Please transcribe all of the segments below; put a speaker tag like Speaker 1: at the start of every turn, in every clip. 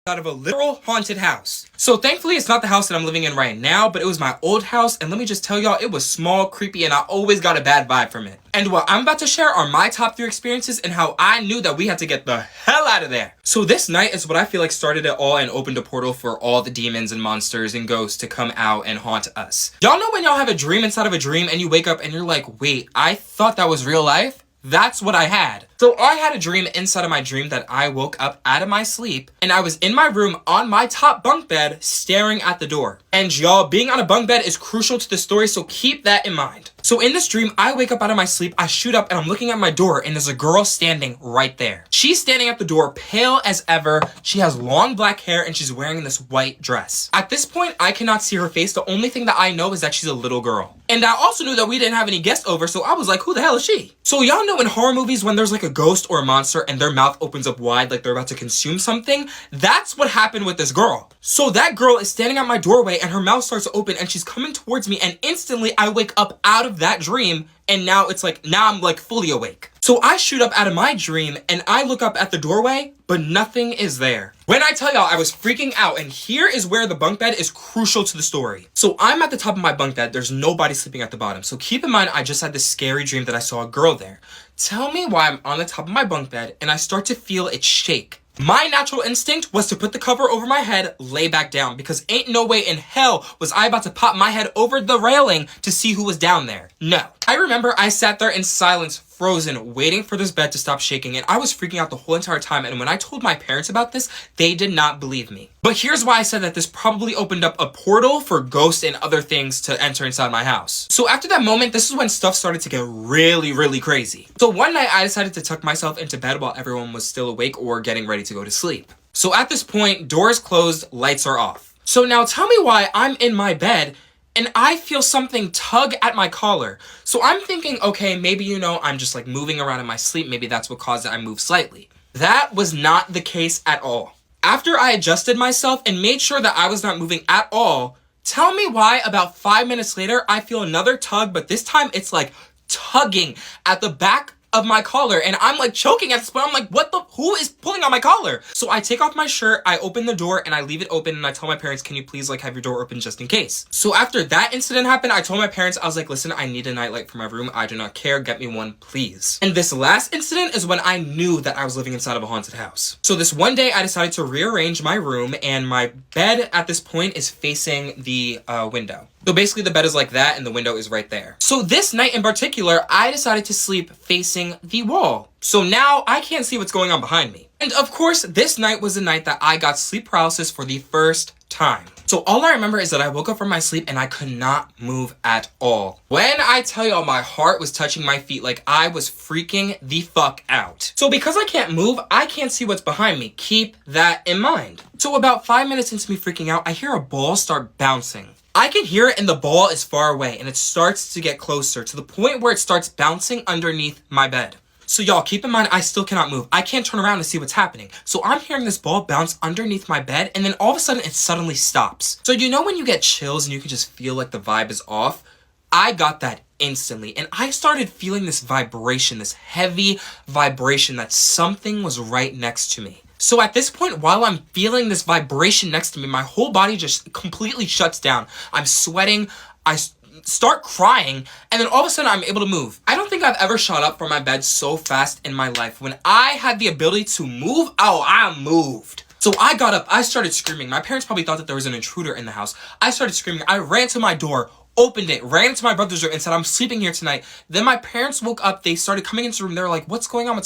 Speaker 1: out of a literal haunted house. So thankfully it's not the house that I'm living in right now, but it was my old house, and let me just tell y'all, it was small, creepy, and I always got a bad vibe from it. And what I'm about to share are my top 3 experiences and how I knew that we had to get the hell out of there. So this night is what I feel like started it all and opened a portal for all the demons and monsters and ghosts to come out and haunt us. Y'all know when y'all have a dream inside of a dream and you wake up and you're like, wait, I thought that was real life? That's what I had. So I had a dream inside of my dream that I woke up out of my sleep and I was in my room on my top bunk bed staring at the door. And y'all, being on a bunk bed is crucial to the story, so keep that in mind. So in this dream, I wake up out of my sleep, I shoot up and I'm looking at my door and there's a girl standing right there. She's standing at the door, pale as ever. She has long black hair and she's wearing this white dress. At this point, I cannot see her face. The only thing that I know is that she's a little girl. And I also knew that we didn't have any guests over, so I was like, who the hell is she? So y'all know in horror movies when there's like a ghost or a monster and their mouth opens up wide like they're about to consume something? That's what happened with this girl. So that girl is standing at my doorway and her mouth starts to open and she's coming towards me, and instantly I wake up out of that dream and now I'm like fully awake. So I shoot up out of my dream and I look up at the doorway, but nothing is there. When I tell y'all, I was freaking out, and here is where the bunk bed is crucial to the story. So I'm at the top of my bunk bed, there's nobody sleeping at the bottom. So keep in mind, I just had this scary dream that I saw a girl there. Tell me why I'm on the top of my bunk bed and I start to feel it shake. My natural instinct was to put the cover over my head, lay back down, because ain't no way in hell was I about to pop my head over the railing to see who was down there. No. I remember I sat there in silence, frozen, waiting for this bed to stop shaking, and I was freaking out the whole entire time, and when I told my parents about this, they did not believe me. But here's why I said that this probably opened up a portal for ghosts and other things to enter inside my house. So after that moment, this is when stuff started to get really, really crazy. So one night I decided to tuck myself into bed while everyone was still awake or getting ready to go to sleep. So at this point, doors closed, lights are off. So now tell me why I'm in my bed and I feel something tug at my collar. So I'm thinking, okay, maybe, I'm just like moving around in my sleep. Maybe that's what caused it. I move slightly. That was not the case at all. After I adjusted myself and made sure that I was not moving at all, tell me why about 5 minutes later, I feel another tug, but this time it's like tugging at the back of my collar, and I'm like choking at this point. I'm like, who is pulling on my collar? So I take off my shirt, I open the door and I leave it open, and I tell my parents, can you please have your door open just in case? So after that incident happened, I told my parents, I was like, listen, I need a nightlight for my room. I do not care. Get me one, please. And this last incident is when I knew that I was living inside of a haunted house. So this one day I decided to rearrange my room, and my bed at this point is facing the window. So basically the bed is like that and the window is right there. So this night in particular, I decided to sleep facing the wall. So now I can't see what's going on behind me. And of course, this night was the night that I got sleep paralysis for the first time. So all I remember is that I woke up from my sleep and I could not move at all. When I tell y'all, my heart was touching my feet, like I was freaking the fuck out. So because I can't move, I can't see what's behind me. Keep that in mind. So about 5 minutes into me freaking out, I hear a ball start bouncing. I can hear it and the ball is far away and it starts to get closer to the point where it starts bouncing underneath my bed. So y'all, keep in mind, I still cannot move. I can't turn around to see what's happening. So I'm hearing this ball bounce underneath my bed, and then all of a sudden it suddenly stops. So when you get chills and you can just feel like the vibe is off? I got that instantly, and I started feeling this vibration, this heavy vibration that something was right next to me. So at this point, while I'm feeling this vibration next to me, my whole body just completely shuts down. I'm sweating, I start crying, and then all of a sudden I'm able to move. I don't think I've ever shot up from my bed so fast in my life. When I had the ability to move, I moved. So I got up, I started screaming. My parents probably thought that there was an intruder in the house. I started screaming, I ran to my door, opened it, ran to my brother's room and said, I'm sleeping here tonight. Then my parents woke up, they started coming into the room, they were like, what's going on?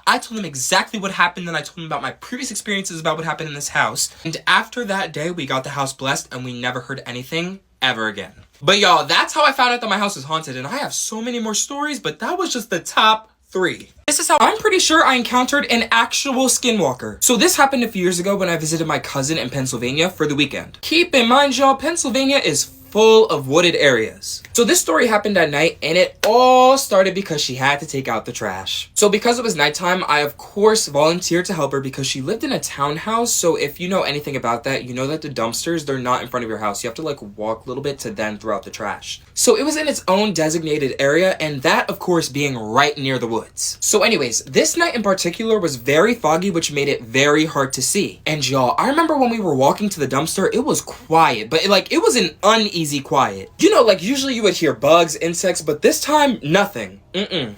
Speaker 1: I told them exactly what happened, and I told them about my previous experiences about what happened in this house. And after that day, we got the house blessed and we never heard anything ever again. But y'all, that's how I found out that my house is haunted, and I have so many more stories, but that was just the top 3. This is how I'm pretty sure I encountered an actual skinwalker. So this happened a few years ago when I visited my cousin in Pennsylvania for the weekend. Keep in mind, y'all, Pennsylvania is full of wooded areas. So this story happened at night, and it all started because she had to take out the trash. So because it was nighttime, I of course volunteered to help her because she lived in a townhouse. So if you know anything about that, you know that the dumpsters, they're not in front of your house. You have to like walk a little bit to then throw out the trash. So it was in its own designated area, and that of course being right near the woods. So anyways, this night in particular was very foggy, which made it very hard to see. And y'all, I remember when we were walking to the dumpster, it was quiet, but it was an uneasy quiet. You know, like usually you would hear bugs, insects, but this time, nothing.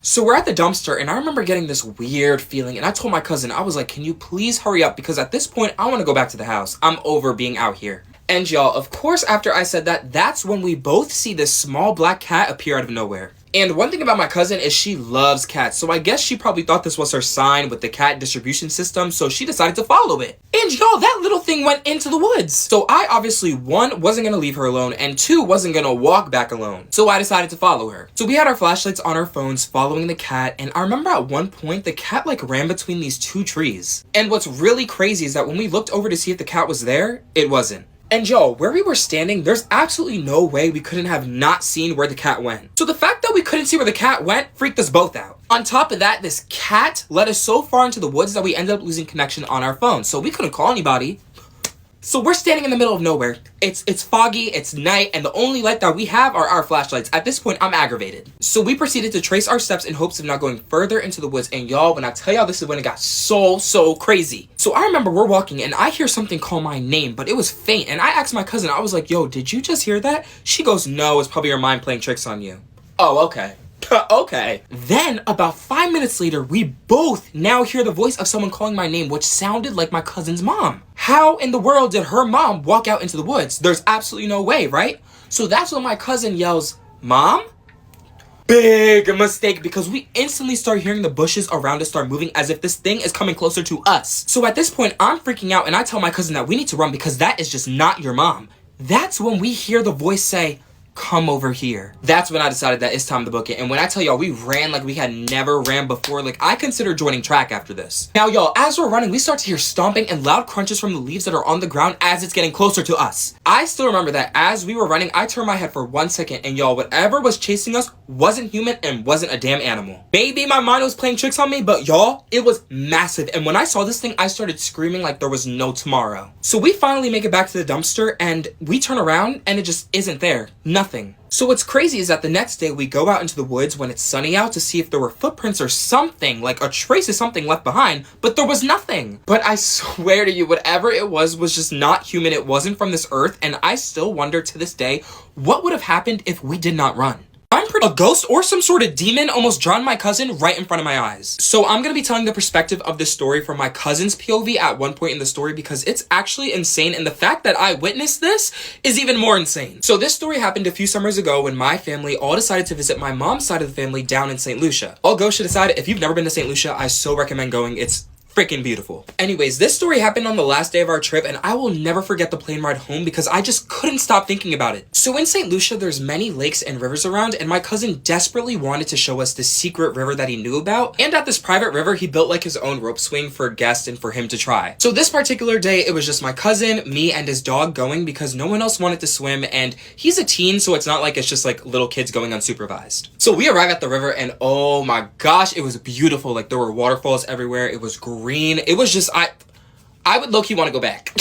Speaker 1: So we're at the dumpster, and I remember getting this weird feeling, and I told my cousin, I was like, can you please hurry up? Because at this point, I want to go back to the house. I'm over being out here. And y'all, of course, after I said that, that's when we both see this small black cat appear out of nowhere. And one thing about my cousin is she loves cats, so I guess she probably thought this was her sign with the cat distribution system, so she decided to follow it. And y'all, that little thing went into the woods. So I obviously, one, wasn't gonna leave her alone, and two, wasn't gonna walk back alone. So I decided to follow her. So we had our flashlights on our phones following the cat, and I remember at one point, the cat like ran between these two trees. And what's really crazy is that when we looked over to see if the cat was there, it wasn't. And yo, where we were standing, there's absolutely no way we couldn't have not seen where the cat went. So the fact that we couldn't see where the cat went freaked us both out. On top of that, this cat led us so far into the woods that we ended up losing connection on our phone. So we couldn't call anybody. So we're standing in the middle of nowhere. It's foggy, it's night, and the only light that we have are our flashlights. At this point, I'm aggravated. So we proceeded to trace our steps in hopes of not going further into the woods. And y'all, when I tell y'all, this is when it got so crazy. So I remember we're walking, and I hear something call my name, but it was faint. And I asked my cousin, I was like, yo, did you just hear that? She goes, no, it's probably your mind playing tricks on you. Oh, okay. Okay. Then, about 5 minutes later, we both now hear the voice of someone calling my name, which sounded like my cousin's mom. How in the world did her mom walk out into the woods? There's absolutely no way, right? So that's when my cousin yells, Mom? Big mistake, because we instantly start hearing the bushes around us start moving as if this thing is coming closer to us. So at this point, I'm freaking out, and I tell my cousin that we need to run because that is just not your mom. That's when we hear the voice say, come over here. That's when I decided that it's time to book it. And when I tell y'all, we ran like we had never ran before. Like, I consider joining track after this. Now, y'all, as we're running, we start to hear stomping and loud crunches from the leaves that are on the ground as it's getting closer to us. I still remember that as we were running, I turned my head for 1 second, and y'all, whatever was chasing us wasn't human and wasn't a damn animal. Maybe my mind was playing tricks on me, but y'all, it was massive. And when I saw this thing, I started screaming like there was no tomorrow. So we finally make it back to the dumpster, and we turn around, and it just isn't there. Nothing. So what's crazy is that the next day we go out into the woods when it's sunny out to see if there were footprints or something, like a trace of something left behind, but there was nothing. But I swear to you, whatever it was just not human. It wasn't from this earth, and I still wonder to this day, what would have happened if we did not run? A ghost or some sort of demon almost drowned my cousin right in front of my eyes. So I'm gonna be telling the perspective of this story from my cousin's POV at one point in the story because it's actually insane, and the fact that I witnessed this is even more insane. So this story happened a few summers ago when my family all decided to visit my mom's side of the family down in St. Lucia. All Gosha aside, if you've never been to St. Lucia, I so recommend going. It's freaking beautiful. Anyways, this story happened on the last day of our trip, and I will never forget the plane ride home because I just couldn't stop thinking about it. So in St. Lucia, there's many lakes and rivers around, and my cousin desperately wanted to show us the secret river that he knew about. And at this private river, he built like his own rope swing for guests and for him to try. So this particular day, it was just my cousin, me, and his dog going because no one else wanted to swim, and he's a teen, so it's not like it's just like little kids going unsupervised. So we arrive at the river, and oh my gosh, it was beautiful. Like, there were waterfalls everywhere. It was green. It was just, I would low-key want to go back.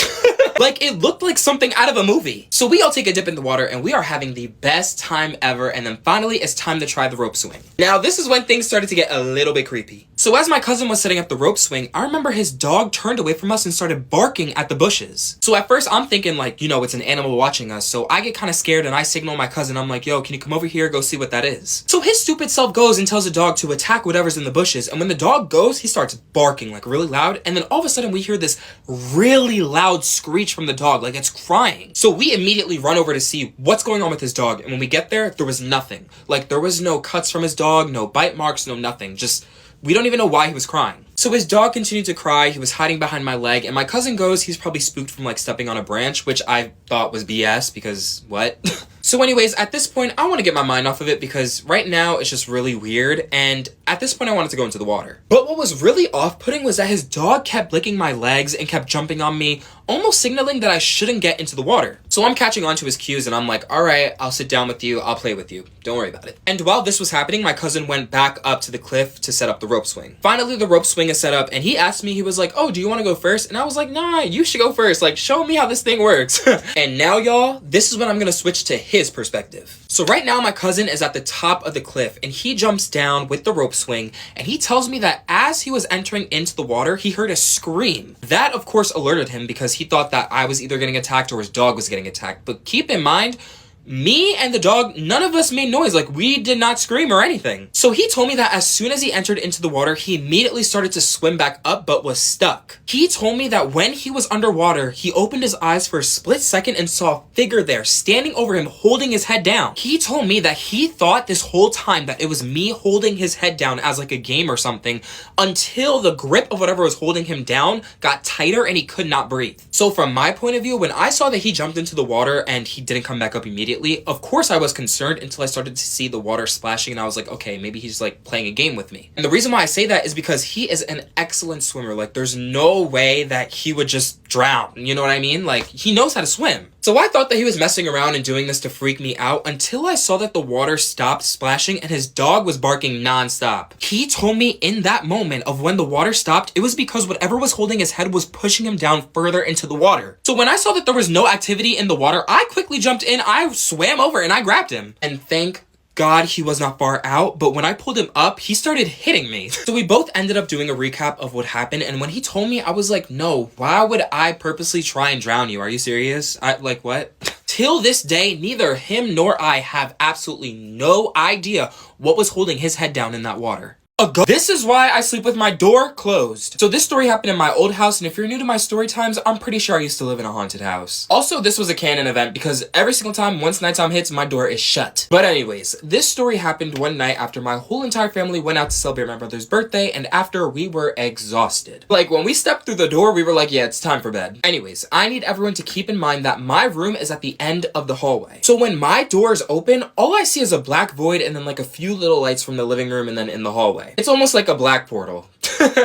Speaker 1: Like, it looked like something out of a movie. So we all take a dip in the water, and we are having the best time ever, and then finally it's time to try the rope swing. Now, this is when things started to get a little bit creepy. So as my cousin was setting up the rope swing, I remember his dog turned away from us and started barking at the bushes. So at first, I'm thinking like, you know, it's an animal watching us, so I get kind of scared, and I signal my cousin. I'm like, yo, can you come over here, go see what that is? So his stupid self goes and tells the dog to attack whatever's in the bushes, and when the dog goes, he starts barking like really loud, and then all of a sudden we hear this really loud screech from the dog, like it's crying. So we immediately run over to see what's going on with his dog, and when we get there was nothing. Like, there was no cuts from his dog, no bite marks, no nothing. Just, we don't even know why he was crying. So his dog continued to cry. He was hiding behind my leg, and my cousin goes, he's probably spooked from like stepping on a branch, which I thought was BS because what? So anyways, at this point, I want to get my mind off of it because right now it's just really weird, and at this point I wanted to go into the water. But what was really off-putting was that his dog kept licking my legs and kept jumping on me, almost signaling that I shouldn't get into the water. So I'm catching on to his cues and I'm like, all right, I'll sit down with you, I'll play with you, don't worry about it. And while this was happening, my cousin went back up to the cliff to set up the rope swing. Finally, the rope swing is set up and he asked me, he was like, oh, do you want to go first? And I was like, nah, you should go first, like show me how this thing works. And now y'all, this is when I'm gonna switch to his perspective. So right now my cousin is at the top of the cliff and he jumps down with the rope swing and he tells me that as he was entering into the water, he heard a scream. That of course alerted him because he thought that I was either getting attacked or his dog was getting attacked. But keep in mind, me and the dog, none of us made noise. Like, we did not scream or anything. So he told me that as soon as he entered into the water, he immediately started to swim back up, but was stuck. He told me that when he was underwater, he opened his eyes for a split second and saw a figure there standing over him, holding his head down. He told me that he thought this whole time that it was me holding his head down as like a game or something, until the grip of whatever was holding him down got tighter and he could not breathe. So from my point of view, when I saw that he jumped into the water and he didn't come back up immediately, of course I was concerned until I started to see the water splashing and I was like, okay, maybe he's like playing a game with me. And the reason why I say that is because he is an excellent swimmer. Like, there's no way that he would just drown. You know what I mean? Like, he knows how to swim. So I thought that he was messing around and doing this to freak me out until I saw that the water stopped splashing and his dog was barking nonstop. He told me in that moment of when the water stopped, it was because whatever was holding his head was pushing him down further into the water. So when I saw that there was no activity in the water, I quickly jumped in, I swam over and I grabbed him. And thank God he was not far out, but when I pulled him up, he started hitting me. So we both ended up doing a recap of what happened, and when he told me, I was like, no, why would I purposely try and drown you? Are you serious? Like, what? Till this day, neither him nor I have absolutely no idea what was holding his head down in that water. This is why I sleep with my door closed. So this story happened in my old house, and if you're new to my story times, I'm pretty sure I used to live in a haunted house. Also, this was a canon event because every single time once nighttime hits, my door is shut. But anyways, this story happened one night after my whole entire family went out to celebrate my brother's birthday, and after we were exhausted. Like, when we stepped through the door, we were like, yeah, it's time for bed. Anyways, I need everyone to keep in mind that my room is at the end of the hallway. So when my door is open, all I see is a black void and then like a few little lights from the living room and then in the hallway. It's almost like a black portal.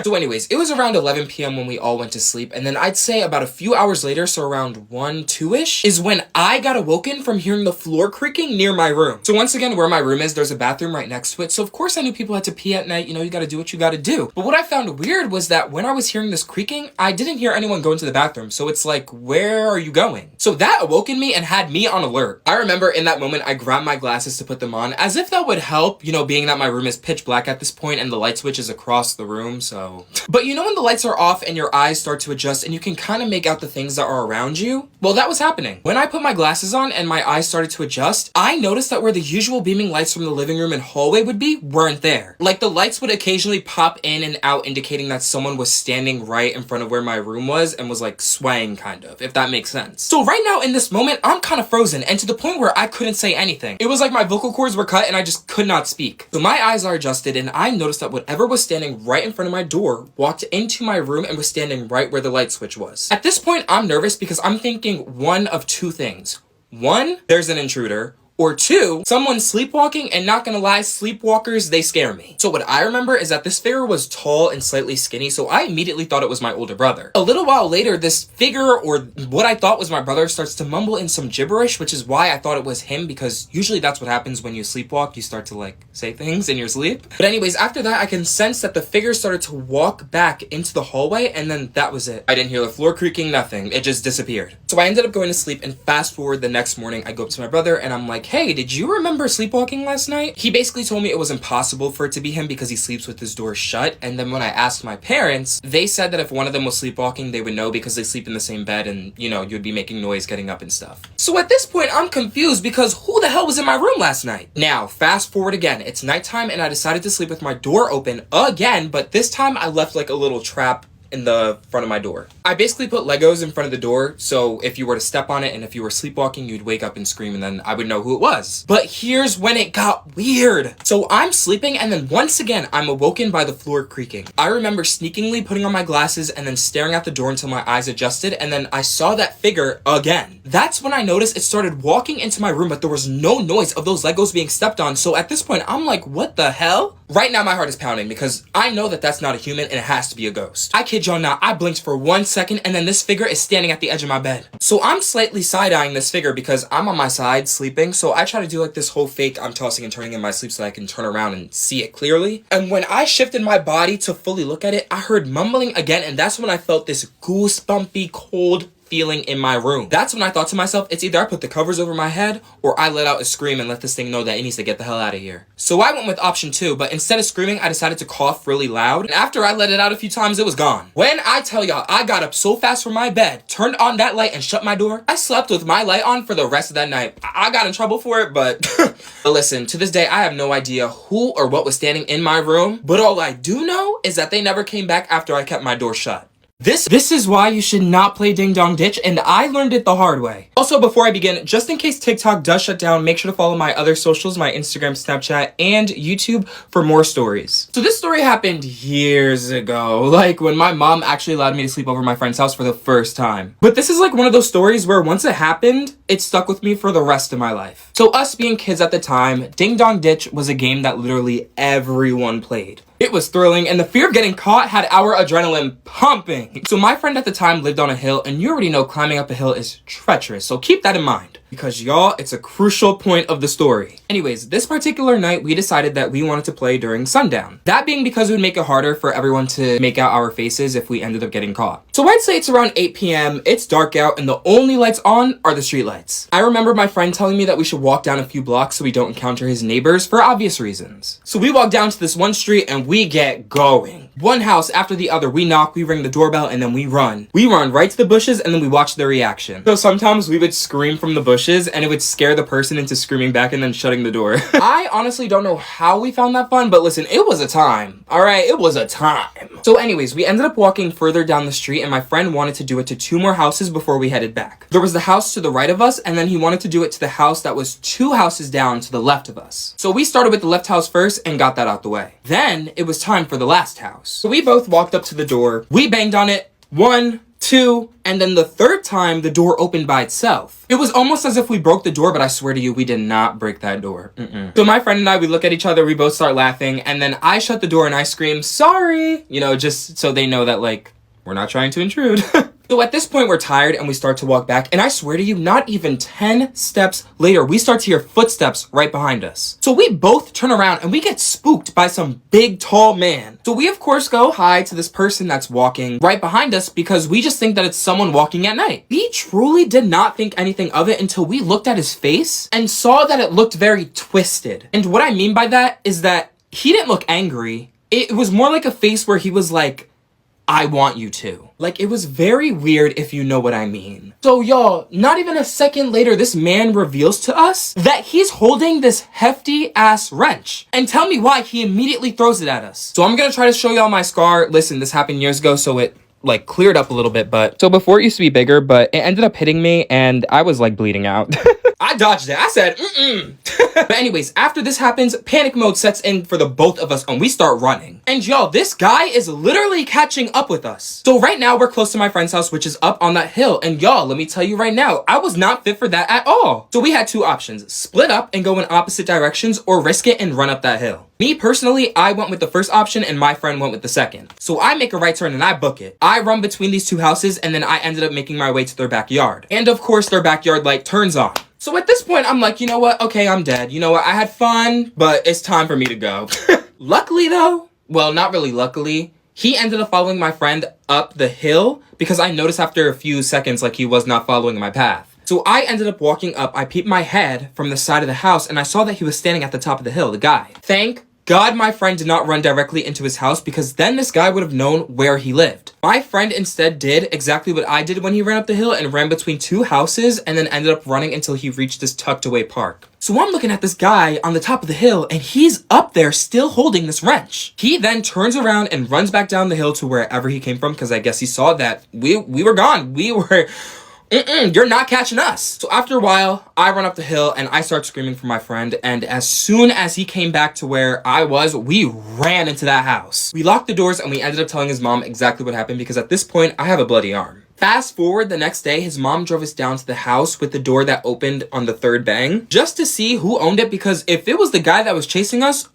Speaker 1: So anyways, it was around 11 p.m. when we all went to sleep, and then I'd say about a few hours later, so around 1, 2-ish, is when I got awoken from hearing the floor creaking near my room. So once again, where my room is, there's a bathroom right next to it, so of course I knew people had to pee at night, you know, you gotta do what you gotta do. But what I found weird was that when I was hearing this creaking, I didn't hear anyone go into the bathroom, so it's like, where are you going? So that awoken me and had me on alert. I remember in that moment, I grabbed my glasses to put them on, as if that would help, you know, being that my room is pitch black at this point and the light switch is across the room, so... But you know when the lights are off and your eyes start to adjust and you can kind of make out the things that are around you? Well, that was happening. When I put my glasses on and my eyes started to adjust, I noticed that where the usual beaming lights from the living room and hallway would be weren't there. Like, the lights would occasionally pop in and out, indicating that someone was standing right in front of where my room was and was like swaying, kind of, if that makes sense. So right now in this moment, I'm kind of frozen, and to the point where I couldn't say anything. It was like my vocal cords were cut and I just could not speak. So my eyes are adjusted and I noticed that whatever was standing right in front of my door walked into my room and was standing right where the light switch was. At this point, I'm nervous because I'm thinking one of two things. One, there's an intruder. Or two, someone's sleepwalking, and not gonna lie, sleepwalkers, they scare me. So what I remember is that this figure was tall and slightly skinny, so I immediately thought it was my older brother. A little while later, this figure, or what I thought was my brother, starts to mumble in some gibberish, which is why I thought it was him, because usually that's what happens when you sleepwalk, you start to like say things in your sleep. But anyways, after that, I can sense that the figure started to walk back into the hallway, and then that was it. I didn't hear the floor creaking, nothing. It just disappeared. So I ended up going to sleep, and fast forward the next morning, I go up to my brother, and I'm like, hey, did you remember sleepwalking last night? He basically told me it was impossible for it to be him because he sleeps with his door shut. And then when I asked my parents, they said that if one of them was sleepwalking, they would know because they sleep in the same bed and, you know, you'd be making noise getting up and stuff. So at this point, I'm confused because who the hell was in my room last night? Now, fast forward again. It's nighttime and I decided to sleep with my door open again, but this time I left like a little trap in the front of my door. I basically put Legos in front of the door, so if you were to step on it and if you were sleepwalking, you'd wake up and scream and then I would know who it was. But here's when it got weird. So I'm sleeping and then once again, I'm awoken by the floor creaking. I remember sneakingly putting on my glasses and then staring at the door until my eyes adjusted, and then I saw that figure again. That's when I noticed it started walking into my room, but there was no noise of those Legos being stepped on. So at this point, I'm like, what the hell? Right now, my heart is pounding because I know that that's not a human and it has to be a ghost. I kid y'all not, I blinked for 1 second and then this figure is standing at the edge of my bed. So I'm slightly side-eyeing this figure because I'm on my side sleeping. So I try to do like this whole fake I'm tossing and turning in my sleep so I can turn around and see it clearly. And when I shifted my body to fully look at it, I heard mumbling again, and that's when I felt this goosebumpy cold feeling in my room. That's when I thought to myself, it's either I put the covers over my head or I let out a scream and let this thing know that it needs to get the hell out of here. So I went with option 2, but instead of screaming, I decided to cough really loud. And after I let it out a few times, it was gone. When I tell y'all, I got up so fast from my bed, turned on that light and shut my door. I slept with my light on for the rest of that night. I got in trouble for it, but but listen, to this day, I have no idea who or what was standing in my room, but all I do know is that they never came back after I kept my door shut. This is why you should not play Ding Dong Ditch, and I learned it the hard way. Also, before I begin, just in case TikTok does shut down, make sure to follow my other socials, my Instagram, Snapchat, and YouTube for more stories. So this story happened years ago, like when my mom actually allowed me to sleep over my friend's house for the first time. But this is like one of those stories where once it happened, it stuck with me for the rest of my life. So us being kids at the time, Ding Dong Ditch was a game that literally everyone played. It was thrilling, and the fear of getting caught had our adrenaline pumping. So my friend at the time lived on a hill, and you already know climbing up a hill is treacherous, so keep that in mind. Because y'all, it's a crucial point of the story. Anyways, this particular night, we decided that we wanted to play during sundown. That being because it would make it harder for everyone to make out our faces if we ended up getting caught. So I'd say it's around 8 p.m, it's dark out, and the only lights on are the street lights. I remember my friend telling me that we should walk down a few blocks so we don't encounter his neighbors for obvious reasons. So we walk down to this one street and we get going. One house after the other, we knock, we ring the doorbell, and then we run. We run right to the bushes and then we watch their reaction. So sometimes we would scream from the bushes and it would scare the person into screaming back and then shutting the door. I honestly don't know how we found that fun, but listen, it was a time. Alright, it was a time. So anyways, we ended up walking further down the street and my friend wanted to do it to 2 more houses before we headed back. There was the house to the right of us and then he wanted to do it to the house that was 2 houses down to the left of us. So we started with the left house first and got that out the way. Then it was time for the last house. So we both walked up to the door, we banged on it, 1, 2, and then the 3rd time, the door opened by itself. It was almost as if we broke the door, but I swear to you, we did not break that door. So my friend and I, we look at each other, we both start laughing, and then I shut the door and I scream, sorry! You know, just so they know that, like, we're not trying to intrude. So at this point, we're tired and we start to walk back, and I swear to you, not even 10 steps later, we start to hear footsteps right behind us. So we both turn around and we get spooked by some big, tall man. So we, of course, go hi to this person that's walking right behind us because we just think that it's someone walking at night. We truly did not think anything of it until we looked at his face and saw that it looked very twisted. And what I mean by that is that he didn't look angry. It was more like a face where he was like, I want you to. Like, it was very weird if you know what I mean. So y'all, not even a second later, this man reveals to us that he's holding this hefty ass wrench. And tell me why he immediately throws it at us. So I'm gonna try to show y'all my scar. Listen, this happened years ago, so it like cleared up a little bit, but so before it used to be bigger, but it ended up hitting me and I was like bleeding out. I dodged it. I said, But anyways, after this happens, panic mode sets in for the both of us and we start running. And y'all, this guy is literally catching up with us. So right now we're close to my friend's house, which is up on that hill. And y'all, let me tell you right now, I was not fit for that at all. So we had 2 options, split up and go in opposite directions or risk it and run up that hill. Me personally, I went with the first option and my friend went with the second. So I make a right turn and I book it. I run between these 2 houses and then I ended up making my way to their backyard. And of course, their backyard light turns on. So at this point, I'm like, you know what? Okay, I'm dead. You know what? I had fun, but it's time for me to go. Luckily though, well, not really luckily, he ended up following my friend up the hill because I noticed after a few seconds, like he was not following my path. So I ended up walking up, I peeped my head from the side of the house and I saw that he was standing at the top of the hill, the guy. Thank God my friend did not run directly into his house, because then this guy would have known where he lived. My friend instead did exactly what I did when he ran up the hill and ran between two houses and then ended up running until he reached this tucked away park. So I'm looking at this guy on the top of the hill and he's up there still holding this wrench. He then turns around and runs back down the hill to wherever he came from, because I guess he saw that we were gone. We were... you're not catching us. So after a while, I run up the hill and I start screaming for my friend. And as soon as he came back to where I was, we ran into that house. We locked the doors and we ended up telling his mom exactly what happened, because at this point, I have a bloody arm. Fast forward the next day, his mom drove us down to the house with the door that opened on the third bang, just to see who owned it, because if it was the guy that was chasing us,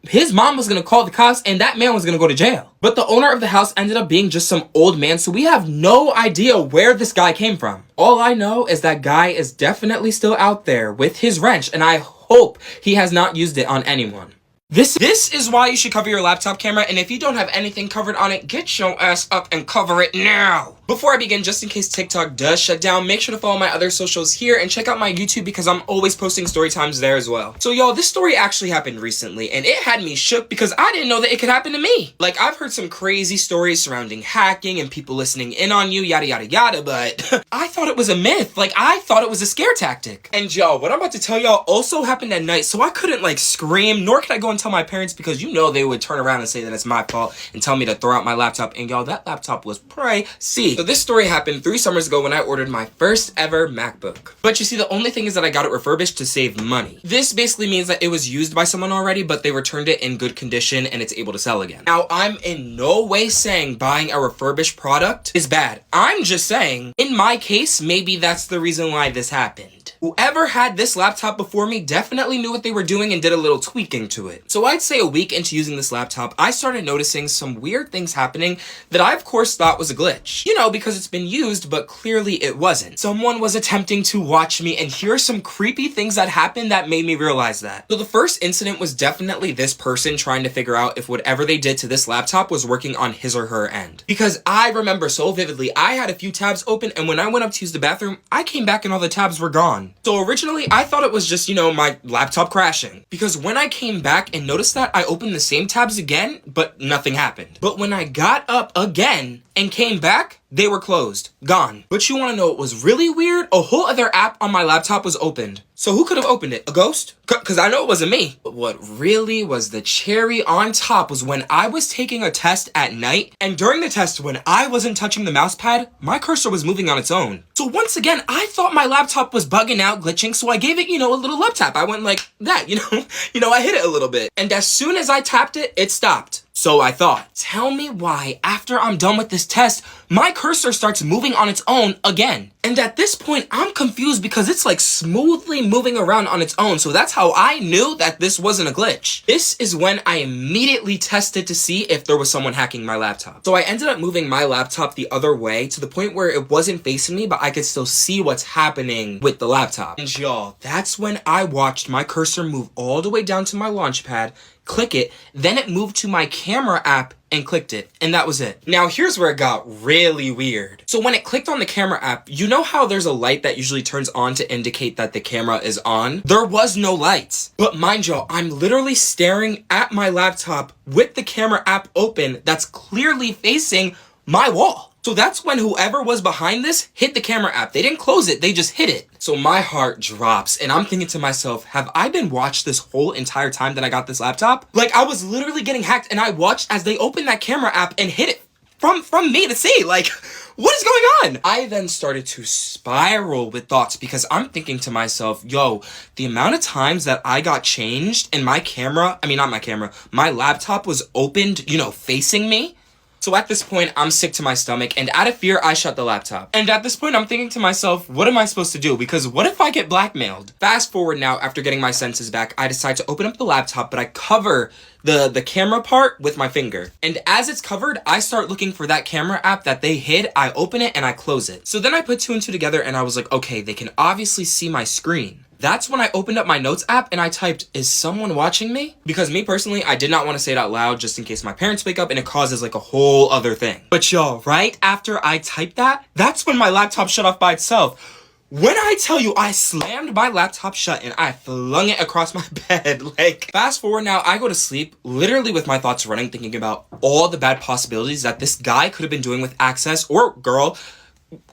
Speaker 1: his mom was gonna call the cops and that man was gonna go to jail. But the owner of the house ended up being just some old man, so we have no idea where this guy came from. All I know is that guy is definitely still out there with his wrench, and I hope he has not used it on anyone. This is why you should cover your laptop camera, and if you don't have anything covered on it, get your ass up and cover it now. Before I begin, just in case TikTok does shut down, make sure to follow my other socials here and check out my YouTube, because I'm always posting story times there as well. So y'all, this story actually happened recently and it had me shook because I didn't know that it could happen to me. Like, I've heard some crazy stories surrounding hacking and people listening in on you, yada yada yada, but I thought it was a myth. Like, I thought it was a scare tactic. And y'all, what I'm about to tell y'all also happened at night, so I couldn't like scream, nor could I go and tell my parents, because you know they would turn around and say that it's my fault and tell me to throw out my laptop. And y'all, that laptop was pricey. So this story happened 3 summers ago when I ordered my first ever MacBook. But you see, the only thing is that I got it refurbished to save money. This basically means that it was used by someone already, but they returned it in good condition and it's able to sell again. Now, I'm in no way saying buying a refurbished product is bad. I'm just saying, in my case, maybe that's the reason why this happened. Whoever had this laptop before me definitely knew what they were doing and did a little tweaking to it. So I'd say a week into using this laptop, I started noticing some weird things happening that I of course thought was a glitch. You know, because it's been used, but clearly it wasn't. Someone was attempting to watch me, and here are some creepy things that happened that made me realize that. So the first incident was definitely this person trying to figure out if whatever they did to this laptop was working on his or her end. Because I remember so vividly, I had a few tabs open, and when I went up to use the bathroom, I came back and all the tabs were gone. So originally, I thought it was just, you know, my laptop crashing. Because when I came back and noticed that, I opened the same tabs again, but nothing happened. But when I got up again and came back, they were closed, gone. But you want to know what was really weird? A whole other app on my laptop was opened. So who could have opened it? A ghost? Because I know it wasn't me. But what really was the cherry on top was when I was taking a test at night, and during the test, when I wasn't touching the mouse pad, my cursor was moving on its own. So once again, I thought my laptop was bugging out, glitching, so I gave it, you know, a little love tap. I went like that, you know, I hit it a little bit. And as soon as I tapped it, it stopped. So I thought, tell me why, after I'm done with this test, my cursor starts moving on its own again. And at this point, I'm confused because it's like smoothly moving around on its own. So that's how I knew that this wasn't a glitch. This is when I immediately tested to see if there was someone hacking my laptop. So I ended up moving my laptop the other way to the point where it wasn't facing me, but I could still see what's happening with the laptop. And y'all, that's when I watched my cursor move all the way down to my launch pad, click it, then it moved to my camera app and clicked it, and that was it. Now here's where it got really weird. So when it clicked on the camera app, you know how there's a light that usually turns on to indicate that the camera is on? There was no lights. But mind you, I'm literally staring at my laptop with the camera app open that's clearly facing my wall. So that's when whoever was behind this hit the camera app. They didn't close it, they just hit it. So my heart drops and I'm thinking to myself, have I been watched this whole entire time that I got this laptop? Like, I was literally getting hacked and I watched as they opened that camera app and hit it from me to see. Like, what is going on? I then started to spiral with thoughts because I'm thinking to myself, yo, the amount of times that I got changed and my laptop was opened, you know, facing me. So at this point, I'm sick to my stomach, and out of fear, I shut the laptop. And at this point, I'm thinking to myself, what am I supposed to do? Because what if I get blackmailed? Fast forward now, after getting my senses back, I decide to open up the laptop, but I cover the camera part with my finger. And as it's covered, I start looking for that camera app that they hid. I open it and I close it. So then I put 2 and 2 together and I was like, okay, they can obviously see my screen. That's when I opened up my notes app and I typed, is someone watching me? Because me personally, I did not want to say it out loud just in case my parents wake up and it causes like a whole other thing. But y'all, right after I typed that, that's when my laptop shut off by itself. When I tell you I slammed my laptop shut and I flung it across my bed, like, fast forward now, I go to sleep literally with my thoughts running, thinking about all the bad possibilities that this guy could have been doing with access, or girl,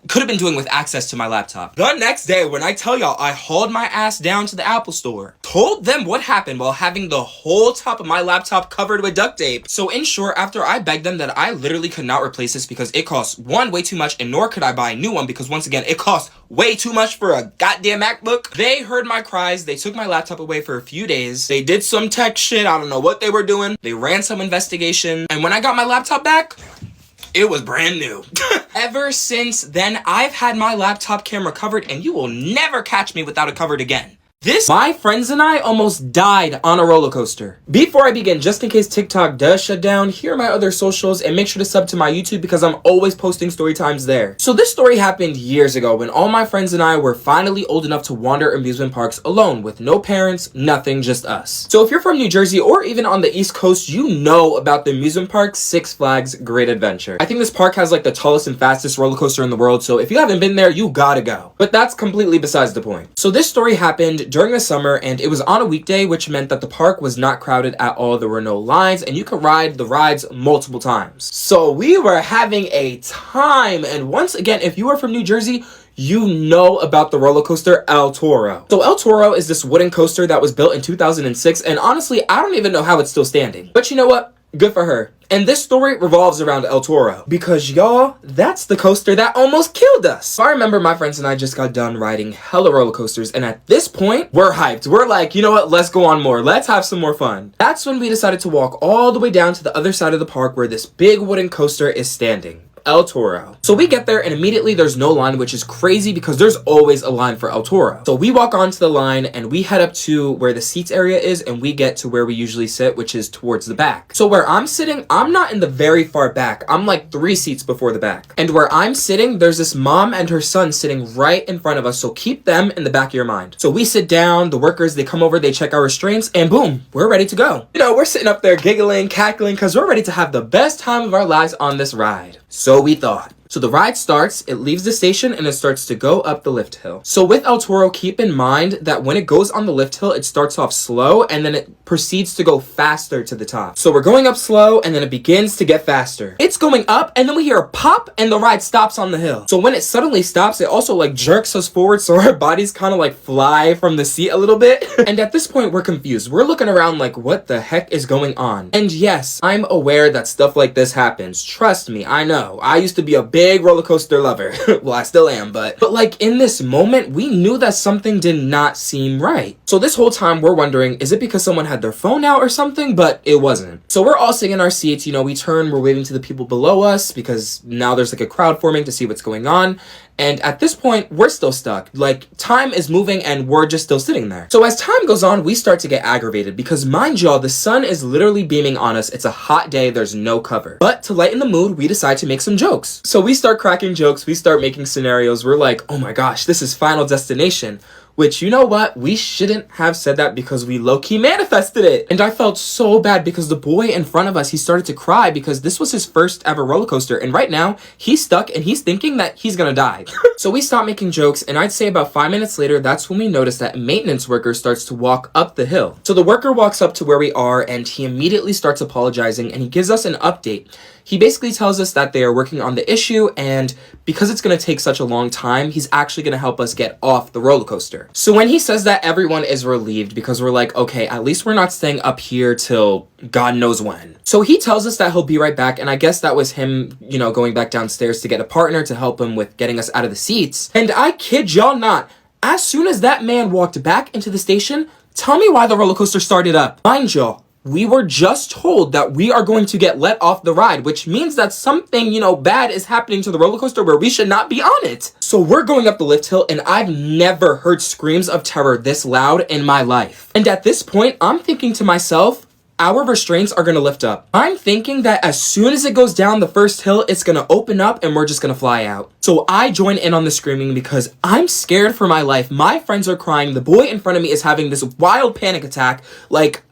Speaker 1: could have been doing with access to my laptop. The next day, when I tell y'all, I hauled my ass down to the Apple store, told them what happened while having the whole top of my laptop covered with duct tape. So in short, after I begged them that I literally could not replace this because it costs, one, way too much, and nor could I buy a new one because once again, it costs way too much for a goddamn MacBook. They heard my cries. They took my laptop away for a few days. They did some tech shit. I don't know what they were doing. They ran some investigation. And when I got my laptop back, it was brand new. Ever since then, I've had my laptop camera covered, and you will never catch me without it covered again. My friends and I almost died on a roller coaster. Before I begin, just in case TikTok does shut down, here are my other socials, and make sure to sub to my YouTube because I'm always posting story times there. So this story happened years ago when all my friends and I were finally old enough to wander amusement parks alone with no parents, nothing, just us. So if you're from New Jersey or even on the East Coast, you know about the amusement park Six Flags Great Adventure. I think this park has like the tallest and fastest roller coaster in the world, so if you haven't been there, you gotta go. But that's completely besides the point. So this story happened during the summer, and it was on a weekday, which meant that the park was not crowded at all. There were no lines, and you could ride the rides multiple times. So we were having a time, and once again, if you are from New Jersey, you know about the roller coaster El Toro. So El Toro is this wooden coaster that was built in 2006, and honestly, I don't even know how it's still standing. But you know what? Good for her. And this story revolves around El Toro because y'all, that's the coaster that almost killed us. So I remember my friends and I just got done riding hella roller coasters, and at this point, we're hyped. We're like, you know what, let's go on more. Let's have some more fun. That's when we decided to walk all the way down to the other side of the park where this big wooden coaster is standing. El Toro. So we get there and immediately there's no line, which is crazy because there's always a line for El Toro. So we walk onto the line and we head up to where the seats area is, and we get to where we usually sit, which is towards the back. So where I'm sitting, I'm not in the very far back. I'm like 3 seats before the back. And where I'm sitting, there's this mom and her son sitting right in front of us. So keep them in the back of your mind. So we sit down, the workers, they come over, they check our restraints, and boom, we're ready to go. You know, we're sitting up there giggling, cackling, because we're ready to have the best time of our lives on this ride. So we thought. So the ride starts, it leaves the station, and it starts to go up the lift hill. So with El Toro, keep in mind that when it goes on the lift hill, it starts off slow, and then it proceeds to go faster to the top. So we're going up slow, and then it begins to get faster. It's going up, and then we hear a pop, and the ride stops on the hill. So when it suddenly stops, it also like jerks us forward, so our bodies kind of like fly from the seat a little bit. And at this point, we're confused. We're looking around like, what the heck is going on? And yes, I'm aware that stuff like this happens. Trust me, I know. I used to be a big roller coaster lover. Well, I still am, but like in this moment, we knew that something did not seem right. So this whole time we're wondering, is it because someone had their phone out or something? But it wasn't. So we're all sitting in our seats, you know, we turn, we're waving to the people below us because now there's like a crowd forming to see what's going on. And at this point, we're still stuck. Like, time is moving and we're just still sitting there. So as time goes on, we start to get aggravated because, mind y'all, the sun is literally beaming on us. It's a hot day. There's no cover. But to lighten the mood, we decide to make some jokes. So we start cracking jokes. We start making scenarios. We're like, oh my gosh, this is Final Destination. Which, you know what? We shouldn't have said that because we low-key manifested it. And I felt so bad because the boy in front of us, he started to cry because this was his first ever roller coaster. And right now, he's stuck and he's thinking that he's gonna die. So we stopped making jokes, and I'd say about 5 minutes later, that's when we noticed that a maintenance worker starts to walk up the hill. So the worker walks up to where we are, and he immediately starts apologizing, and he gives us an update. He basically tells us that they are working on the issue, and because it's going to take such a long time, he's actually going to help us get off the roller coaster. So when he says that, everyone is relieved because we're like, okay, at least we're not staying up here till God knows when. So he tells us that he'll be right back, and I guess that was him, you know, going back downstairs to get a partner to help him with getting us out of the seats. And I kid y'all not, as soon as that man walked back into the station, tell me why the roller coaster started up. Mind y'all, we were just told that we are going to get let off the ride, which means that something, you know, bad is happening to the roller coaster where we should not be on it. So we're going up the lift hill, and I've never heard screams of terror this loud in my life. And at this point, I'm thinking to myself, our restraints are going to lift up. I'm thinking that as soon as it goes down the first hill, it's going to open up and we're just going to fly out. So I join in on the screaming because I'm scared for my life. My friends are crying. The boy in front of me is having this wild panic attack. Like,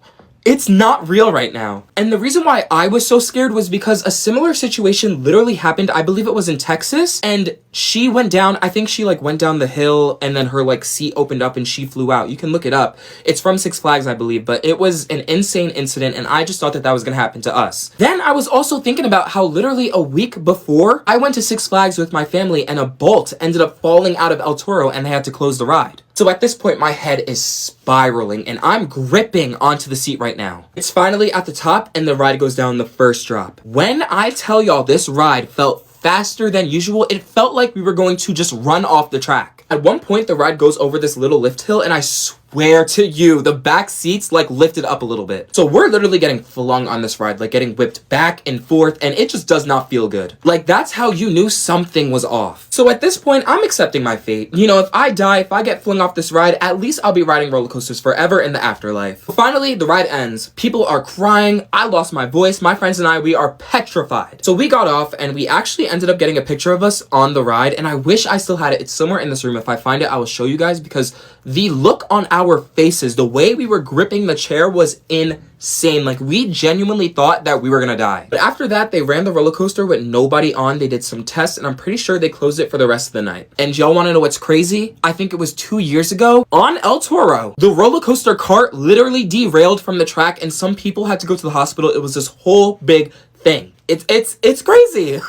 Speaker 1: It's not real right now. And the reason why I was so scared was because a similar situation literally happened, I believe it was in Texas, and she went down, I think she like went down the hill and then her like seat opened up and she flew out. You can look it up. It's from Six Flags, I believe, but it was an insane incident and I just thought that that was gonna happen to us. Then I was also thinking about how literally a week before, I went to Six Flags with my family and a bolt ended up falling out of El Toro and they had to close the ride. So at this point, my head is spiraling and I'm gripping onto the seat right now. It's finally at the top and the ride goes down the first drop. When I tell y'all this ride felt faster than usual, it felt like we were going to just run off the track. At one point, the ride goes over this little lift hill and I swear to you, the back seats like lifted up a little bit. So we're literally getting flung on this ride, like getting whipped back and forth, and it just does not feel good. Like that's how you knew something was off. So at this point, I'm accepting my fate. You know, if I die, if I get flung off this ride, at least I'll be riding roller coasters forever in the afterlife. Finally, the ride ends. People are crying. I lost my voice. My friends and I, we are petrified. So we got off and we actually ended up getting a picture of us on the ride, and I wish I still had it. It's somewhere in this room. If I find it, I will show you guys because the look on our faces, the way we were gripping the chair was insane. Like we genuinely thought that we were gonna die. But after that, they ran the roller coaster with nobody on. They did some tests and I'm pretty sure they closed it for the rest of the night. And y'all wanna know what's crazy? I think it was 2 years ago on El Toro, the roller coaster cart literally derailed from the track and some people had to go to the hospital. It was this whole big thing. It's crazy.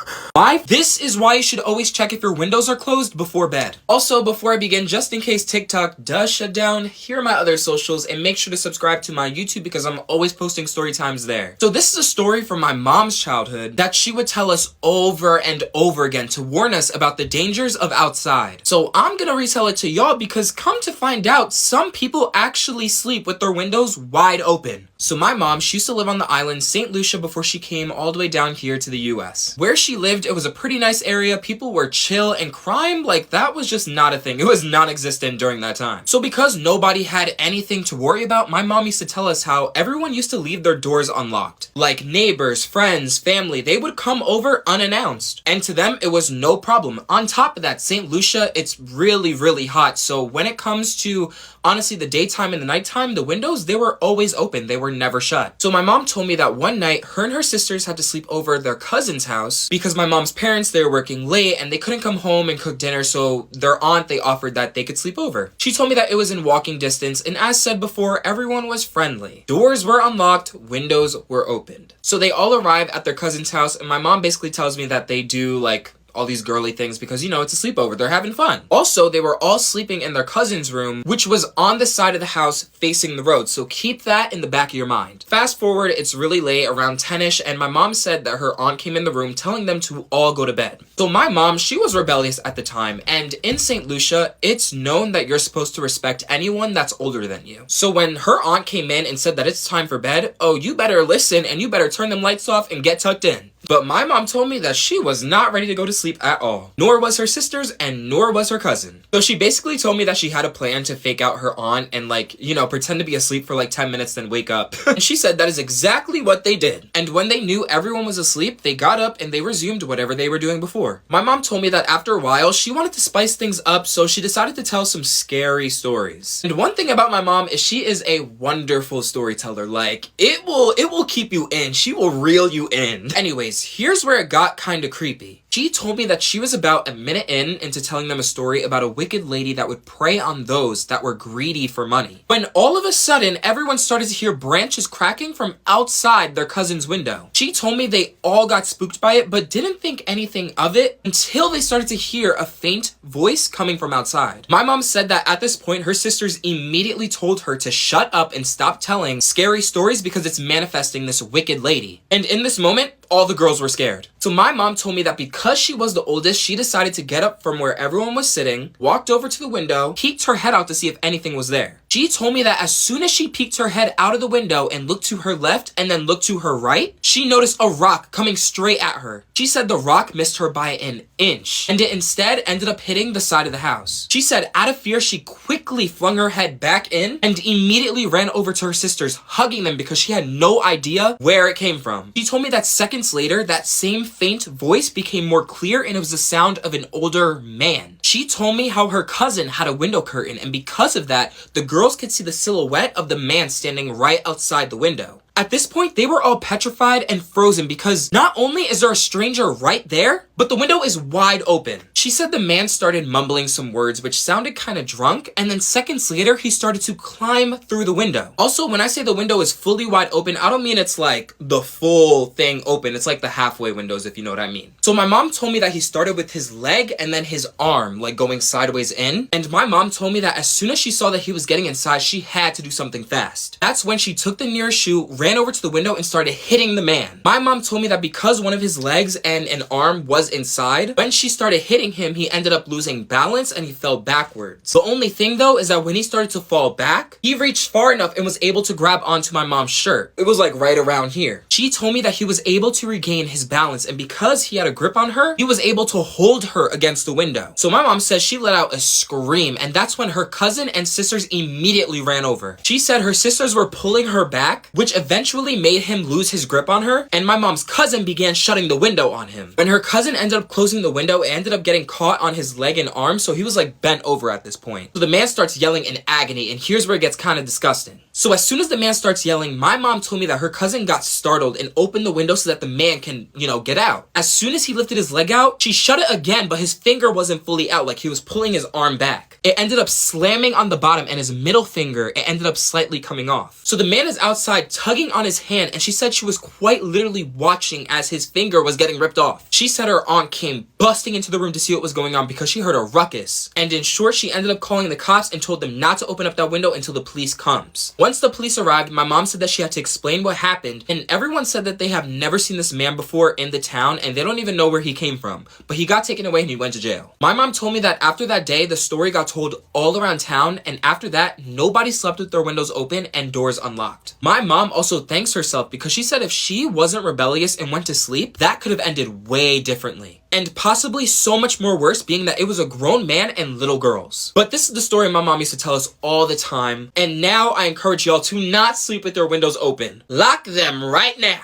Speaker 1: This is why you should always check if your windows are closed before bed. Also, before I begin, just in case TikTok does shut down, here are my other socials and make sure to subscribe to my YouTube because I'm always posting story times there. So this is a story from my mom's childhood that she would tell us over and over again to warn us about the dangers of outside. So I'm gonna retell it to y'all because come to find out, some people actually sleep with their windows wide open. So my mom, she used to live on the island St. Lucia before she came all the way down here to the US. Where she lived, it was a pretty nice area. People were chill and crime, like that was just not a thing. It was non-existent during that time. So because nobody had anything to worry about, my mom used to tell us how everyone used to leave their doors unlocked. Like neighbors, friends, family, they would come over unannounced. And to them, it was no problem. On top of that, St. Lucia, it's really, really hot. So when it comes to, honestly, the daytime and the nighttime, the windows, they were always open. They were never shut. So my mom told me that one night, her and her sisters had to sleep over their cousin's house because my mom's parents, they were working late and they couldn't come home and cook dinner. So their aunt, they offered that they could sleep over. She told me that it was in walking distance. And as said before, everyone was friendly. Doors were unlocked, windows were opened. So they all arrive at their cousin's house and my mom basically tells me that they do like all these girly things because, you know, it's a sleepover. They're having fun. Also, they were all sleeping in their cousin's room, which was on the side of the house facing the road. So keep that in the back of your mind. Fast forward, it's really late, around 10ish, and my mom said that her aunt came in the room telling them to all go to bed. So my mom, she was rebellious at the time, and in St. Lucia, it's known that you're supposed to respect anyone that's older than you. So when her aunt came in and said that it's time for bed, oh, you better listen and you better turn them lights off and get tucked in. But my mom told me that she was not ready to go to sleep at all. Nor was her sisters and nor was her cousin. So she basically told me that she had a plan to fake out her aunt and like, you know, pretend to be asleep for like 10 minutes then wake up. And she said that is exactly what they did. And when they knew everyone was asleep, they got up and they resumed whatever they were doing before. My mom told me that after a while, she wanted to spice things up, so she decided to tell some scary stories. And one thing about my mom is she is a wonderful storyteller. Like, it will keep you in. She will reel you in. Anyways, here's where it got kind of creepy. She told me that she was about a minute into telling them a story about a wicked lady that would prey on those that were greedy for money. When all of a sudden, everyone started to hear branches cracking from outside their cousin's window. She told me they all got spooked by it, but didn't think anything of it until they started to hear a faint voice coming from outside. My mom said that at this point, her sisters immediately told her to shut up and stop telling scary stories because it's manifesting this wicked lady. And in this moment, all the girls were scared. So my mom told me that because she was the oldest, she decided to get up from where everyone was sitting, walked over to the window, peeked her head out to see if anything was there. She told me that as soon as she peeked her head out of the window and looked to her left and then looked to her right, she noticed a rock coming straight at her. She said the rock missed her by an inch and it instead ended up hitting the side of the house. She said out of fear, she quickly flung her head back in and immediately ran over to her sisters, hugging them because she had no idea where it came from. She told me that seconds later, that same faint voice became more clear and it was the sound of an older man. She told me how her cousin had a window curtain, and because of that, the girls could see the silhouette of the man standing right outside the window. At this point, they were all petrified and frozen because not only is there a stranger right there, but the window is wide open. She said the man started mumbling some words which sounded kind of drunk, and then seconds later, he started to climb through the window. Also, when I say the window is fully wide open, I don't mean it's like the full thing open. It's like the halfway windows, if you know what I mean. So my mom told me that he started with his leg and then his arm, like going sideways in. And my mom told me that as soon as she saw that he was getting inside, she had to do something fast. That's when she took the nearest shoe, ran over to the window and started hitting the man. My mom told me that because one of his legs and an arm was inside, when she started hitting him, he ended up losing balance and he fell backwards. The only thing though is that when he started to fall back, he reached far enough and was able to grab onto my mom's shirt. It was like right around here. She told me that he was able to regain his balance, and because he had a grip on her, he was able to hold her against the window. So my mom says she let out a scream, and that's when her cousin and sisters immediately ran over. She said her sisters were pulling her back, which eventually made him lose his grip on her, and my mom's cousin began shutting the window on him. When her cousin ended up closing the window, it ended up getting caught on his leg and arm, so he was like bent over at this point. So the man starts yelling in agony, and here's where it gets kind of disgusting. So as soon as the man starts yelling, my mom told me that her cousin got startled and opened the window so that the man can, get out. As soon as he lifted his leg out, she shut it again, but his finger wasn't fully out, like he was pulling his arm back. It ended up slamming on the bottom, and his middle finger, it ended up slightly coming off. So the man is outside tugging on his hand, and she said she was quite literally watching as his finger was getting ripped off. She said her aunt came busting into the room to see what was going on because she heard a ruckus. And in short, she ended up calling the cops and told them not to open up that window until the police comes. Once the police arrived, my mom said that she had to explain what happened, and everyone said that they have never seen this man before in the town and they don't even know where he came from. But he got taken away and he went to jail. My mom told me that after that day, the story got told all around town, and after that, nobody slept with their windows open and doors unlocked. My mom also thanks herself because she said if she wasn't rebellious and went to sleep, that could have ended way differently. And possibly so much more worse, being that it was a grown man and little girls. But this is the story my mom used to tell us all the time, and now I encourage y'all to not sleep with their windows open. Lock them right now.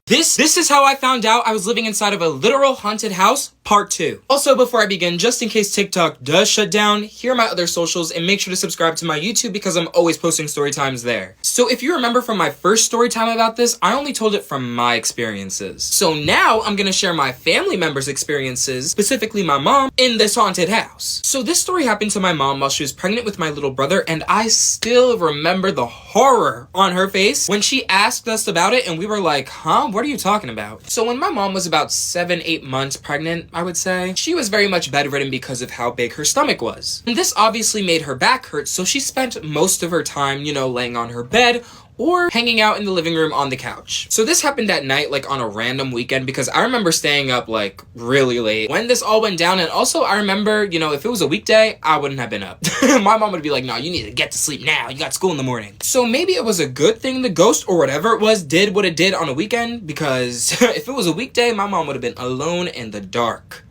Speaker 1: This is how I found out I was living inside of a literal haunted house, part 2. Also, before I begin, just in case TikTok does shut down, here are my other socials, and make sure to subscribe to my YouTube because I'm always posting story times there. So if you remember from my first story time about this, I only told it from my experiences. So now I'm gonna share my family members' experiences, specifically my mom, in this haunted house. So this story happened to my mom while she was pregnant with my little brother, and I still remember the horror on her face when she asked us about it, and we were like, huh? What are you talking about? So when my mom was about 7-8 months pregnant, I would say, she was very much bedridden because of how big her stomach was. And this obviously made her back hurt, so she spent most of her time, laying on her bed or hanging out in the living room on the couch. So this happened at night, like on a random weekend, because I remember staying up like really late when this all went down. And also I remember, if it was a weekday, I wouldn't have been up. My mom would be like, no, you need to get to sleep now. You got school in the morning. So maybe it was a good thing the ghost or whatever it was did what it did on a weekend, because if it was a weekday, my mom would have been alone in the dark.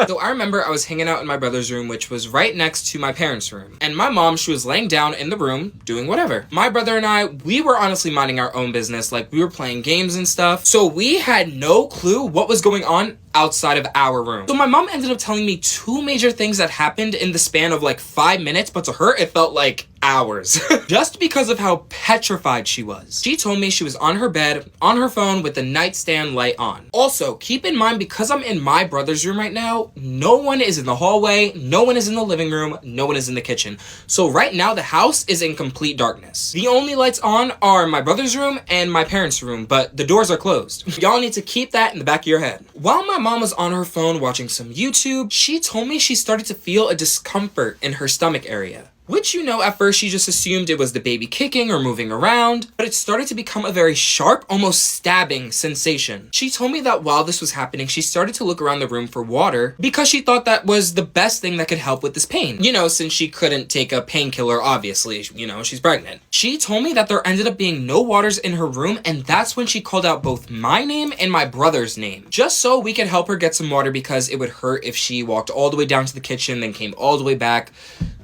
Speaker 1: So I remember I was hanging out in my brother's room, which was right next to my parents' room. And my mom, she was laying down in the room doing whatever. My brother and I, we were honestly minding our own business. Like, we were playing games and stuff. So we had no clue what was going on outside of our room. So my mom ended up telling me 2 major things that happened in the span of like 5 minutes, but to her it felt like hours. Just because of how petrified she was. She told me she was on her bed, on her phone with the nightstand light on. Also, keep in mind, because I'm in my brother's room right now, no one is in the hallway, no one is in the living room, no one is in the kitchen. So right now the house is in complete darkness. The only lights on are my brother's room and my parents' room, but the doors are closed. Y'all need to keep that in the back of your head. While my mom was on her phone watching some YouTube, she told me she started to feel a discomfort in her stomach area. Which, at first she just assumed it was the baby kicking or moving around, but it started to become a very sharp, almost stabbing sensation. She told me that while this was happening, she started to look around the room for water because she thought that was the best thing that could help with this pain. Since she couldn't take a painkiller, obviously, she's pregnant. She told me that there ended up being no waters in her room, and that's when she called out both my name and my brother's name, just so we could help her get some water because it would hurt if she walked all the way down to the kitchen, then came all the way back.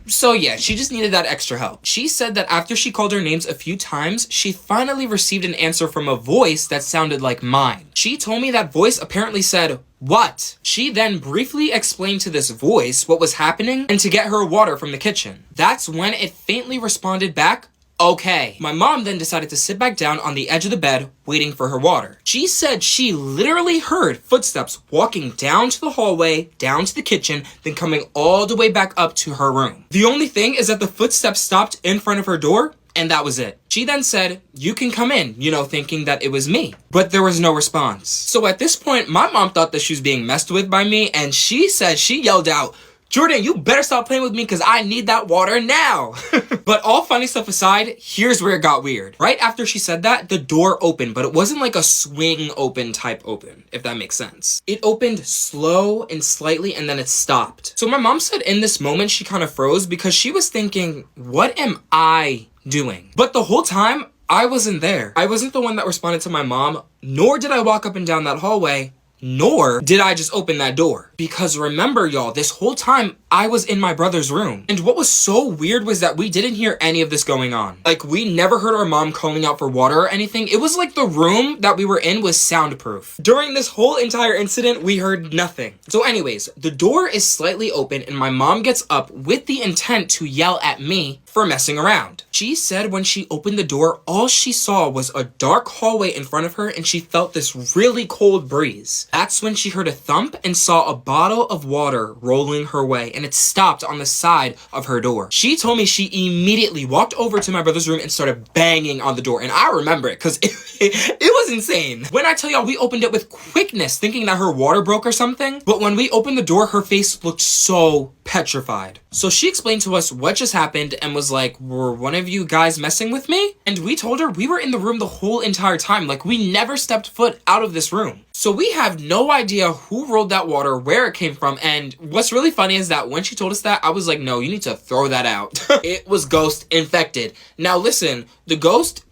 Speaker 1: So yeah, she just needed that extra help. She said that after she called her names a few times, she finally received an answer from a voice that sounded like mine. She told me that voice apparently said, "What?" She then briefly explained to this voice what was happening and to get her water from the kitchen. That's when it faintly responded back, "Okay." My mom then decided to sit back down on the edge of the bed, waiting for her water. She said she literally heard footsteps walking down to the hallway, down to the kitchen, then coming all the way back up to her room. The only thing is that the footsteps stopped in front of her door, and that was it. She then said, "You can come in," thinking that it was me. But there was no response. So at this point, my mom thought that she was being messed with by me, and she said she yelled out, "Jordan, you better stop playing with me because I need that water now." But all funny stuff aside, here's where it got weird. Right after she said that, the door opened, but it wasn't like a swing open type open, if that makes sense. It opened slow and slightly, and then it stopped. So my mom said in this moment, she kind of froze because she was thinking, what am I doing? But the whole time, I wasn't there. I wasn't the one that responded to my mom, nor did I walk up and down that hallway, nor did I just open that door. Because remember, y'all, this whole time, I was in my brother's room. And what was so weird was that we didn't hear any of this going on. Like, we never heard our mom calling out for water or anything. It was like the room that we were in was soundproof. During this whole entire incident, we heard nothing. So anyways, the door is slightly open and my mom gets up with the intent to yell at me for messing around. She said when she opened the door, all she saw was a dark hallway in front of her and she felt this really cold breeze. That's when she heard a thump and saw a bottle of water rolling her way, and it stopped on the side of her door. She told me she immediately walked over to my brother's room and started banging on the door, and I remember it because it was insane. When I tell y'all, we opened it with quickness thinking that her water broke or something, but when we opened the door, her face looked so petrified. So she explained to us what just happened and was like, "Were one of you guys messing with me?" And we told her we were in the room the whole entire time. Like, we never stepped foot out of this room. So we have no idea who rolled that water, where it came from, and what's really funny is that when she told us that, I was like, no, you need to throw that out. It was ghost infected. Now listen, the ghost,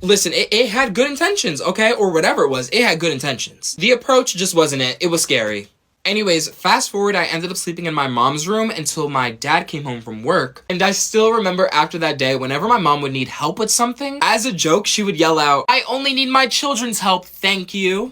Speaker 1: it had good intentions, okay? Or whatever it was, it had good intentions. The approach just wasn't it. It was scary. Anyways, fast forward, I ended up sleeping in my mom's room until my dad came home from work. And I still remember after that day, whenever my mom would need help with something, as a joke, she would yell out, "I only need my children's help, thank you."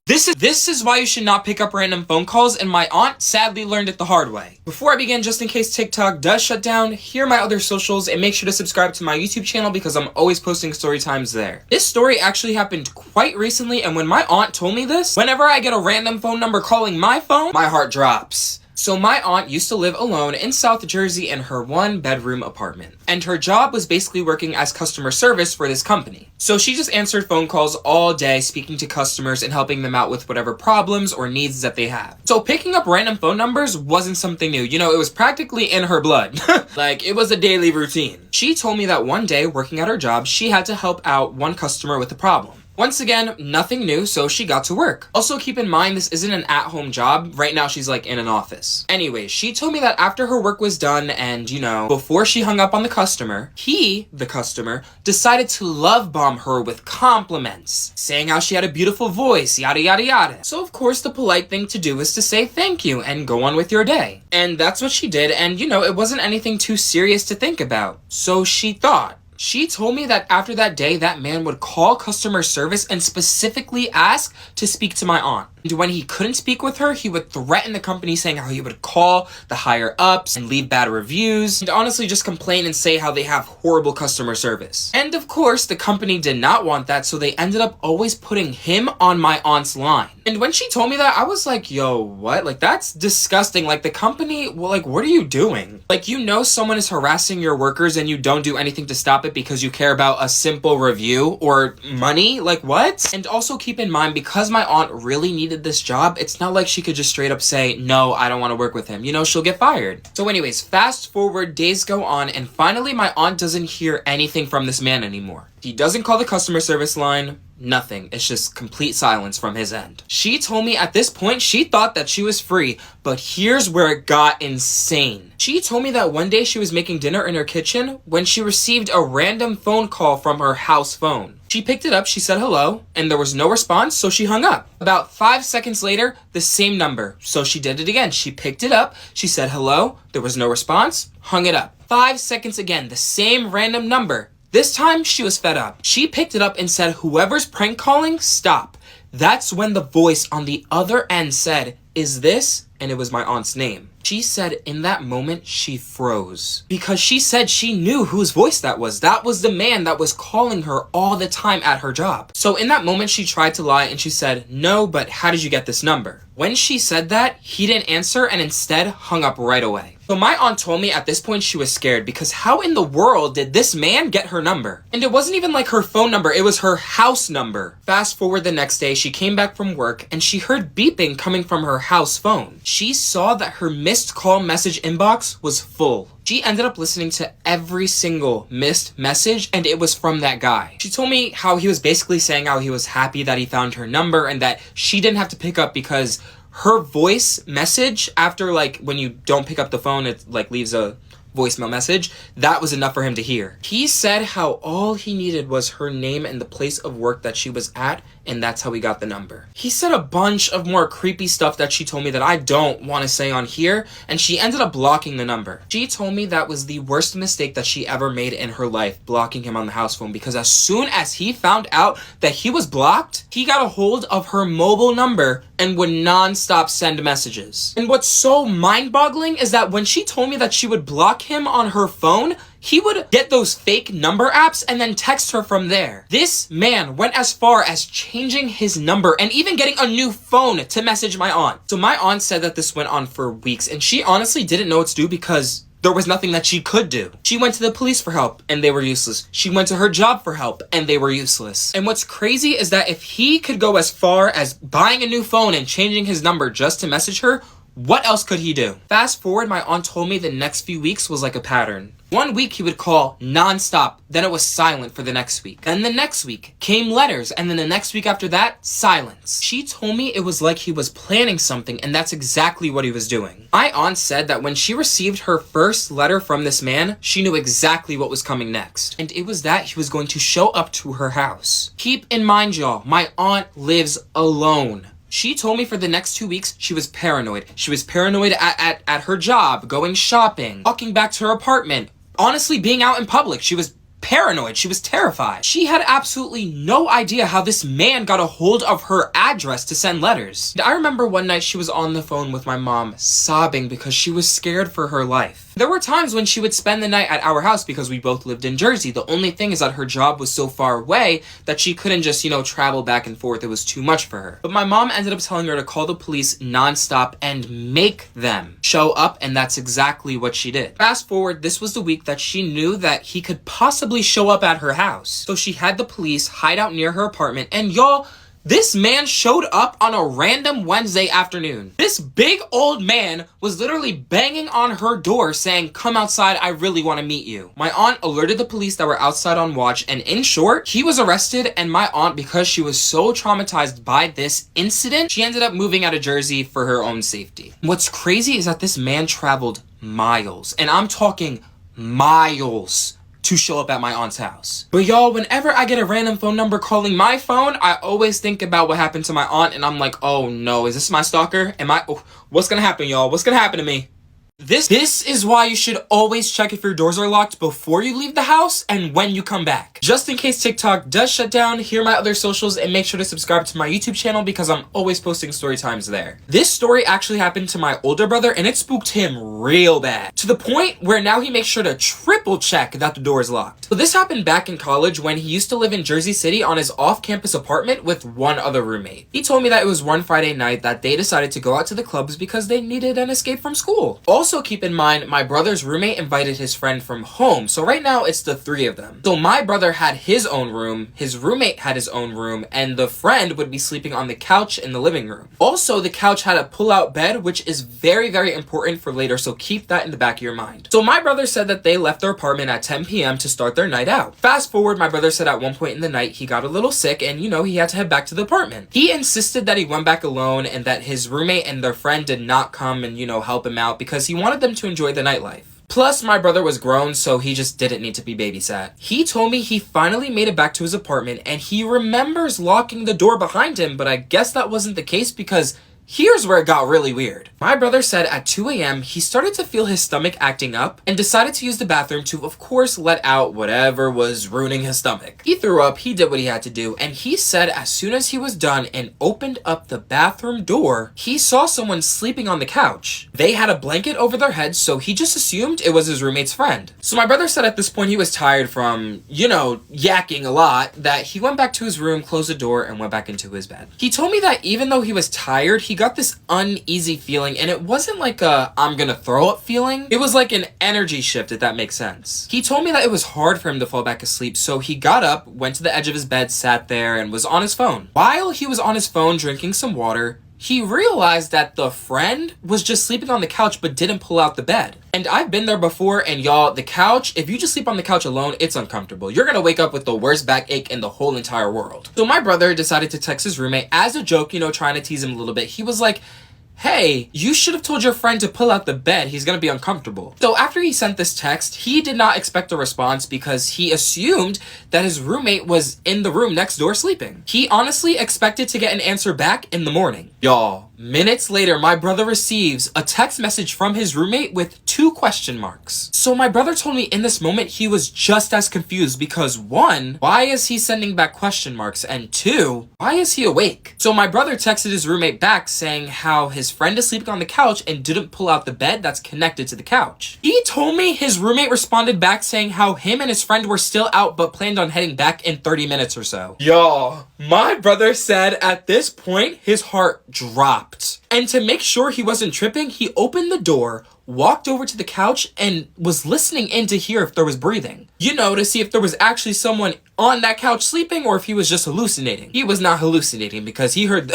Speaker 1: This is why you should not pick up random phone calls, and my aunt sadly learned it the hard way. Before I begin, just in case TikTok does shut down, here are my other socials, and make sure to subscribe to my YouTube channel because I'm always posting story times there. This story actually happened quite recently, and when my aunt told me this, whenever I get a random phone number calling my phone, my heart drops. So my aunt used to live alone in South Jersey in her 1-bedroom apartment. And her job was basically working as customer service for this company. So she just answered phone calls all day, speaking to customers and helping them out with whatever problems or needs that they have. So picking up random phone numbers wasn't something new. It was practically in her blood. Like, it was a daily routine. She told me that one day, working at her job, she had to help out one customer with a problem. Once again, nothing new, so she got to work. Also, keep in mind, this isn't an at-home job. Right now, she's like in an office. Anyway, she told me that after her work was done and, before she hung up on the customer, the customer, decided to love bomb her with compliments, saying how she had a beautiful voice, yada, yada, yada. So, of course, the polite thing to do is to say thank you and go on with your day. And that's what she did, and, it wasn't anything too serious to think about. So she thought. She told me that after that day, that man would call customer service and specifically ask to speak to my aunt. And when he couldn't speak with her, he would threaten the company saying how he would call the higher ups and leave bad reviews and honestly just complain and say how they have horrible customer service. And of course, the company did not want that, so they ended up always putting him on my aunt's line. And when she told me that, I was like, yo, what? Like, that's disgusting. Like, the company, well, like, what are you doing? Like, someone is harassing your workers and you don't do anything to stop it because you care about a simple review or money? Like, what? And also keep in mind, because my aunt really needed this job, it's not like she could just straight up say, no, I don't want to work with him. She'll get fired. So anyways, fast forward, days go on, and finally my aunt doesn't hear anything from this man anymore. He doesn't call the customer service line. Nothing. It's just complete silence from his end. She told me at this point she thought that she was free, but here's where it got insane. She told me that one day she was making dinner in her kitchen when she received a random phone call from her house phone. She picked it up, she said hello, and there was no response, so she hung up. About 5 seconds later, the same number, so she did it again. She picked it up, she said hello, there was no response, hung it up. 5 seconds again, the same random number. This time, she was fed up. She picked it up and said, "Whoever's prank calling, stop." That's when the voice on the other end said, "Is this?" And it was my aunt's name. She said in that moment, she froze. Because she said she knew whose voice that was. That was the man that was calling her all the time at her job. So in that moment, she tried to lie and she said, "No, but how did you get this number?" When she said that, he didn't answer and instead hung up right away. So my aunt told me at this point she was scared because how in the world did this man get her number? And it wasn't even like her phone number, it was her house number. Fast forward the next day, she came back from work and she heard beeping coming from her house phone. She saw that her missed call message inbox was full. She ended up listening to every single missed message and it was from that guy. She told me how he was basically saying how he was happy that he found her number and that she didn't have to pick up because her voice message after like when you don't pick up the phone, it like leaves a voicemail message, that was enough for him to hear. He said how all he needed was her name and the place of work that she was at, and that's how he got the number. He said a bunch of more creepy stuff that she told me that I don't want to say on here, and she ended up blocking the number. She told me that was the worst mistake that she ever made in her life, blocking him on the house phone, because as soon as he found out that he was blocked, he got a hold of her mobile number and would non-stop send messages. And what's so mind-boggling is that when she told me that she would block him on her phone, he would get those fake number apps and then text her from there. This man went as far as changing his number and even getting a new phone to message my aunt. So my aunt said that this went on for weeks and she honestly didn't know what to do because there was nothing that she could do. She went to the police for help and they were useless. She went to her job for help and they were useless. And what's crazy is that if he could go as far as buying a new phone and changing his number just to message her, what else could he do? Fast forward, my aunt told me the next few weeks was like a pattern. 1 week he would call non-stop, then it was silent for the next week. Then the next week came letters, and then the next week after that, silence. She told me it was like he was planning something, and that's exactly what he was doing. My aunt said that when she received her first letter from this man, she knew exactly what was coming next. And it was that he was going to show up to her house. Keep in mind, y'all, my aunt lives alone. She told me for the next 2 weeks, she was paranoid. She was paranoid at her job, going shopping, walking back to her apartment, honestly being out in public. She was paranoid. She was terrified. She had absolutely no idea how this man got a hold of her address to send letters. And I remember one night she was on the phone with my mom, sobbing because she was scared for her life. There were times when she would spend the night at our house because we both lived in Jersey. The only thing is that her job was so far away that she couldn't just, travel back and forth. It was too much for her. But my mom ended up telling her to call the police nonstop and make them show up, and that's exactly what she did. Fast forward, this was the week that she knew that he could possibly show up at her house. So she had the police hide out near her apartment, and y'all, this man showed up on a random Wednesday afternoon. This big old man was literally banging on her door saying, "Come outside, I really want to meet you." My aunt alerted the police that were outside on watch, and in short, he was arrested, and my aunt, because she was so traumatized by this incident, she ended up moving out of Jersey for her own safety. What's crazy is that this man traveled miles, and I'm talking miles, to show up at my aunt's house. But y'all, whenever I get a random phone number calling my phone, I always think about what happened to my aunt, and I'm like, oh no, is this my stalker? What's gonna happen, y'all? What's gonna happen to me? This is why you should always check if your doors are locked before you leave the house and when you come back. Just in case TikTok does shut down, here are my other socials, and make sure to subscribe to my YouTube channel because I'm always posting story times there. This story actually happened to my older brother and it spooked him real bad, to the point where now he makes sure to triple check that the door is locked. So this happened back in college when he used to live in Jersey City on his off-campus apartment with one other roommate. He told me that it was one Friday night that they decided to go out to the clubs because they needed an escape from school. Also keep in mind, my brother's roommate invited his friend from home, so right now it's the three of them. So my brother had his own room, his roommate had his own room, and the friend would be sleeping on the couch in the living room. Also, the couch had a pull-out bed, which is very, very important for later, so keep that in the back of your mind. So my brother said that they left their apartment at 10 p.m. to start their night out. Fast forward, my brother said at one point in the night he got a little sick and, he had to head back to the apartment. He insisted that he went back alone and that his roommate and their friend did not come and, help him out because he wanted them to enjoy the nightlife. Plus, my brother was grown, so he just didn't need to be babysat. He told me he finally made it back to his apartment and he remembers locking the door behind him, but I guess that wasn't the case because here's where it got really weird. My brother said at 2 a.m. he started to feel his stomach acting up and decided to use the bathroom to, of course, let out whatever was ruining his stomach. He threw up, he did what he had to do, and he said as soon as he was done and opened up the bathroom door, he saw someone sleeping on the couch. They had a blanket over their heads, so he just assumed it was his roommate's friend. So my brother said at this point he was tired from, yakking a lot, that he went back to his room, closed the door, and went back into his bed. He told me that even though he was tired, he got this uneasy feeling, and it wasn't like a I'm gonna throw up feeling. It was like an energy shift, if that makes sense. He told me that it was hard for him to fall back asleep, so he got up, went to the edge of his bed, sat there, and was on his phone. While he was on his phone drinking some water, he realized that the friend was just sleeping on the couch but didn't pull out the bed. And I've been there before, and y'all, the couch, if you just sleep on the couch alone, it's uncomfortable. You're gonna wake up with the worst backache in the whole entire world. So my brother decided to text his roommate as a joke, trying to tease him a little bit. He was like, hey, you should have told your friend to pull out the bed. He's gonna be uncomfortable. So after he sent this text, he did not expect a response because he assumed that his roommate was in the room next door sleeping. He honestly expected to get an answer back in the morning. Y'all, minutes later, my brother receives a text message from his roommate with 2 question marks. So my brother told me in this moment he was just as confused because 1, why is he sending back question marks? And 2, why is he awake? So my brother texted his roommate back saying how his friend is sleeping on the couch and didn't pull out the bed that's connected to the couch. He told me his roommate responded back saying how him and his friend were still out but planned on heading back in 30 minutes or so. Y'all, my brother said at this point his heart dropped. And to make sure he wasn't tripping, he opened the door, walked over to the couch, and was listening in to hear if there was breathing. To see if there was actually someone on that couch sleeping or if he was just hallucinating. He was not hallucinating because he heard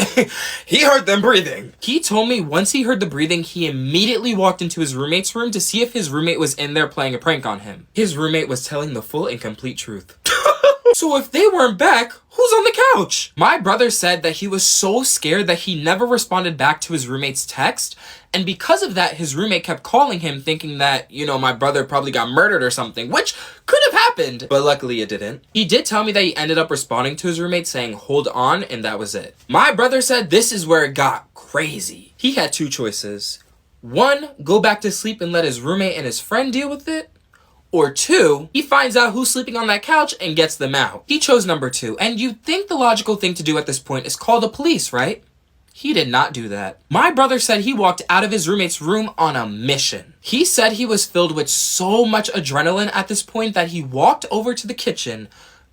Speaker 1: he heard them breathing. He told me once he heard the breathing, he immediately walked into his roommate's room to see if his roommate was in there playing a prank on him. His roommate was telling the full and complete truth. So if they weren't back, who's on the couch? My brother said that he was so scared that he never responded back to his roommate's text. And because of that, his roommate kept calling him thinking that, my brother probably got murdered or something, which could have happened, but luckily it didn't. He did tell me that he ended up responding to his roommate saying, hold on, and that was it. My brother said this is where it got crazy. He had 2 choices. 1, go back to sleep and let his roommate and his friend deal with it. Or 2, he finds out who's sleeping on that couch and gets them out. He chose number 2, and you'd think the logical thing to do at this point is call the police, right? He did not do that. My brother said he walked out of his roommate's room on a mission. He said he was filled with so much adrenaline at this point that he walked over to the kitchen,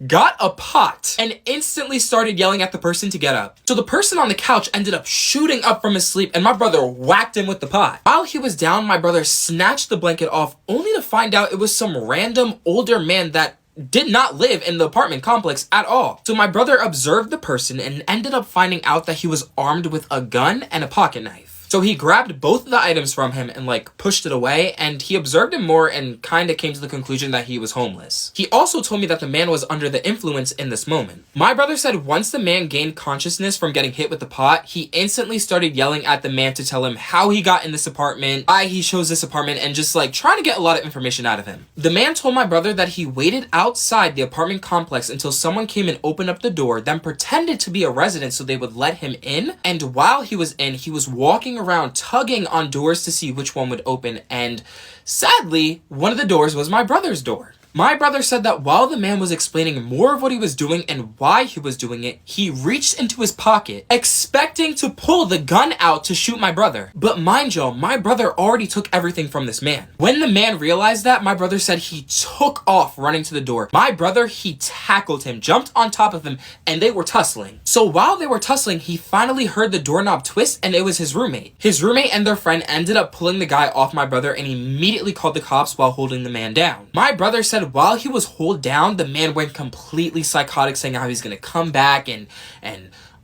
Speaker 1: got a pot, and instantly started yelling at the person to get up. So the person on the couch ended up shooting up from his sleep, and my brother whacked him with the pot. While he was down, my brother snatched the blanket off, only to find out it was some random older man that did not live in the apartment complex at all. So my brother observed the person and ended up finding out that he was armed with a gun and a pocket knife. So he grabbed both of the items from him and pushed it away, and he observed him more and kind of came to the conclusion that he was homeless. He also told me that the man was under the influence in this moment. My brother said once the man gained consciousness from getting hit with the pot, he instantly started yelling at the man to tell him how he got in this apartment, why he chose this apartment, and just trying to get a lot of information out of him. The man told my brother that he waited outside the apartment complex until someone came and opened up the door, then pretended to be a resident so they would let him in, and while he was in, he was walking around tugging on doors to see which one would open, and sadly, one of the doors was my brother's door. My brother said that while the man was explaining more of what he was doing and why he was doing it, he reached into his pocket, expecting to pull the gun out to shoot my brother. But mind you, my brother already took everything from this man. When the man realized that, my brother said he took off running to the door. My brother, he tackled him, jumped on top of him, and they were tussling. So while they were tussling, he finally heard the doorknob twist, and it was his roommate. His roommate and their friend ended up pulling the guy off my brother and immediately called the cops while holding the man down. My brother said while he was held down, the man went completely psychotic, saying how he's gonna come back and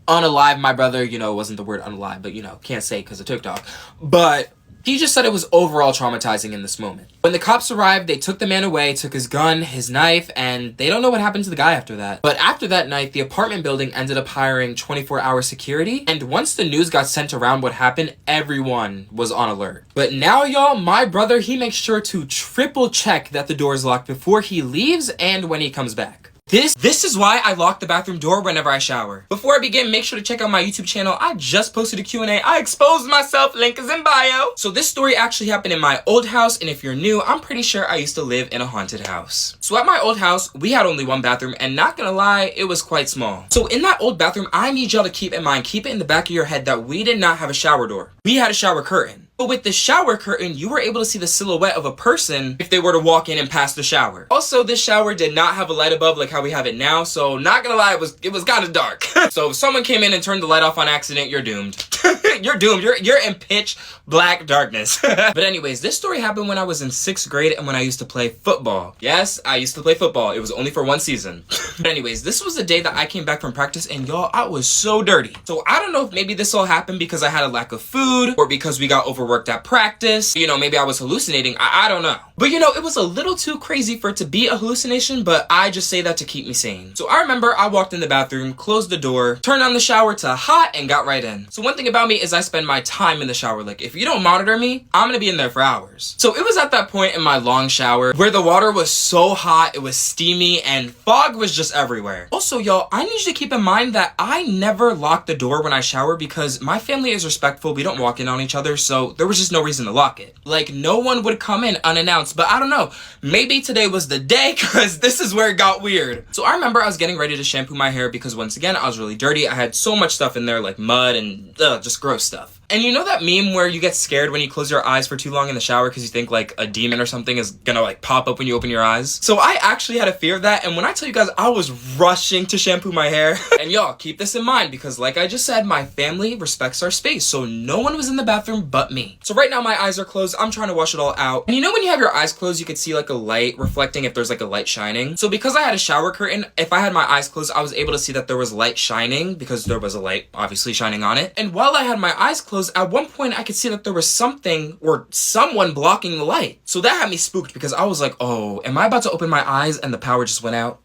Speaker 1: unalive my brother. Wasn't the word unalive, but can't say because of TikTok. But He just said it was overall traumatizing in this moment. When the cops arrived, they took the man away, took his gun, his knife, and they don't know what happened to the guy after that. But after that night, the apartment building ended up hiring 24-hour security, and once the news got sent around what happened, everyone was on alert. But now, y'all, my brother, he makes sure to triple check that the door is locked before he leaves and when he comes back. This is why I lock the bathroom door whenever I shower. Before I begin, make sure to check out my YouTube channel. I just posted a Q&A. I exposed myself. Link is in bio. So this story actually happened in my old house, and if you're new, I'm pretty sure I used to live in a haunted house. So at my old house, we had only one bathroom, and not gonna lie, it was quite small. So in that old bathroom, I need y'all to keep in mind, keep it in the back of your head that we did not have a shower door. We had a shower curtain. But with the shower curtain, you were able to see the silhouette of a person if they were to walk in and pass the shower. Also, this shower did not have a light above like how we have it now, so not gonna lie, it was kind of dark. So if someone came in and turned the light off on accident, you're doomed. You're doomed. You're in pitch black darkness. But anyways, this story happened when I was in 6th grade and when I used to play football. Yes, I used to play football. It was only for one season. But anyways, this was the day that I came back from practice, and y'all, I was so dirty. So I don't know if maybe this all happened because I had a lack of food or because we got overworked at practice. You know, maybe I was hallucinating. I don't know. But you know, it was a little too crazy for it to be a hallucination, but I just say that to keep me sane. So I remember I walked in the bathroom, closed the door, turned on the shower to hot, and got right in. So one thing about me is I spend my time in the shower. Like, if you don't monitor me, I'm gonna be in there for hours. So it was at that point in my long shower where the water was so hot, it was steamy, and fog was just everywhere. Also, y'all, I need you to keep in mind that I never lock the door when I shower because my family is respectful. We don't walk in on each other, so there was just no reason to lock it. Like, no one would come in unannounced, but I don't know. Maybe today was the day because this is where it got weird. So I remember I was getting ready to shampoo my hair because once again, I was really dirty. I had so much stuff in there, like mud and just gross stuff. And you know that meme where you get scared when you close your eyes for too long in the shower because you think like a demon or something is gonna like pop up when you open your eyes? So I actually had a fear of that, and when I tell you guys, I was rushing to shampoo my hair. And y'all, keep this in mind because like I just said, my family respects our space, so no one was in the bathroom but me. So right now my eyes are closed, I'm trying to wash it all out. And you know when you have your eyes closed, you could see like a light reflecting if there's like a light shining? So because I had a shower curtain, if I had my eyes closed, I was able to see that there was light shining because there was a light obviously shining on it. And while I had my eyes closed, at one point I could see that there was something or someone blocking the light. So that had me spooked because I was like, oh, am I about to open my eyes and the power just went out?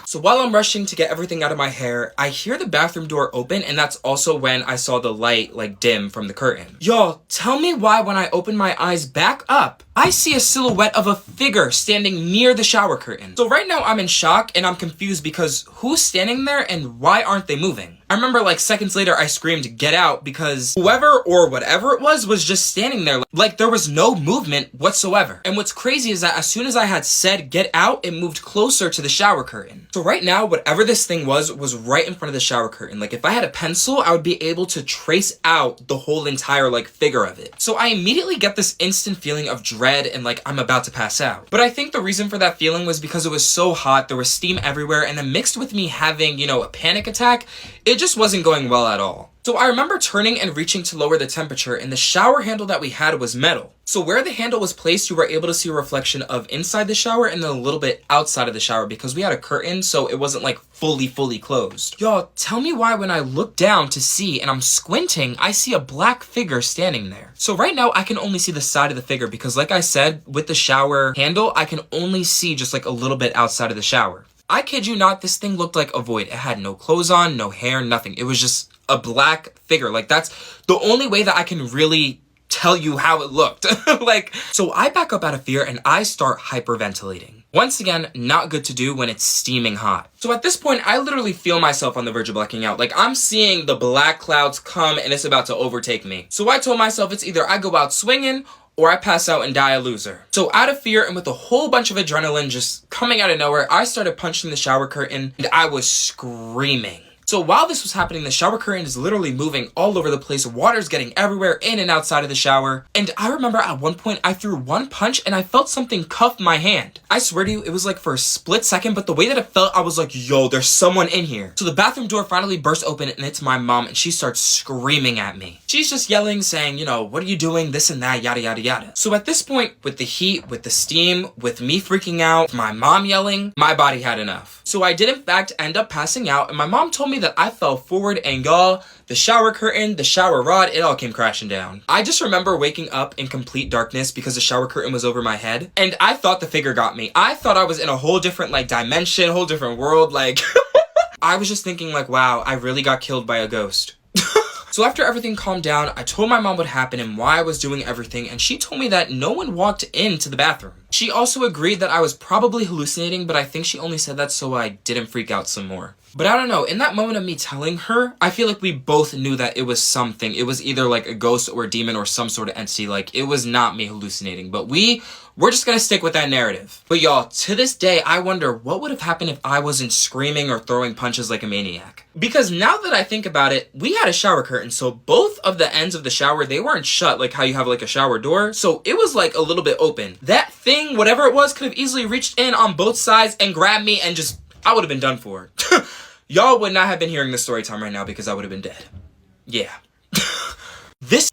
Speaker 1: So while I'm rushing to get everything out of my hair, I hear the bathroom door open, and that's also when I saw the light like dim from the curtain. Y'all, tell me why when I open my eyes back up, I see a silhouette of a figure standing near the shower curtain. So right now I'm in shock and I'm confused because who's standing there and why aren't they moving? I remember like seconds later I screamed, "Get out," because whoever or whatever it was just standing there like there was no movement whatsoever. And what's crazy is that as soon as I had said "get out," it moved closer to the shower curtain. So right now, whatever this thing was right in front of the shower curtain. Like if I had a pencil, I would be able to trace out the whole entire like figure of it. So I immediately get this instant feeling of dread and like I'm about to pass out. But I think the reason for that feeling was because it was so hot, there was steam everywhere, and then mixed with me having, you know, a panic attack, it just wasn't going well at all. So I remember turning and reaching to lower the temperature, and the shower handle that we had was metal. So where the handle was placed, you were able to see a reflection of inside the shower and then a little bit outside of the shower because we had a curtain, so it wasn't like fully closed. Y'all, tell me why when I look down to see and I'm squinting, I see a black figure standing there. So right now I can only see the side of the figure because like I said, with the shower handle, I can only see just like a little bit outside of the shower. I kid you not, this thing looked like a void. It had no clothes on, no hair, nothing. It was just a black figure. Like that's the only way that I can really tell you how it looked. So I back up out of fear and I start hyperventilating. Once again, not good to do when it's steaming hot. So at this point, I literally feel myself on the verge of blacking out. Like I'm seeing the black clouds come and it's about to overtake me. So I told myself it's either I go out swinging or I pass out and die a loser. So out of fear and with a whole bunch of adrenaline just coming out of nowhere, I started punching the shower curtain and I was screaming. So while this was happening, the shower curtain is literally moving all over the place. Water's getting everywhere in and outside of the shower. And I remember at one point I threw one punch and I felt something cuff my hand. I swear to you, it was like for a split second, but the way that it felt, I was like, yo, there's someone in here. So the bathroom door finally bursts open and it's my mom and she starts screaming at me. She's just yelling, saying, you know, what are you doing? This and that, yada, yada, yada. So at this point, with the heat, with the steam, with me freaking out, my mom yelling, my body had enough. So I did in fact end up passing out and my mom told me me that I fell forward and y'all, the shower curtain, the shower rod, it all came crashing down. I just remember waking up in complete darkness because the shower curtain was over my head, and I thought the figure got me. I thought I was in a whole different like dimension, whole different world, like I was just thinking like, wow, I really got killed by a ghost. So after everything calmed down, I told my mom what happened and why I was doing everything, and she told me that no one walked into the bathroom. She also agreed that I was probably hallucinating, but I think she only said that so I didn't freak out some more. But I don't know, in that moment of me telling her, I feel like we both knew that it was something. It was either like a ghost or a demon or some sort of entity. Like, it was not me hallucinating, but we're just gonna stick with that narrative. But y'all, to this day, I wonder what would have happened if I wasn't screaming or throwing punches like a maniac. Because now that I think about it, we had a shower curtain, so both of the ends of the shower, they weren't shut like how you have like a shower door, so it was like a little bit open. That thing, whatever it was, could have easily reached in on both sides and grabbed me and just, I would have been done for. Y'all would not have been hearing this story time right now because I would have been dead. Yeah.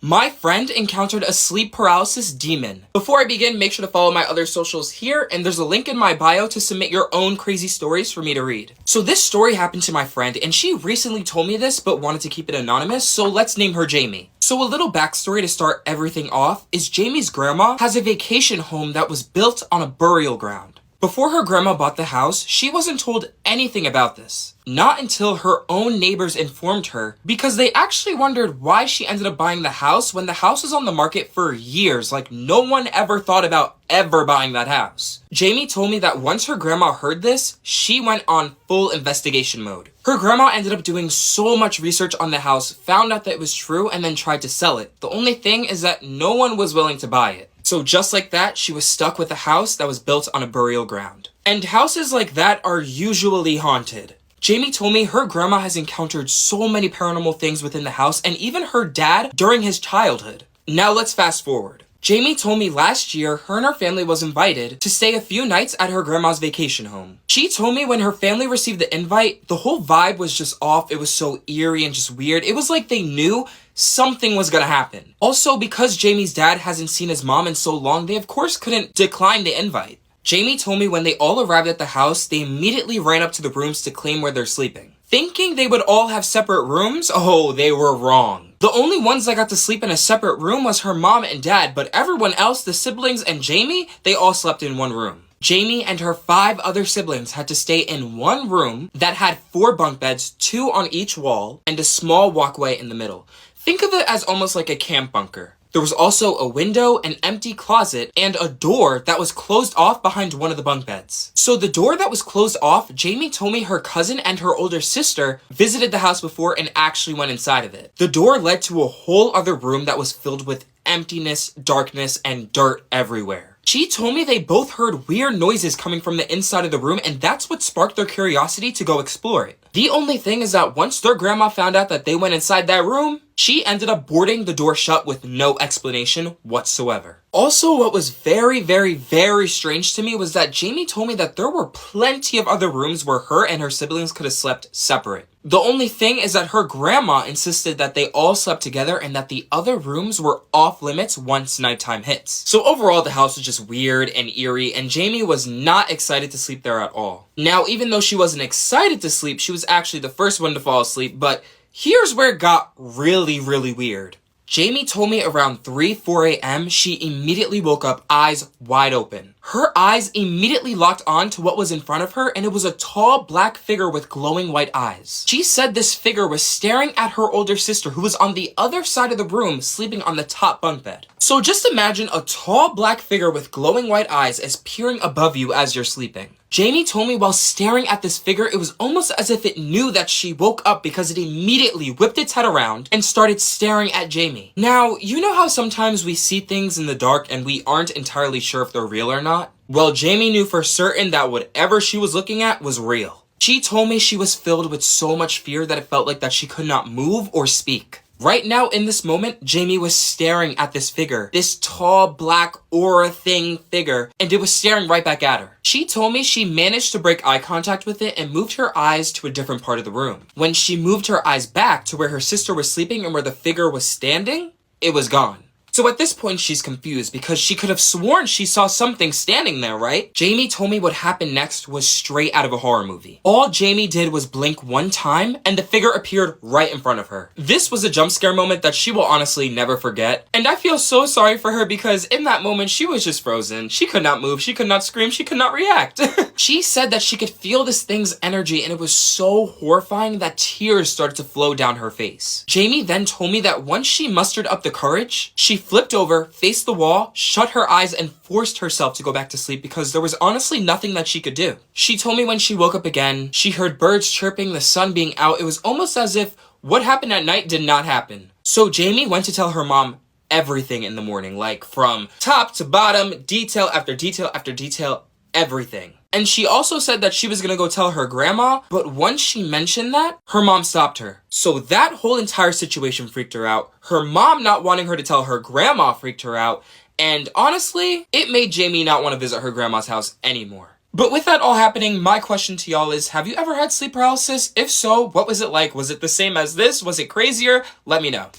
Speaker 1: My friend encountered a sleep paralysis demon. Before I begin, make sure to follow my other socials here, and there's a link in my bio to submit your own crazy stories for me to read. So this story happened to my friend, and she recently told me this, but wanted to keep it anonymous, so let's name her Jamie. So a little backstory to start everything off is Jamie's grandma has a vacation home that was built on a burial ground. Before her grandma bought the house, she wasn't told anything about this. Not until her own neighbors informed her, because they actually wondered why she ended up buying the house when the house was on the market for years. Like, no one ever thought about ever buying that house. Jamie told me that once her grandma heard this, she went on full investigation mode. Her grandma ended up doing so much research on the house, found out that it was true, and then tried to sell it. The only thing is that no one was willing to buy it. So just like that, she was stuck with a house that was built on a burial ground. And houses like that are usually haunted. Jamie told me her grandma has encountered so many paranormal things within the house, and even her dad during his childhood. Now let's fast forward. Jamie told me last year her and her family was invited to stay a few nights at her grandma's vacation home. She told me when her family received the invite, the whole vibe was just off. It was so eerie and just weird. It was like they knew something was gonna happen. Also, because Jamie's dad hasn't seen his mom in so long, they of course couldn't decline the invite. Jamie told me when they all arrived at the house, they immediately ran up to the rooms to claim where they're sleeping. Thinking they would all have separate rooms? Oh, they were wrong. The only ones that got to sleep in a separate room was her mom and dad, but everyone else, the siblings and Jamie, they all slept in one room. Jamie and her 5 other siblings had to stay in one room that had 4 bunk beds, 2 on each wall, and a small walkway in the middle. Think of it as almost like a camp bunker. There was also a window, an empty closet, and a door that was closed off behind one of the bunk beds. So the door that was closed off, Jamie told me her cousin and her older sister visited the house before and actually went inside of it. The door led to a whole other room that was filled with emptiness, darkness, and dirt everywhere. She told me they both heard weird noises coming from the inside of the room, and that's what sparked their curiosity to go explore it. The only thing is that once their grandma found out that they went inside that room, she ended up boarding the door shut with no explanation whatsoever. Also, what was very, very, very strange to me was that Jamie told me that there were plenty of other rooms where her and her siblings could have slept separate. The only thing is that her grandma insisted that they all slept together and that the other rooms were off limits once nighttime hits. So overall, the house was just weird and eerie, and Jamie was not excited to sleep there at all. Now, even though she wasn't excited to sleep, she was actually the first one to fall asleep, but here's where it got really, really weird. Jamie told me around 4 a.m. she immediately woke up, eyes wide open. Her eyes immediately locked on to what was in front of her, and it was a tall black figure with glowing white eyes. She said this figure was staring at her older sister, who was on the other side of the room, sleeping on the top bunk bed. So just imagine a tall black figure with glowing white eyes as peering above you as you're sleeping. Jamie told me while staring at this figure, it was almost as if it knew that she woke up because it immediately whipped its head around and started staring at Jamie. Now, you know how sometimes we see things in the dark and we aren't entirely sure if they're real or not? Well, Jamie knew for certain that whatever she was looking at was real. She told me she was filled with so much fear that it felt like that she could not move or speak. Right now, in this moment, Jamie was staring at this figure, this tall, black, aura thing figure, and it was staring right back at her. She told me she managed to break eye contact with it and moved her eyes to a different part of the room. When she moved her eyes back to where her sister was sleeping and where the figure was standing, it was gone. So at this point, she's confused because she could have sworn she saw something standing there, right? Jamie told me what happened next was straight out of a horror movie. All Jamie did was blink one time and the figure appeared right in front of her. This was a jump scare moment that she will honestly never forget. And I feel so sorry for her because in that moment, she was just frozen. She could not move, she could not scream, she could not react. She said that she could feel this thing's energy and it was so horrifying that tears started to flow down her face. Jamie then told me that once she mustered up the courage, she flipped over, faced the wall, shut her eyes, and forced herself to go back to sleep because there was honestly nothing that she could do. She told me when she woke up again, she heard birds chirping, the sun being out. It was almost as if what happened at night did not happen. So Jamie went to tell her mom everything in the morning, like from top to bottom, detail after detail after detail, everything. And she also said that she was gonna go tell her grandma, but once she mentioned that, her mom stopped her. So that whole entire situation freaked her out. Her mom not wanting her to tell her grandma freaked her out. And honestly, it made Jamie not want to visit her grandma's house anymore. But with that all happening, my question to y'all is, have you ever had sleep paralysis? If so, what was it like? Was it the same as this? Was it crazier? Let me know.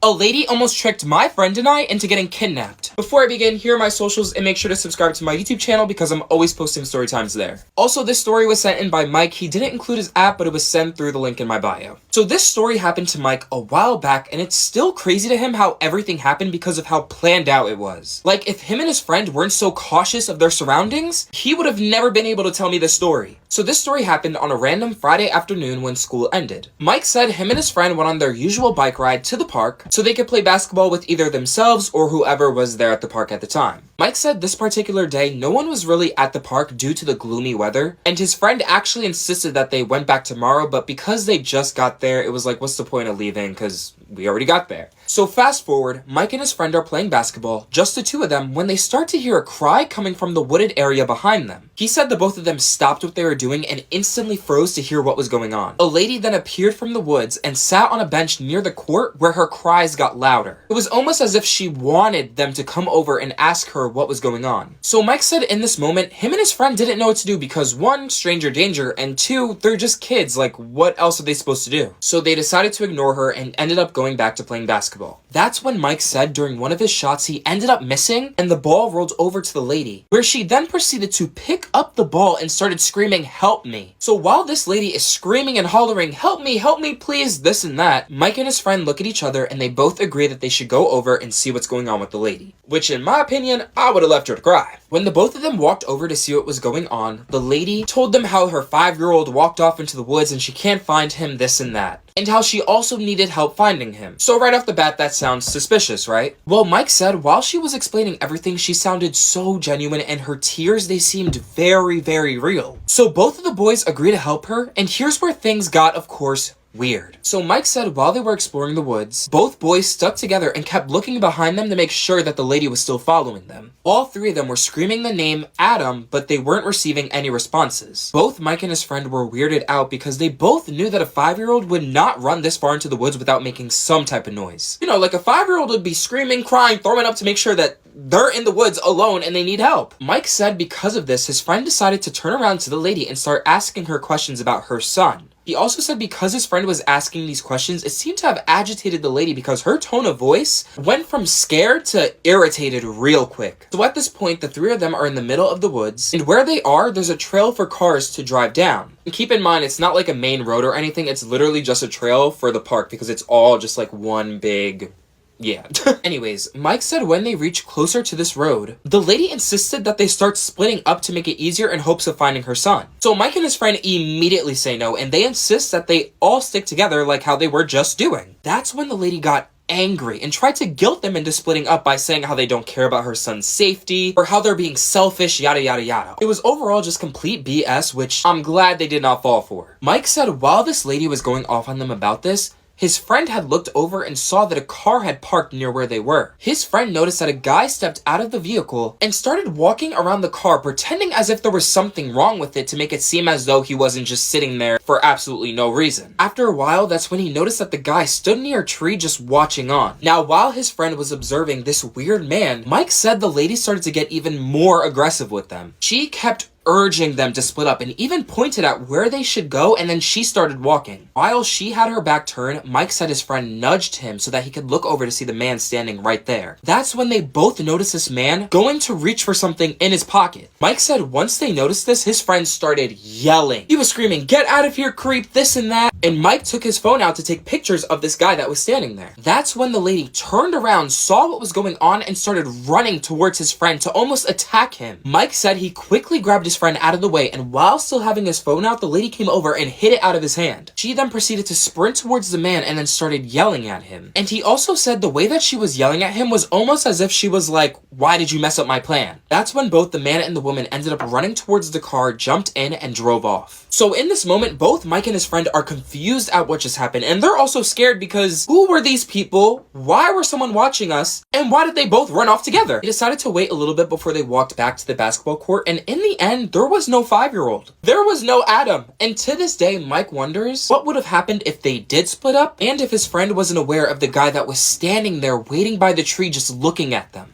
Speaker 1: A lady almost tricked my friend and I into getting kidnapped. Before I begin, here are my socials and make sure to subscribe to my YouTube channel because I'm always posting story times there. Also, this story was sent in by Mike. He didn't include his app, but it was sent through the link in my bio. So this story happened to Mike a while back and it's still crazy to him how everything happened because of how planned out it was. Like if him and his friend weren't so cautious of their surroundings, he would have never been able to tell me this story. So this story happened on a random Friday afternoon when school ended. Mike said him and his friend went on their usual bike ride to the park so they could play basketball with either themselves or whoever was there at the park at the time. Mike said this particular day, no one was really at the park due to the gloomy weather, and his friend actually insisted that they went back tomorrow, but because they just got there, it was like, what's the point of leaving? Because we already got there. So fast forward, Mike and his friend are playing basketball, just the two of them, when they start to hear a cry coming from the wooded area behind them. He said the both of them stopped what they were doing and instantly froze to hear what was going on. A lady then appeared from the woods and sat on a bench near the court where her cries got louder. It was almost as if she wanted them to come over and ask her what was going on. So Mike said in this moment, him and his friend didn't know what to do because one, stranger danger, and two, they're just kids, like what else are they supposed to do? So they decided to ignore her and ended up going back to playing basketball. That's when Mike said during one of his shots he ended up missing and the ball rolled over to the lady, where she then proceeded to pick up the ball and started screaming, "Help me." So while this lady is screaming and hollering, help me, please, this and that, Mike and his friend look at each other and they both agree that they should go over and see what's going on with the lady. Which in my opinion, I would have left her to cry. When the both of them walked over to see what was going on, the lady told them how her 5-year-old walked off into the woods and she can't find him, this and that. And how she also needed help finding him. So right off the bat, that sounds suspicious, right? Well, Mike said while she was explaining everything, she sounded so genuine and her tears, they seemed very, very real. So both of the boys agree to help her, and here's where things got, of course, weird. So Mike said while they were exploring the woods, both boys stuck together and kept looking behind them to make sure that the lady was still following them. All three of them were screaming the name Adam, but they weren't receiving any responses. Both Mike and his friend were weirded out because they both knew that a 5-year-old would not run this far into the woods without making some type of noise. You know, like a 5-year-old would be screaming, crying, throwing up to make sure that they're in the woods alone and they need help. Mike said because of this, his friend decided to turn around to the lady and start asking her questions about her son. He also said because his friend was asking these questions, it seemed to have agitated the lady because her tone of voice went from scared to irritated real quick. So at this point, the three of them are in the middle of the woods, and where they are, there's a trail for cars to drive down. And keep in mind, it's not like a main road or anything, it's literally just a trail for the park because it's all just like one big... yeah. Anyways, Mike said when they reached closer to this road, the lady insisted that they start splitting up to make it easier in hopes of finding her son. So Mike and his friend immediately say no, and they insist that they all stick together like how they were just doing. That's when the lady got angry and tried to guilt them into splitting up by saying how they don't care about her son's safety or how they're being selfish, yada yada yada. It was overall just complete BS, which I'm glad they did not fall for. Mike said while this lady was going off on them about this, his friend had looked over and saw that a car had parked near where they were. His friend noticed that a guy stepped out of the vehicle and started walking around the car, pretending as if there was something wrong with it to make it seem as though he wasn't just sitting there for absolutely no reason. After a while, that's when he noticed that the guy stood near a tree just watching on. Now, while his friend was observing this weird man, Mike said the lady started to get even more aggressive with them. She kept urging them to split up and even pointed out where they should go, and then she started walking. While she had her back turned, Mike said his friend nudged him so that he could look over to see the man standing right there. That's when they both noticed this man going to reach for something in his pocket. Mike said once they noticed this, his friend started yelling. He was screaming, "Get out of here, creep," this and that. And Mike took his phone out to take pictures of this guy that was standing there. That's when the lady turned around, saw what was going on, and started running towards his friend to almost attack him. Mike said he quickly grabbed his friend out of the way, and while still having his phone out, the lady came over and hit it out of his hand. She then proceeded to sprint towards the man and then started yelling at him. And he also said the way that she was yelling at him was almost as if she was like, "Why did you mess up my plan?" That's when both the man and the woman ended up running towards the car, jumped in, and drove off. So in this moment, both Mike and his friend are confused at what just happened, and they're also scared because who were these people? Why were someone watching us? And why did they both run off together? They decided to wait a little bit before they walked back to the basketball court, and in the end, there was no 5-year-old. There was no Adam. And to this day, Mike wonders what would have happened if they did split up, and if his friend wasn't aware of the guy that was standing there waiting by the tree just looking at them.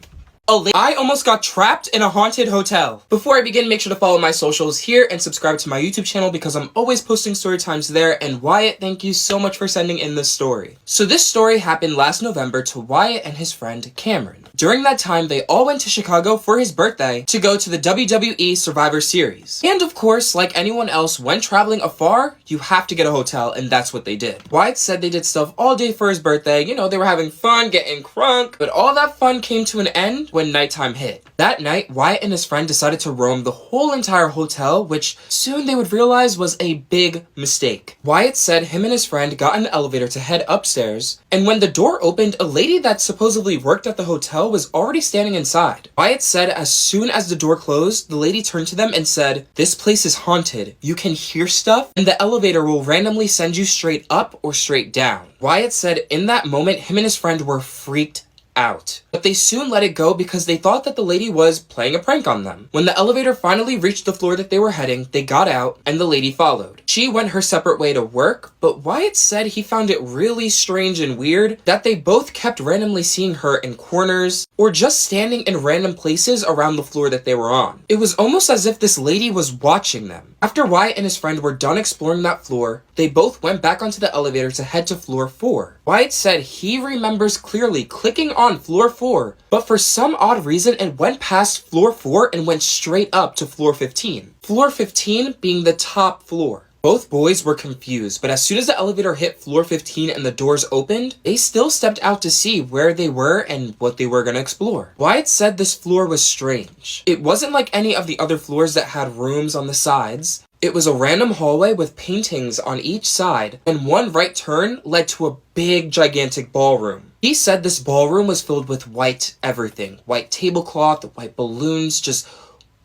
Speaker 1: I almost got trapped in a haunted hotel. Before I begin, make sure to follow my socials here and subscribe to my YouTube channel because I'm always posting story times there. And Wyatt, thank you so much for sending in this story. So this story happened last November to Wyatt and his friend Cameron. During that time, they all went to Chicago for his birthday to go to the WWE Survivor Series. And of course, like anyone else, when traveling afar, you have to get a hotel, and that's what they did. Wyatt said they did stuff all day for his birthday. You know, they were having fun, getting crunk, but all that fun came to an end when nighttime hit. That night, Wyatt and his friend decided to roam the whole entire hotel, which soon they would realize was a big mistake. Wyatt said him and his friend got in the elevator to head upstairs, and when the door opened, a lady that supposedly worked at the hotel was already standing inside. Wyatt said as soon as the door closed, the lady turned to them and said, "This place is haunted. You can hear stuff, and the elevator will randomly send you straight up or straight down." Wyatt said in that moment, him and his friend were freaked out. But they soon let it go because they thought that the lady was playing a prank on them. When the elevator finally reached the floor that they were heading, they got out and the lady followed. She went her separate way to work, but Wyatt said he found it really strange and weird that they both kept randomly seeing her in corners or just standing in random places around the floor that they were on. It was almost as if this lady was watching them. After Wyatt and his friend were done exploring that floor, they both went back onto the elevator to head to floor 4. Wyatt said he remembers clearly clicking on floor 4, but for some odd reason it went past floor 4 and went straight up to floor 15. Floor 15 being the top floor. Both boys were confused, but as soon as the elevator hit floor 15 and the doors opened, they still stepped out to see where they were and what they were going to explore. Wyatt said this floor was strange. It wasn't like any of the other floors that had rooms on the sides. It was a random hallway with paintings on each side, and one right turn led to a big, gigantic ballroom. He said this ballroom was filled with white everything. White tablecloth, white balloons, just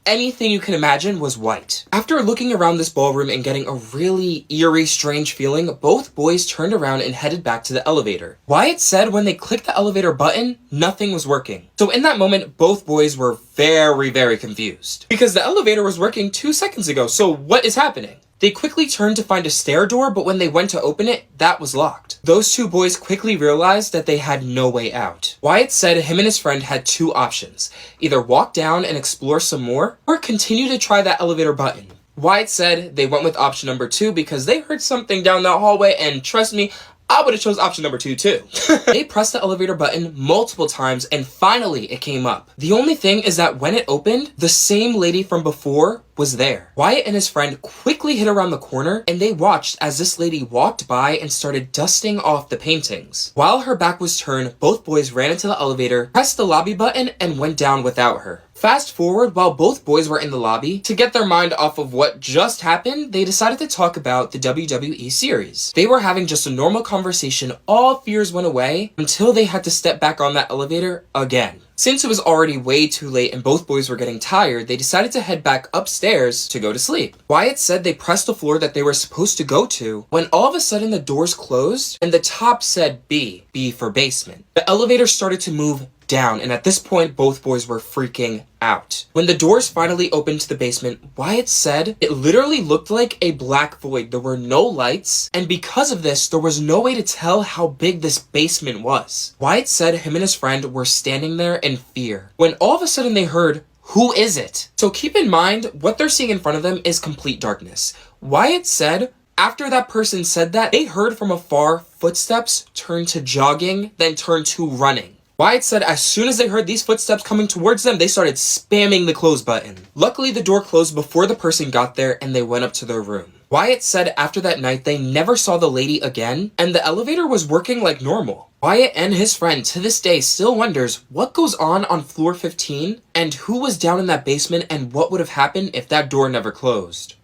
Speaker 1: anything you can imagine was white. After looking around this ballroom and getting a really eerie, strange feeling, both boys turned around and headed back to the elevator. Wyatt said when they clicked the elevator button, nothing was working. So in that moment, both boys were very, very confused because the elevator was working 2 seconds ago. So what is happening? They quickly turned to find a stair door, but when they went to open it, that was locked. Those two boys quickly realized that they had no way out. Wyatt said him and his friend had 2 options. Either walk down and explore some more, or continue to try that elevator button. Wyatt said they went with option number 2 because they heard something down that hallway, and trust me, I would have chose option number 2 too. They pressed the elevator button multiple times and finally it came up. The only thing is that when it opened, the same lady from before was there. Wyatt and his friend quickly hid around the corner and they watched as this lady walked by and started dusting off the paintings. While her back was turned, both boys ran into the elevator, pressed the lobby button, and went down without her. Fast forward, while both boys were in the lobby, to get their mind off of what just happened, they decided to talk about the WWE series. They were having just a normal conversation, all fears went away, until they had to step back on that elevator again. Since it was already way too late and both boys were getting tired, they decided to head back upstairs to go to sleep. Wyatt said they pressed the floor that they were supposed to go to when all of a sudden the doors closed and the top said B for basement. The elevator started to move down, and at this point both boys were freaking out. When the doors finally opened to the basement, Wyatt said it literally looked like a black void. There were no lights, and because of this, there was no way to tell how big this basement was. Wyatt said him and his friend were standing there in fear when all of a sudden they heard, Who is it? So keep in mind, what they're seeing in front of them is complete darkness. Wyatt said, after that person said that, they heard from afar footsteps turn to jogging, then turn to running. Wyatt said as soon as they heard these footsteps coming towards them, they started spamming the close button. Luckily, the door closed before the person got there and they went up to their room. Wyatt said after that night, they never saw the lady again and the elevator was working like normal. Wyatt and his friend to this day still wonders what goes on floor 15 and who was down in that basement and what would have happened if that door never closed.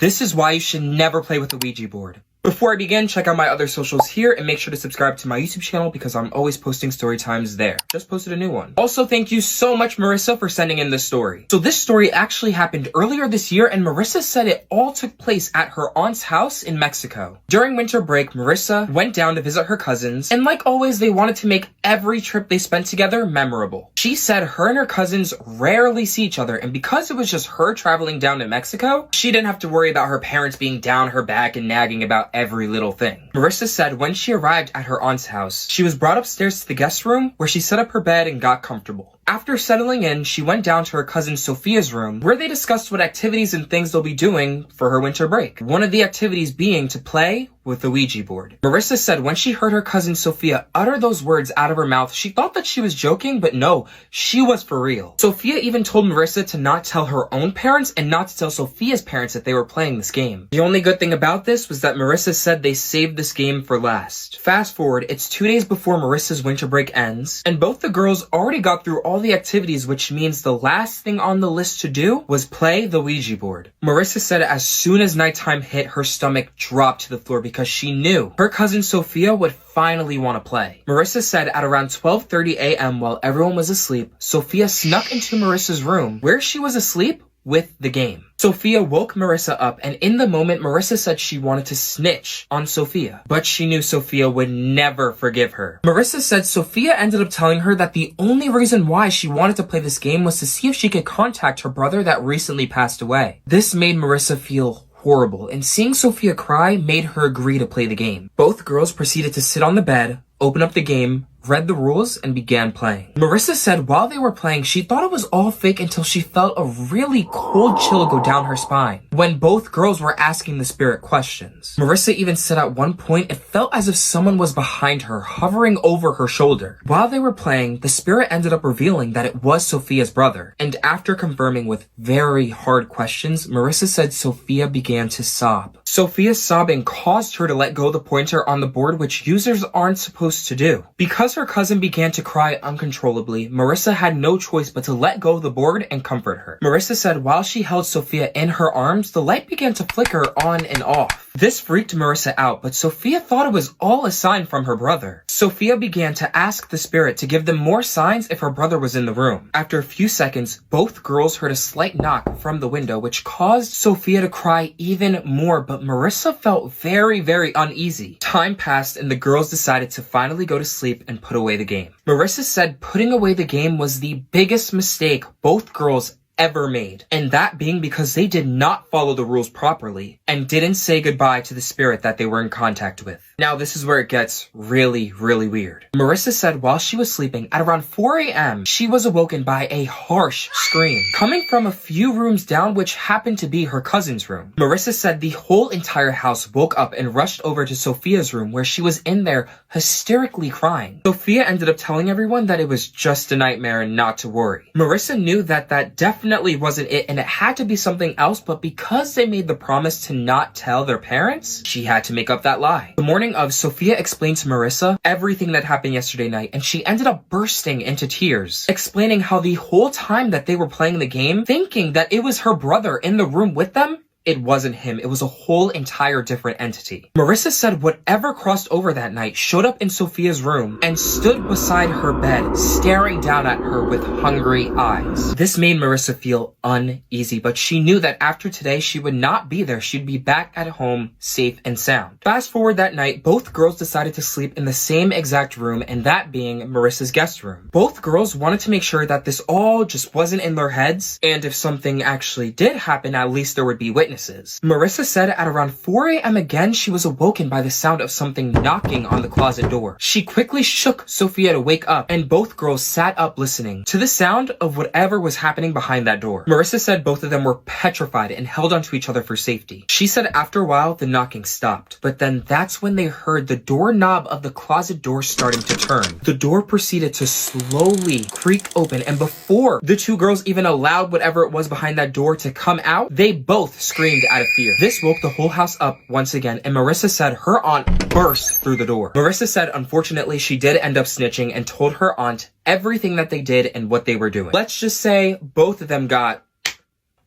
Speaker 1: This is why you should never play with a Ouija board. Before I begin, check out my other socials here and make sure to subscribe to my YouTube channel because I'm always posting story times there. Just posted a new one. Also, thank you so much, Marissa, for sending in this story. So this story actually happened earlier this year and Marissa said it all took place at her aunt's house in Mexico. During winter break, Marissa went down to visit her cousins and like always, they wanted to make every trip they spent together memorable. She said her and her cousins rarely see each other and because it was just her traveling down to Mexico, she didn't have to worry about her parents being down her back and nagging about every little thing. Marissa said when she arrived at her aunt's house, she was brought upstairs to the guest room where she set up her bed and got comfortable. After settling in, she went down to her cousin Sophia's room where they discussed what activities and things they'll be doing for her winter break. One of the activities being to play with the Ouija board. Marissa said when she heard her cousin Sophia utter those words out of her mouth, she thought that she was joking, but no, she was for real. Sophia even told Marissa to not tell her own parents and not to tell Sophia's parents that they were playing this game. The only good thing about this was that Marissa said they saved this game for last. Fast forward, it's 2 days before Marissa's winter break ends, and both the girls already got through all the activities, which means the last thing on the list to do was play the Ouija board. Marissa said as soon as nighttime hit, her stomach dropped to the floor because she knew her cousin Sophia would finally want to play. Marissa said at around 12:30 a.m. while everyone was asleep, Sophia snuck into Marissa's room where she was asleep with the game. Sophia woke Marissa up and in the moment Marissa said she wanted to snitch on Sophia, but she knew Sophia would never forgive her. Marissa said Sophia ended up telling her that the only reason why she wanted to play this game was to see if she could contact her brother that recently passed away. This made Marissa feel horrible, and seeing Sophia cry made her agree to play the game. Both girls proceeded to sit on the bed, open up the game, read the rules, and began playing. Marissa said while they were playing, she thought it was all fake until she felt a really cold chill go down her spine when both girls were asking the spirit questions. Marissa even said at one point it felt as if someone was behind her, hovering over her shoulder. While they were playing, the spirit ended up revealing that it was Sophia's brother, and after confirming with very hard questions, Marissa said Sophia began to sob. Sophia's sobbing caused her to let go the pointer on the board, which users aren't supposed to do. Because her cousin began to cry uncontrollably, Marissa had no choice but to let go of the board and comfort her. Marissa said while she held Sophia in her arms, the light began to flicker on and off. This freaked Marissa out, but Sophia thought it was all a sign from her brother. Sophia began to ask the spirit to give them more signs if her brother was in the room. After a few seconds, both girls heard a slight knock from the window, which caused Sophia to cry even more, but Marissa felt very, very uneasy. Time passed and the girls decided to finally go to sleep and put away the game. Marissa said putting away the game was the biggest mistake both girls ever made, and that being because they did not follow the rules properly and didn't say goodbye to the spirit that they were in contact with. Now this is where it gets really, really weird. Marissa said while she was sleeping at around 4 a.m., she was awoken by a harsh scream coming from a few rooms down, which happened to be her cousin's room. Marissa said the whole entire house woke up and rushed over to Sophia's room where she was in there hysterically crying. Sophia ended up telling everyone that it was just a nightmare and not to worry. Marissa knew that that definitely wasn't it and it had to be something else, but because they made the promise to not tell their parents, she had to make up that lie. The morning of, Sophia explained to Marissa everything that happened yesterday night, and she ended up bursting into tears, explaining how the whole time that they were playing the game, thinking that it was her brother in the room with them, it wasn't him. It was a whole entire different entity. Marissa said whatever crossed over that night showed up in Sophia's room and stood beside her bed, staring down at her with hungry eyes. This made Marissa feel uneasy, but she knew that after today, she would not be there. She'd be back at home, safe and sound. Fast forward that night, both girls decided to sleep in the same exact room, and that being Marissa's guest room. Both girls wanted to make sure that this all just wasn't in their heads, and if something actually did happen, at least there would be witnesses. witnesses. Marissa said at around 4 a.m. again, she was awoken by the sound of something knocking on the closet door. She quickly shook Sophia to wake up, and both girls sat up listening to the sound of whatever was happening behind that door. Marissa said both of them were petrified and held onto each other for safety. She said after a while, the knocking stopped, but then that's when they heard the doorknob of the closet door starting to turn. The door proceeded to slowly creak open, and before the two girls even allowed whatever it was behind that door to come out, they both screamed out of fear. This woke the whole house up once again, and Marissa said her aunt burst through the door. Marissa said unfortunately she did end up snitching and told her aunt everything that they did and what they were doing. Let's just say both of them got...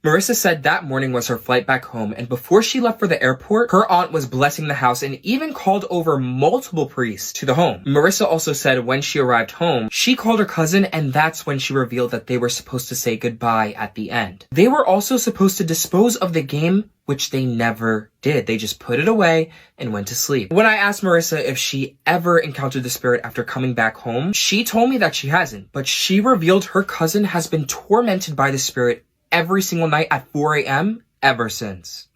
Speaker 1: Marissa said that morning was her flight back home, and before she left for the airport, her aunt was blessing the house and even called over multiple priests to the home. Marissa also said when she arrived home, she called her cousin, and that's when she revealed that they were supposed to say goodbye at the end. They were also supposed to dispose of the game, which they never did. They just put it away and went to sleep. When I asked Marissa if she ever encountered the spirit after coming back home, she told me that she hasn't, but she revealed her cousin has been tormented by the spirit every single night at 4 a.m. ever since.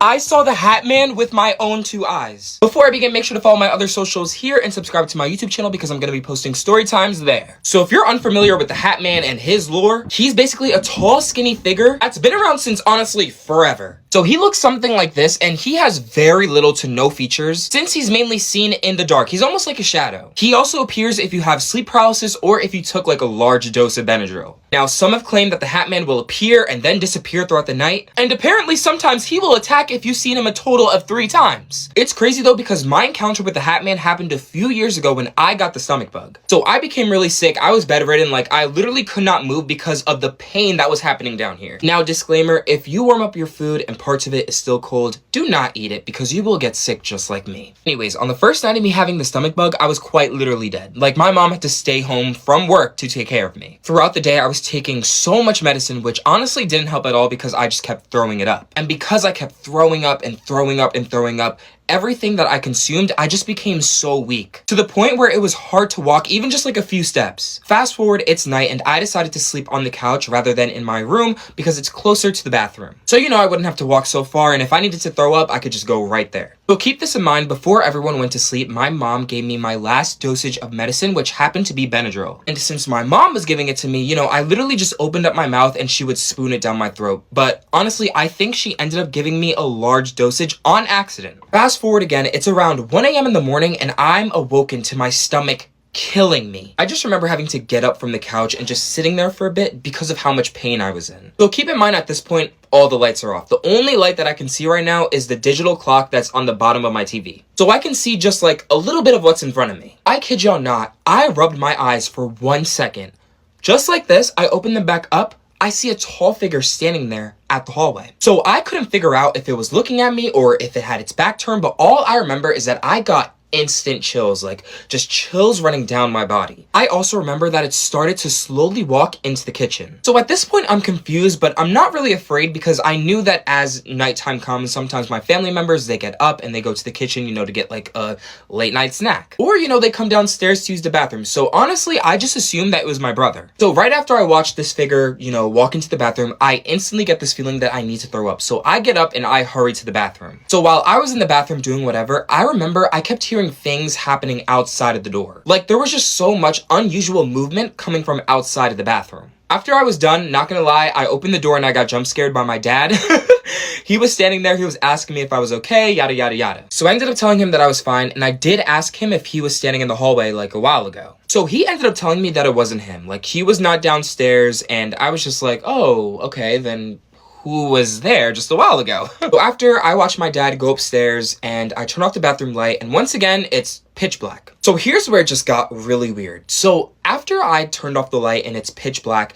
Speaker 1: I saw the Hat Man with my own 2 eyes. Before I begin, make sure to follow my other socials here and subscribe to my YouTube channel because I'm going to be posting story times there. So if you're unfamiliar with the Hat Man and his lore, he's basically a tall, skinny figure that's been around since honestly forever. So he looks something like this, and he has very little to no features since he's mainly seen in the dark. He's almost like a shadow. He also appears if you have sleep paralysis or if you took like a large dose of Benadryl. Now, some have claimed that the Hat Man will appear and then disappear throughout the night, and apparently sometimes he will attack if you've seen him a total of 3 times. It's crazy though because my encounter with the Hat Man happened a few years ago when I got the stomach bug. So I became really sick. I was bedridden, like I literally could not move because of the pain that was happening down here. Now, disclaimer, if you warm up your food and parts of it is still cold, do not eat it because you will get sick just like me. Anyways, on the first night of me having the stomach bug, I was quite literally dead. Like my mom had to stay home from work to take care of me. Throughout the day, I was taking so much medicine, which honestly didn't help at all because I just kept throwing it up. And because I kept throwing up and throwing up and throwing up, everything that I consumed, I just became so weak to the point where it was hard to walk even just like a few steps. Fast forward, it's night and I decided to sleep on the couch rather than in my room because it's closer to the bathroom. So, you know, I wouldn't have to walk so far, and if I needed to throw up, I could just go right there. So keep this in mind, before everyone went to sleep, my mom gave me my last dosage of medicine, which happened to be Benadryl. And since my mom was giving it to me, you know, I literally just opened up my mouth and she would spoon it down my throat. But honestly, I think she ended up giving me a large dosage on accident. Fast forward again, it's around 1 a.m. in the morning and I'm awoken to my stomach killing me. I just remember having to get up from the couch and just sitting there for a bit because of how much pain I was in. So keep in mind at this point, all the lights are off. The only light that I can see right now is the digital clock that's on the bottom of my TV. So I can see just like a little bit of what's in front of me. I kid y'all not, I rubbed my eyes for 1 second. Just like this, I open them back up. I see a tall figure standing there at the hallway. So I couldn't figure out if it was looking at me or if it had its back turned, but all I remember is that I got instant chills, like just chills running down my body. I also remember that it started to slowly walk into the kitchen. So at this point, I'm confused, but I'm not really afraid because I knew that as nighttime comes, sometimes my family members, they get up and they go to the kitchen, you know, to get like a late night snack. Or, you know, they come downstairs to use the bathroom. So honestly, I just assumed that it was my brother. So right after I watched this figure, you know, walk into the bathroom, I instantly get this feeling that I need to throw up. So I get up and I hurry to the bathroom. So while I was in the bathroom doing whatever, I remember I kept hearing things happening outside of the door. Like there was just so much unusual movement coming from outside of the bathroom. After I was done, not gonna lie, I opened the door and I got jump scared by my dad. He was standing there, he was asking me if I was okay, yada yada yada. So I ended up telling him that I was fine, and I did ask him if he was standing in the hallway like a while ago. So he ended up telling me that it wasn't him. Like he was not downstairs, and I was just like, oh, okay, then who was there just a while ago? So after I watched my dad go upstairs and I turned off the bathroom light, and once again, it's pitch black. So here's where it just got really weird. So after I turned off the light and it's pitch black,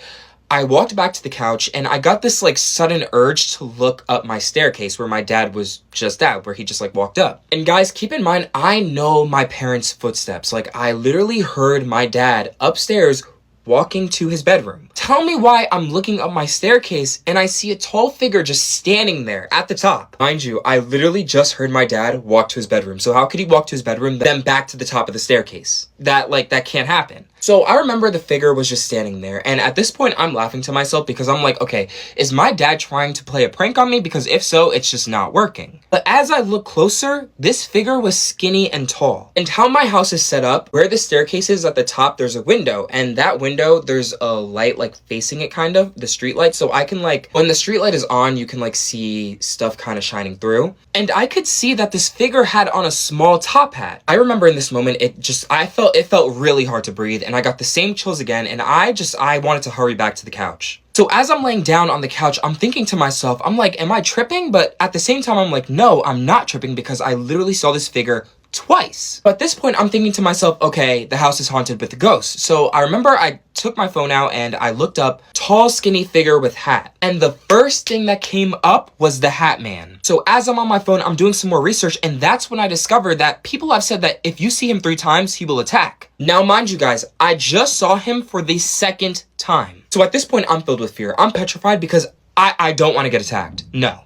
Speaker 1: I walked back to the couch and I got this like sudden urge to look up my staircase where my dad was just at, where he just like walked up. And guys, keep in mind, I know my parents' footsteps. Like I literally heard my dad upstairs walking to his bedroom. Tell me why I'm looking up my staircase and I see a tall figure just standing there at the top. Mind you, I literally just heard my dad walk to his bedroom. So how could he walk to his bedroom, then back to the top of the staircase? that can't happen. So I remember the figure was just standing there, and at this point I'm laughing to myself because I'm like, okay, is my dad trying to play a prank on me? Because if so, it's just not working. But as I look closer, this figure was skinny and tall. And how my house is set up, where the staircase is at the top, there's a window, and that window, there's a light like facing it, kind of, the street light. So I can like, when the street light is on, you can like see stuff kind of shining through. And I could see that this figure had on a small top hat. I remember in this moment, it felt really hard to breathe, and I got the same chills again, and I wanted to hurry back to the couch. So as I'm laying down on the couch, I'm thinking to myself, I'm like, am I tripping? But at the same time, I'm like, no, I'm not tripping because I literally saw this figure twice. But at this point, I'm thinking to myself, okay, the house is haunted with a ghost. So I remember I took my phone out and I looked up tall, skinny figure with hat. And the first thing that came up was the Hat Man. So as I'm on my phone, I'm doing some more research, and that's when I discovered that people have said that if you see him 3 times, he will attack. Now, mind you guys, I just saw him for the 2nd time. So at this point, I'm filled with fear. I'm petrified because I don't want to get attacked. No.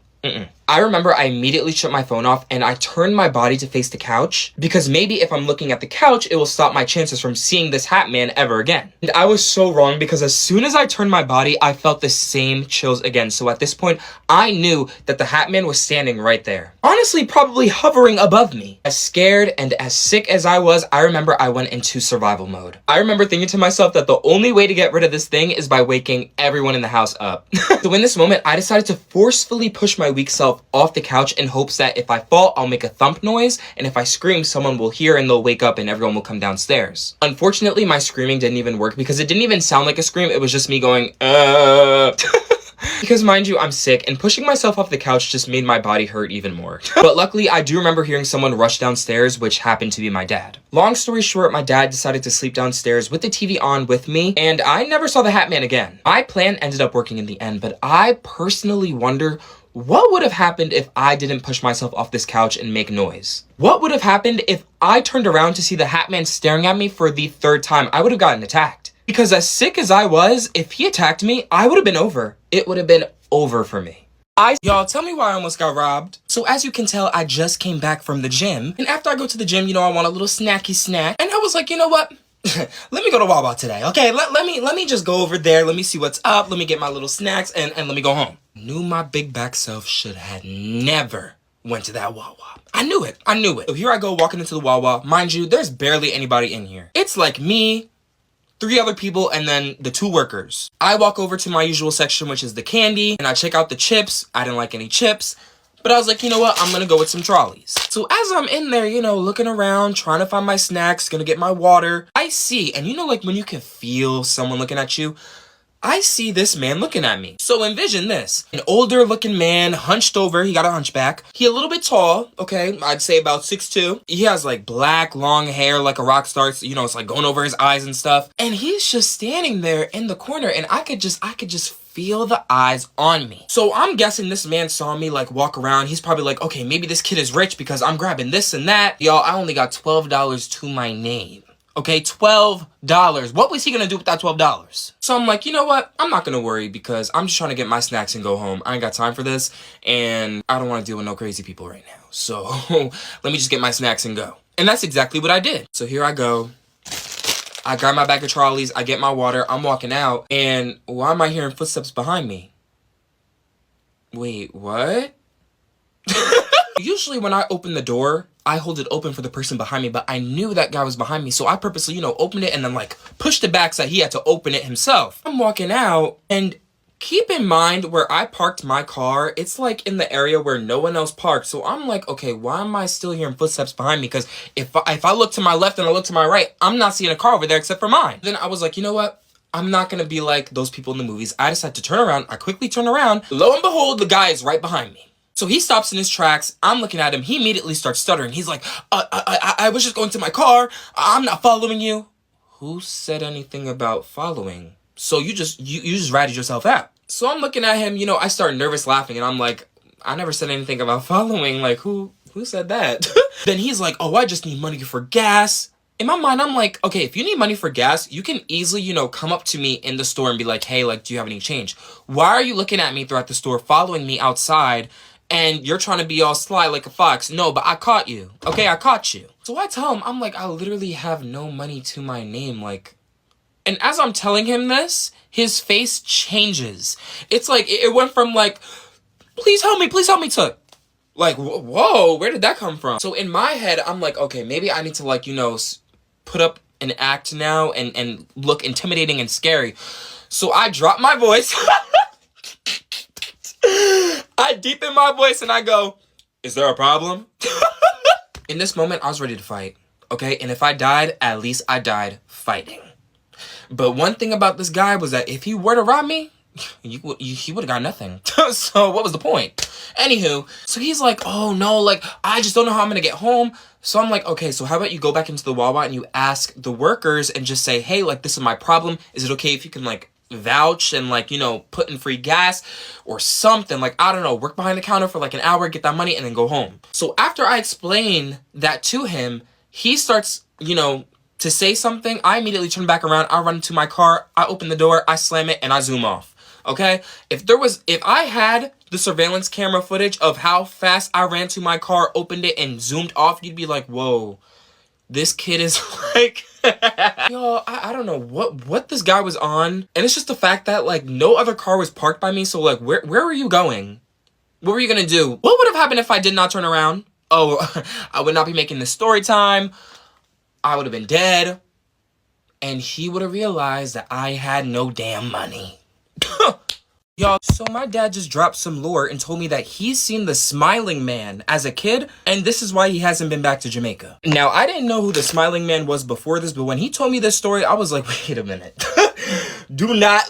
Speaker 1: I remember I immediately shut my phone off and I turned my body to face the couch because maybe if I'm looking at the couch, it will stop my chances from seeing this Hat Man ever again. And I was so wrong because as soon as I turned my body, I felt the same chills again. So at this point, I knew that the Hat Man was standing right there. Honestly, probably hovering above me. As scared and as sick as I was, I remember I went into survival mode. I remember thinking to myself that the only way to get rid of this thing is by waking everyone in the house up. So in this moment, I decided to forcefully push my weak self off the couch in hopes that if I fall, I'll make a thump noise, and if I scream, someone will hear and they'll wake up and everyone will come downstairs. Unfortunately, my screaming didn't even work because it didn't even sound like a scream. It was just me going, Because mind you, I'm sick, and pushing myself off the couch just made my body hurt even more. But luckily, I do remember hearing someone rush downstairs, which happened to be my dad. Long story short, my dad decided to sleep downstairs with the TV on with me, and I never saw the Hat Man again. My plan ended up working in the end, but I personally wonder what would have happened if I didn't push myself off this couch and make noise? What would have happened if I turned around to see the Hat Man staring at me for the 3rd time? I would have gotten attacked. Because as sick as I was, if he attacked me, I would have been over. It would have been over for me. Y'all, tell me why I almost got robbed. So as you can tell, I just came back from the gym. And after I go to the gym, I want a little snacky snack. And I was like, you know what? Let me go to Wawa today, okay? Let me just go over there. Let me see what's up. Let me get my little snacks and let me go home. Knew my big back self should have never went to that Wawa. I knew it. So here I go walking into the Wawa. Mind you, there's barely anybody in here. It's like me, 3 other people, and then the 2 workers. I walk over to my usual section, which is the candy, and I check out the chips. I didn't like any chips. But I was like, you know what? I'm gonna go with some trolleys. So as I'm in there, looking around, trying to find my snacks, gonna get my water, I see, and like when you can feel someone looking at you, I see this man looking at me. So envision this. An older looking man, hunched over, he got a hunchback. He a little bit tall, okay, I'd say about 6'2". He has like black, long hair like a rock star, so, it's like going over his eyes and stuff. And he's just standing there in the corner, and I could just feel the eyes on me. So I'm guessing this man saw me like walk around. He's probably like, okay, maybe this kid is rich because I'm grabbing this and that. Y'all, I only got $12 to my name. Okay, $12. What was he gonna do with that $12? So I'm like, you know what? I'm not gonna worry because I'm just trying to get my snacks and go home. I ain't got time for this, and I don't want to deal with no crazy people right now. So let me just get my snacks and go. And that's exactly what I did. So here I go. I grab my bag of trolleys, I get my water, I'm walking out, and why am I hearing footsteps behind me? Wait, what? Usually when I open the door, I hold it open for the person behind me, but I knew that guy was behind me, so I purposely, opened it and then like pushed it back so he had to open it himself. I'm walking out, and keep in mind where I parked my car, it's like in the area where no one else parked. So I'm like, okay, why am I still hearing footsteps behind me? Because if I look to my left and I look to my right, I'm not seeing a car over there except for mine. Then I was like, you know what? I'm not gonna be like those people in the movies. I decided to turn around. I quickly turn around. Lo and behold, the guy is right behind me. So he stops in his tracks. I'm looking at him. He immediately starts stuttering. He's like, I was just going to my car. I'm not following you. Who said anything about following? So you just ratted yourself out. So I'm looking at him, I start nervous laughing, and I'm like, I never said anything about following. Like, who said that? Then he's like, oh, I just need money for gas. In my mind, I'm like, okay, if you need money for gas, you can easily, come up to me in the store and be like, hey, like, do you have any change? Why are you looking at me throughout the store, following me outside, and you're trying to be all sly like a fox. No, but I caught you. Okay, I caught you. So I tell him, I'm like, I literally have no money to my name. Like, and as I'm telling him this, his face changes. It's like, it went from like, please help me, to like, whoa, where did that come from? So in my head, I'm like, okay, maybe I need to like, put up an act now and look intimidating and scary. So I drop my voice. I deepen my voice and I go, is there a problem? In this moment, I was ready to fight, okay? And if I died, at least I died fighting. But one thing about this guy was that if he were to rob me, he would have got nothing. So what was the point? Anywho, so he's like, oh no, like, I just don't know how I'm gonna get home. So I'm like, okay, so how about you go back into the Wawa and you ask the workers and just say, hey, like, this is my problem. Is it okay if you can, like, vouch and, like, put in free gas or something? Like, I don't know, work behind the counter for like an hour, get that money, and then go home. So after I explain that to him, he starts, to say something. I immediately turn back around. I run into my car. I open the door. I slam it and I zoom off. Okay? If I had the surveillance camera footage of how fast I ran to my car, opened it, and zoomed off, you'd be like, whoa, this kid is like, yo, I don't know what this guy was on. And it's just the fact that, like, no other car was parked by me. So, like, where were you going? What were you gonna do? What would have happened if I did not turn around? Oh, I would not be making this story time. I would have been dead. And he would have realized that I had no damn money. Y'all, so my dad just dropped some lore and told me that he's seen the Smiling Man as a kid, and this is why he hasn't been back to Jamaica. Now, I didn't know who the Smiling Man was before this, but when he told me this story, I was like, wait a minute. I do not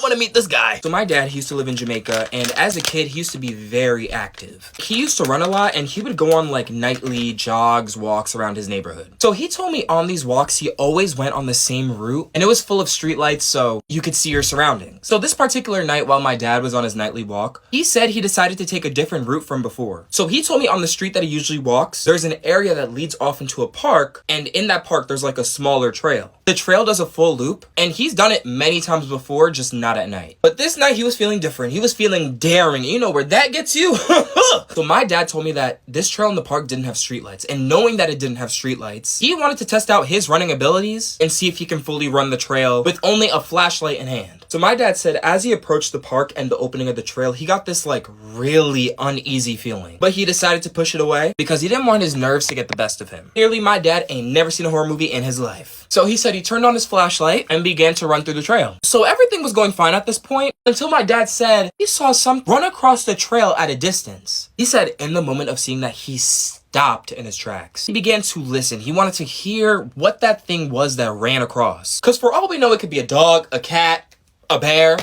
Speaker 1: want to meet this guy. So my dad, he used to live in Jamaica, and as a kid, he used to be very active. He used to run a lot, and he would go on like nightly jogs, walks around his neighborhood. So he told me on these walks, he always went on the same route, and it was full of streetlights, so you could see your surroundings. So this particular night, while my dad was on his nightly walk, he said he decided to take a different route from before. So he told me on the street that he usually walks, there's an area that leads off into a park, and in that park, there's like a smaller trail. The trail does a full loop, and he's done it many times before, just not at night. But this night, he was feeling different. He was feeling daring. You know where that gets you? So my dad told me that this trail in the park didn't have streetlights, and knowing that it didn't have streetlights, he wanted to test out his running abilities and see if he can fully run the trail with only a flashlight in hand. So my dad said as he approached the park and the opening of the trail, he got this like really uneasy feeling. But he decided to push it away because he didn't want his nerves to get the best of him. Clearly, my dad ain't never seen a horror movie in his life. So he said he turned on his flashlight and began to run through the trail. So everything was going fine at this point until my dad said he saw something run across the trail at a distance. He said in the moment of seeing that, he stopped in his tracks. He began to listen. He wanted to hear what that thing was that ran across. Because for all we know, it could be a dog, a cat, a bear,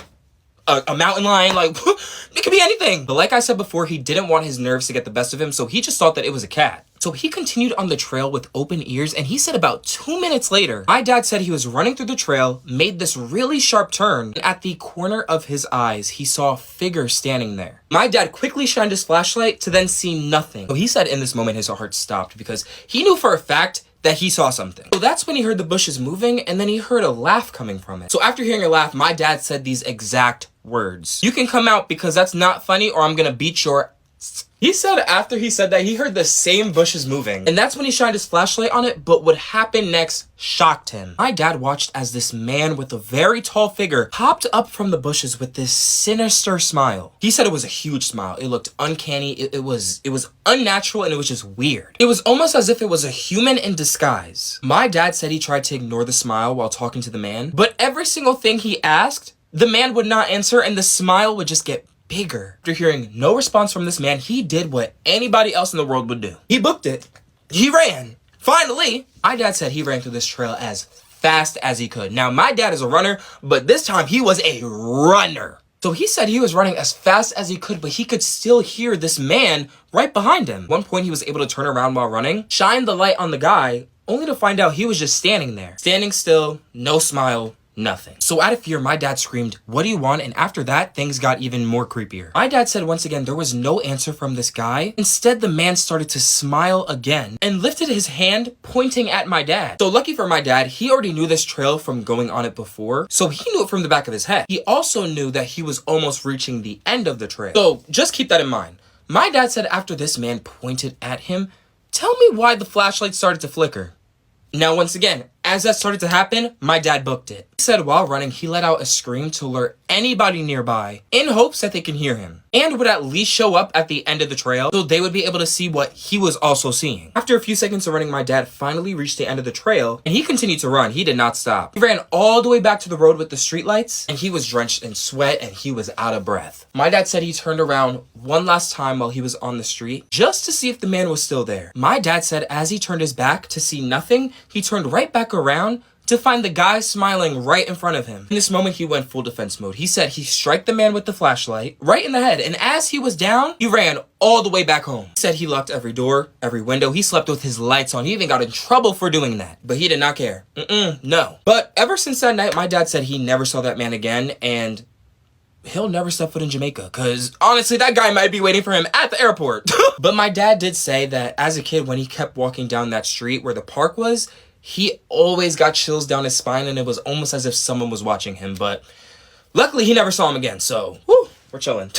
Speaker 1: a mountain lion, like, it could be anything. But like I said before, he didn't want his nerves to get the best of him, so he just thought that it was a cat. So he continued on the trail with open ears, and he said about 2 minutes later, my dad said he was running through the trail, made this really sharp turn, and at the corner of his eyes, he saw a figure standing there. My dad quickly shined his flashlight to then see nothing. So he said in this moment, his heart stopped because he knew for a fact that he saw something. So that's when he heard the bushes moving, and then he heard a laugh coming from it. So after hearing a laugh, my dad said these exact words: "You can come out because that's not funny or I'm gonna beat your..." He said after he said that, he heard the same bushes moving. And that's when he shined his flashlight on it, but what happened next shocked him. My dad watched as this man with a very tall figure popped up from the bushes with this sinister smile. He said it was a huge smile. It looked uncanny. It was unnatural, and it was just weird. It was almost as if it was a human in disguise. My dad said he tried to ignore the smile while talking to the man, but every single thing he asked, the man would not answer, and the smile would just get bigger. After hearing no response from this man, he did what anybody else in the world would do. He booked it. He ran. Finally, my dad said he ran through this trail as fast as he could. Now, my dad is a runner, but this time he was a runner. So he said he was running as fast as he could, but he could still hear this man right behind him. At one point, he was able to turn around while running, shine the light on the guy, only to find out he was just standing there. Standing still, no smile, nothing. So out of fear, my dad screamed, "What do you want?" And after that, things got even more creepier. My dad said once again there was no answer from this guy. Instead, the man started to smile again and lifted his hand pointing at my dad. So lucky for my dad, he already knew this trail from going on it before, so he knew it from the back of his head. He also knew that he was almost reaching the end of the trail. So just keep that in mind. My dad said after this man pointed at him, "Tell me why the flashlight started to flicker." Now, once again, as that started to happen, my dad booked it. He said while running, he let out a scream to alert anybody nearby in hopes that they can hear him and would at least show up at the end of the trail so they would be able to see what he was also seeing. After a few seconds of running, my dad finally reached the end of the trail and he continued to run. He did not stop. He ran all the way back to the road with the streetlights and he was drenched in sweat and he was out of breath. My dad said he turned around one last time while he was on the street just to see if the man was still there. My dad said as he turned his back to see nothing, he turned right back around to find the guy smiling right in front of him. In this moment, he went full defense mode. He said he struck the man with the flashlight right in the head, and as he was down, he ran all the way back home. He said he locked every door, every window. He slept with his lights on. He even got in trouble for doing that, but he did not care. No. But ever since that night, my dad said he never saw that man again, and he'll never step foot in Jamaica, because honestly, that guy might be waiting for him at the airport. But my dad did say that as a kid, when he kept walking down that street where the park was, he always got chills down his spine and it was almost as if someone was watching him. But luckily, he never saw him again, so whew, we're chilling.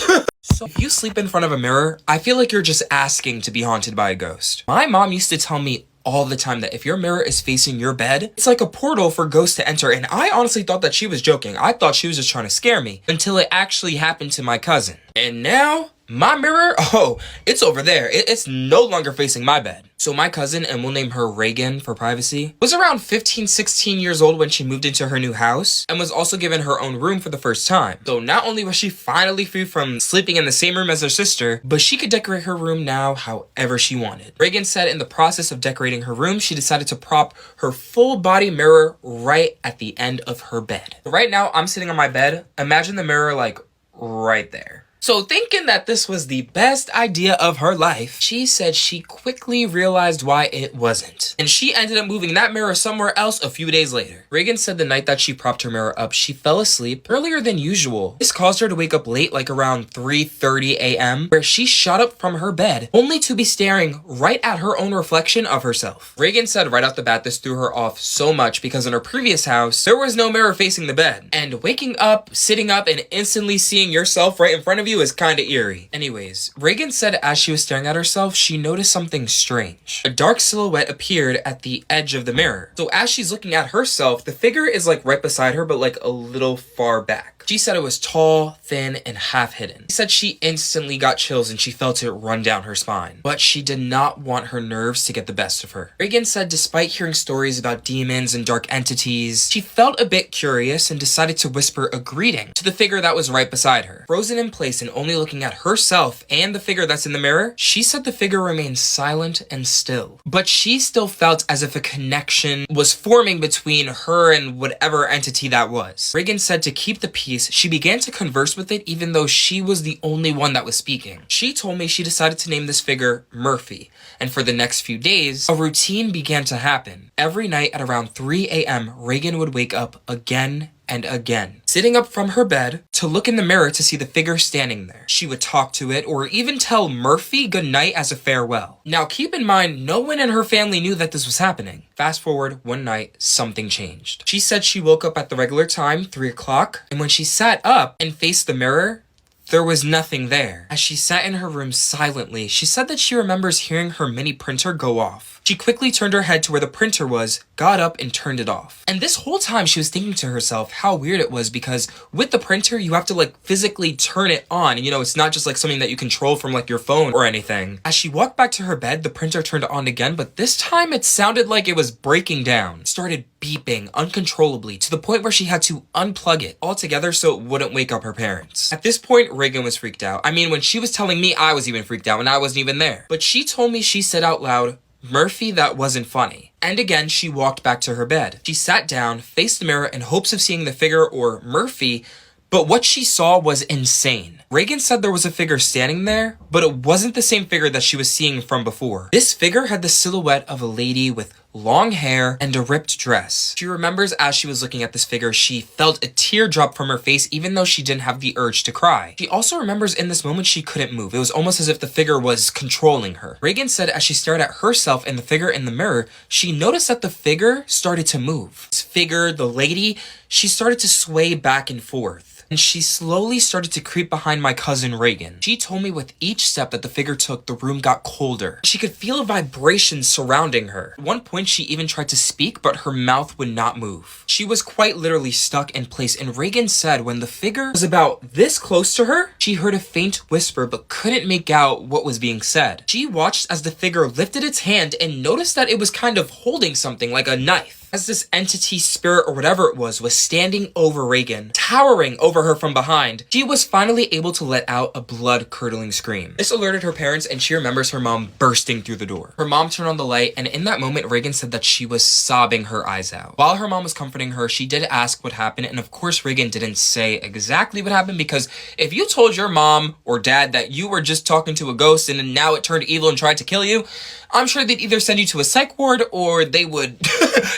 Speaker 1: So if you sleep in front of a mirror, I feel like you're just asking to be haunted by a ghost. My mom used to tell me all the time that if your mirror is facing your bed, it's like a portal for ghosts to enter. And I honestly thought that she was joking. I thought she was just trying to scare me until it actually happened to my cousin. And now my mirror, oh, it's over there. It's no longer facing my bed. So my cousin, and we'll name her Reagan for privacy, was around 15, 16 years old when she moved into her new house and was also given her own room for the first time. So not only was she finally free from sleeping in the same room as her sister, but she could decorate her room now however she wanted. Reagan said in the process of decorating her room, she decided to prop her full body mirror right at the end of her bed. Right now, I'm sitting on my bed. Imagine the mirror like right there. So thinking that this was the best idea of her life, she said she quickly realized why it wasn't. And she ended up moving that mirror somewhere else a few days later. Reagan said the night that she propped her mirror up, she fell asleep earlier than usual. This caused her to wake up late, like around 3:30 a.m., where she shot up from her bed, only to be staring right at her own reflection of herself. Reagan said right off the bat this threw her off so much because in her previous house, there was no mirror facing the bed. And waking up, sitting up, and instantly seeing yourself right in front of you is kind of eerie. Anyways, Reagan said as she was staring at herself, she noticed something strange. A dark silhouette appeared at the edge of the mirror. So as she's looking at herself, the figure is like right beside her, but like a little far back. She said it was tall, thin, and half hidden. She said she instantly got chills and she felt it run down her spine. But she did not want her nerves to get the best of her. Reagan said despite hearing stories about demons and dark entities, she felt a bit curious and decided to whisper a greeting to the figure that was right beside her. Frozen in place and only looking at herself and the figure that's in the mirror, she said the figure remained silent and still. But she still felt as if a connection was forming between her and whatever entity that was. Reagan said to keep the peace, she began to converse with it even though she was the only one that was speaking. She told me she decided to name this figure Murphy, and for the next few days, a routine began to happen. Every night at around 3 a.m., Reagan would wake up again and again, sitting up from her bed to look in the mirror to see the figure standing there. She would talk to it or even tell Murphy goodnight as a farewell. Now keep in mind, no one in her family knew that this was happening. Fast forward, one night, something changed. She said she woke up at the regular time, 3 o'clock, and when she sat up and faced the mirror, there was nothing there. As she sat in her room silently, she said that she remembers hearing her mini printer go off. She quickly turned her head to where the printer was, got up, and turned it off. And this whole time she was thinking to herself how weird it was because with the printer, you have to like physically turn it on. You know, it's not just like something that you control from like your phone or anything. As she walked back to her bed, the printer turned on again, but this time it sounded like it was breaking down. It started beeping uncontrollably to the point where she had to unplug it altogether so it wouldn't wake up her parents. At this point, Reagan was freaked out. I mean, when she was telling me, I was even freaked out and I wasn't even there. But she told me she said out loud, "Murphy, that wasn't funny." And again, she walked back to her bed. She sat down, faced the mirror in hopes of seeing the figure or Murphy, but what she saw was insane. Reagan said there was a figure standing there, but it wasn't the same figure that she was seeing from before. This figure had the silhouette of a lady with long hair, and a ripped dress. She remembers as she was looking at this figure, she felt a tear drop from her face even though she didn't have the urge to cry. She also remembers in this moment she couldn't move. It was almost as if the figure was controlling her. Reagan said as she stared at herself and the figure in the mirror, she noticed that the figure started to move. This figure, the lady, she started to sway back and forth. And she slowly started to creep behind my cousin Reagan. She told me with each step that the figure took, the room got colder. She could feel a vibration surrounding her. At one point, she even tried to speak, but her mouth would not move. She was quite literally stuck in place, and Reagan said when the figure was about this close to her, she heard a faint whisper but couldn't make out what was being said. She watched as the figure lifted its hand and noticed that it was kind of holding something like a knife. As this entity, spirit, or whatever it was standing over Reagan, towering over her from behind, she was finally able to let out a blood-curdling scream. This alerted her parents, and she remembers her mom bursting through the door. Her mom turned on the light, and in that moment, Reagan said that she was sobbing her eyes out. While her mom was comforting her, she did ask what happened, and of course, Reagan didn't say exactly what happened, because if you told your mom or dad that you were just talking to a ghost and now it turned evil and tried to kill you, I'm sure they'd either send you to a psych ward or they would,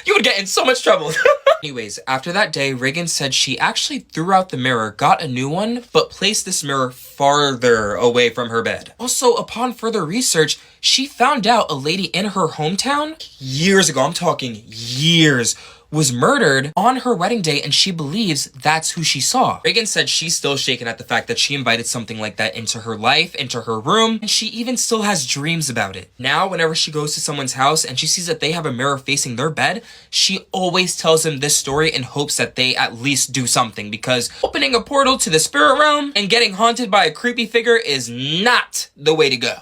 Speaker 1: you would get in so much trouble. Anyways, after that day, Reagan said she actually threw out the mirror, got a new one, but placed this mirror farther away from her bed. Also, upon further research, she found out a lady in her hometown years ago, I'm talking years, was murdered on her wedding day, and she believes that's who she saw. Reagan said she's still shaken at the fact that she invited something like that into her life, into her room, and she even still has dreams about it. Now, whenever she goes to someone's house and she sees that they have a mirror facing their bed, she always tells them this story in hopes that they at least do something, because opening a portal to the spirit realm and getting haunted by a creepy figure is not the way to go.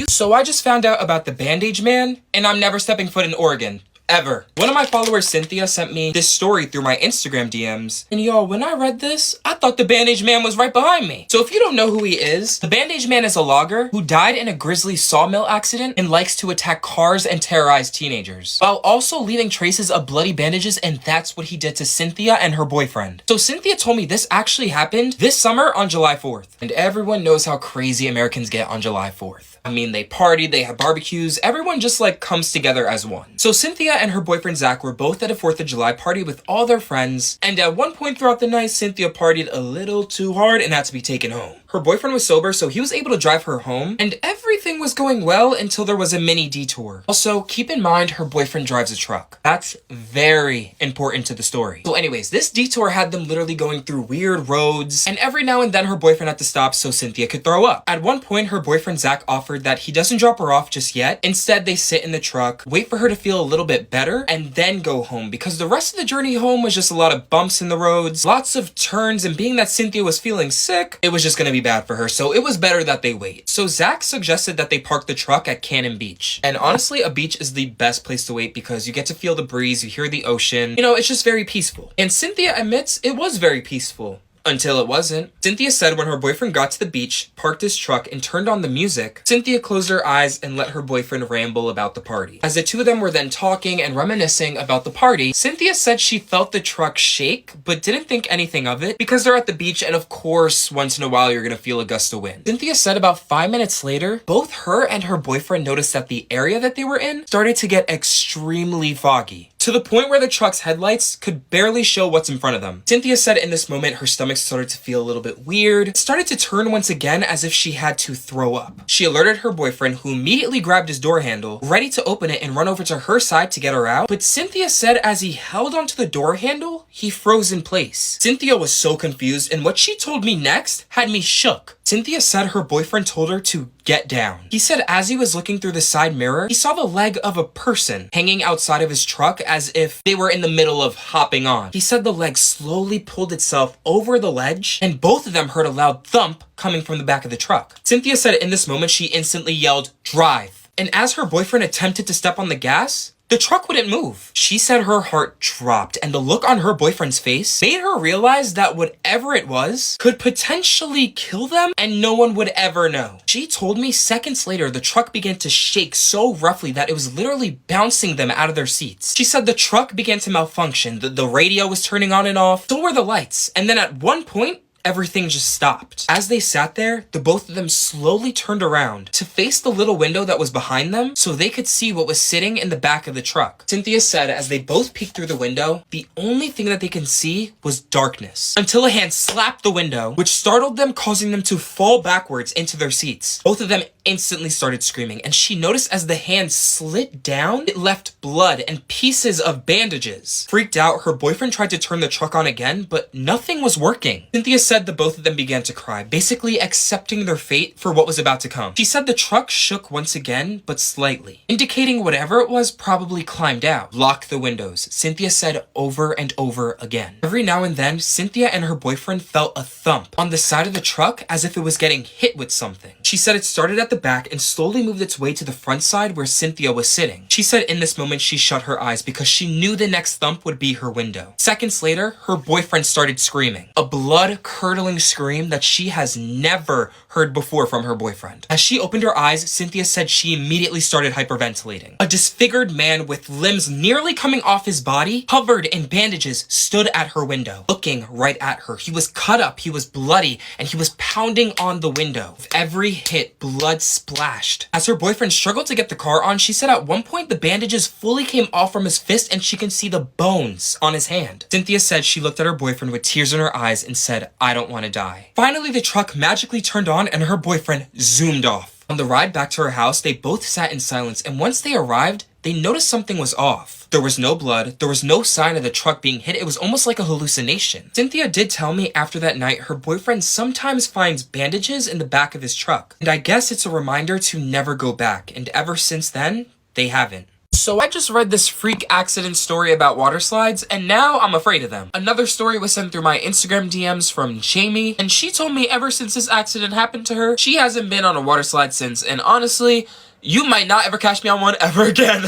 Speaker 1: So I just found out about the Bandage Man, and I'm never stepping foot in Oregon. Ever. One of my followers, Cynthia, sent me this story through my Instagram DMs. And y'all, when I read this, I thought the Bandage Man was right behind me. So if you don't know who he is, the Bandage Man is a logger who died in a grisly sawmill accident and likes to attack cars and terrorize teenagers, while also leaving traces of bloody bandages, and that's what he did to Cynthia and her boyfriend. So Cynthia told me this actually happened this summer on July 4th. And everyone knows how crazy Americans get on July 4th. I mean, they party, they have barbecues, everyone just like comes together as one. So Cynthia and her boyfriend Zach were both at a 4th of July party with all their friends, and at one point throughout the night, Cynthia partied a little too hard and had to be taken home. Her boyfriend was sober, so he was able to drive her home, and everything was going well until there was a mini detour. Also, keep in mind her boyfriend drives a truck. That's very important to the story. So anyways, this detour had them literally going through weird roads, and every now and then her boyfriend had to stop so Cynthia could throw up. At one point, her boyfriend Zach offered that he doesn't drop her off just yet. Instead, they sit in the truck, wait for her to feel a little bit better, and then go home, because the rest of the journey home was just a lot of bumps in the roads, lots of turns, and being that Cynthia was feeling sick, it was just gonna be bad for her, so it was better that they wait. So Zach suggested that they park the truck at Cannon Beach. And honestly, a beach is the best place to wait because you get to feel the breeze, you hear the ocean, you know, it's just very peaceful. And Cynthia admits it was very peaceful. Until it wasn't. Cynthia said when her boyfriend got to the beach, parked his truck, and turned on the music, Cynthia closed her eyes and let her boyfriend ramble about the party. As the two of them were then talking and reminiscing about the party, Cynthia said she felt the truck shake, but didn't think anything of it because they're at the beach, and of course, once in a while, you're gonna feel a gust of wind. Cynthia said about 5 minutes later, both her and her boyfriend noticed that the area that they were in started to get extremely foggy, to the point where the truck's headlights could barely show what's in front of them. Cynthia said in this moment her stomach started to feel a little bit weird. It started to turn once again as if she had to throw up. She alerted her boyfriend, who immediately grabbed his door handle, ready to open it and run over to her side to get her out. But Cynthia said as he held onto the door handle, he froze in place. Cynthia was so confused, and what she told me next had me shook. Cynthia said her boyfriend told her to get down. He said as he was looking through the side mirror, he saw the leg of a person hanging outside of his truck as if they were in the middle of hopping on. He said the leg slowly pulled itself over the ledge, and both of them heard a loud thump coming from the back of the truck. Cynthia said in this moment she instantly yelled, "Drive." And as her boyfriend attempted to step on the gas, the truck wouldn't move. She said her heart dropped, and the look on her boyfriend's face made her realize that whatever it was could potentially kill them and no one would ever know. She told me seconds later the truck began to shake so roughly that it was literally bouncing them out of their seats. She said the truck began to malfunction. The radio was turning on and off, so were the lights. And then at one point, everything just stopped. As they sat there, the both of them slowly turned around to face the little window that was behind them so they could see what was sitting in the back of the truck. Cynthia said as they both peeked through the window, the only thing that they can see was darkness. Until a hand slapped the window, which startled them, causing them to fall backwards into their seats. Both of them instantly started screaming, and she noticed as the hand slid down, it left blood and pieces of bandages. Freaked out, her boyfriend tried to turn the truck on again, but nothing was working. Cynthia said the both of them began to cry, basically accepting their fate for what was about to come. She said the truck shook once again, but slightly, indicating whatever it was probably climbed out. Lock the windows, Cynthia said over and over again. Every now and then, Cynthia and her boyfriend felt a thump on the side of the truck as if it was getting hit with something. She said it started at the back and slowly moved its way to the front side where Cynthia was sitting. She said in this moment she shut her eyes because she knew the next thump would be her window. Seconds later, her boyfriend started screaming. A blood-curdling scream that she has never heard before from her boyfriend. As she opened her eyes, Cynthia said she immediately started hyperventilating. A disfigured man with limbs nearly coming off his body, covered in bandages, stood at her window, looking right at her. He was cut up, he was bloody, and he was pounding on the window. With every hit, blood splashed. As her boyfriend struggled to get the car on, she said at one point the bandages fully came off from his fist and she can see the bones on his hand. Cynthia said she looked at her boyfriend with tears in her eyes and said, "I don't want to die." Finally, the truck magically turned on and her boyfriend zoomed off. On the ride back to her house, they both sat in silence, and once they arrived, they noticed something was off. There was no blood, there was no sign of the truck being hit, it was almost like a hallucination. Cynthia did tell me after that night her boyfriend sometimes finds bandages in the back of his truck, and I guess it's a reminder to never go back, and ever since then, they haven't. So I just read this freak accident story about water slides, and now I'm afraid of them. Another story was sent through my Instagram DMs from Jamie, and she told me ever since this accident happened to her, she hasn't been on a water slide since, and honestly, you might not ever catch me on one ever again.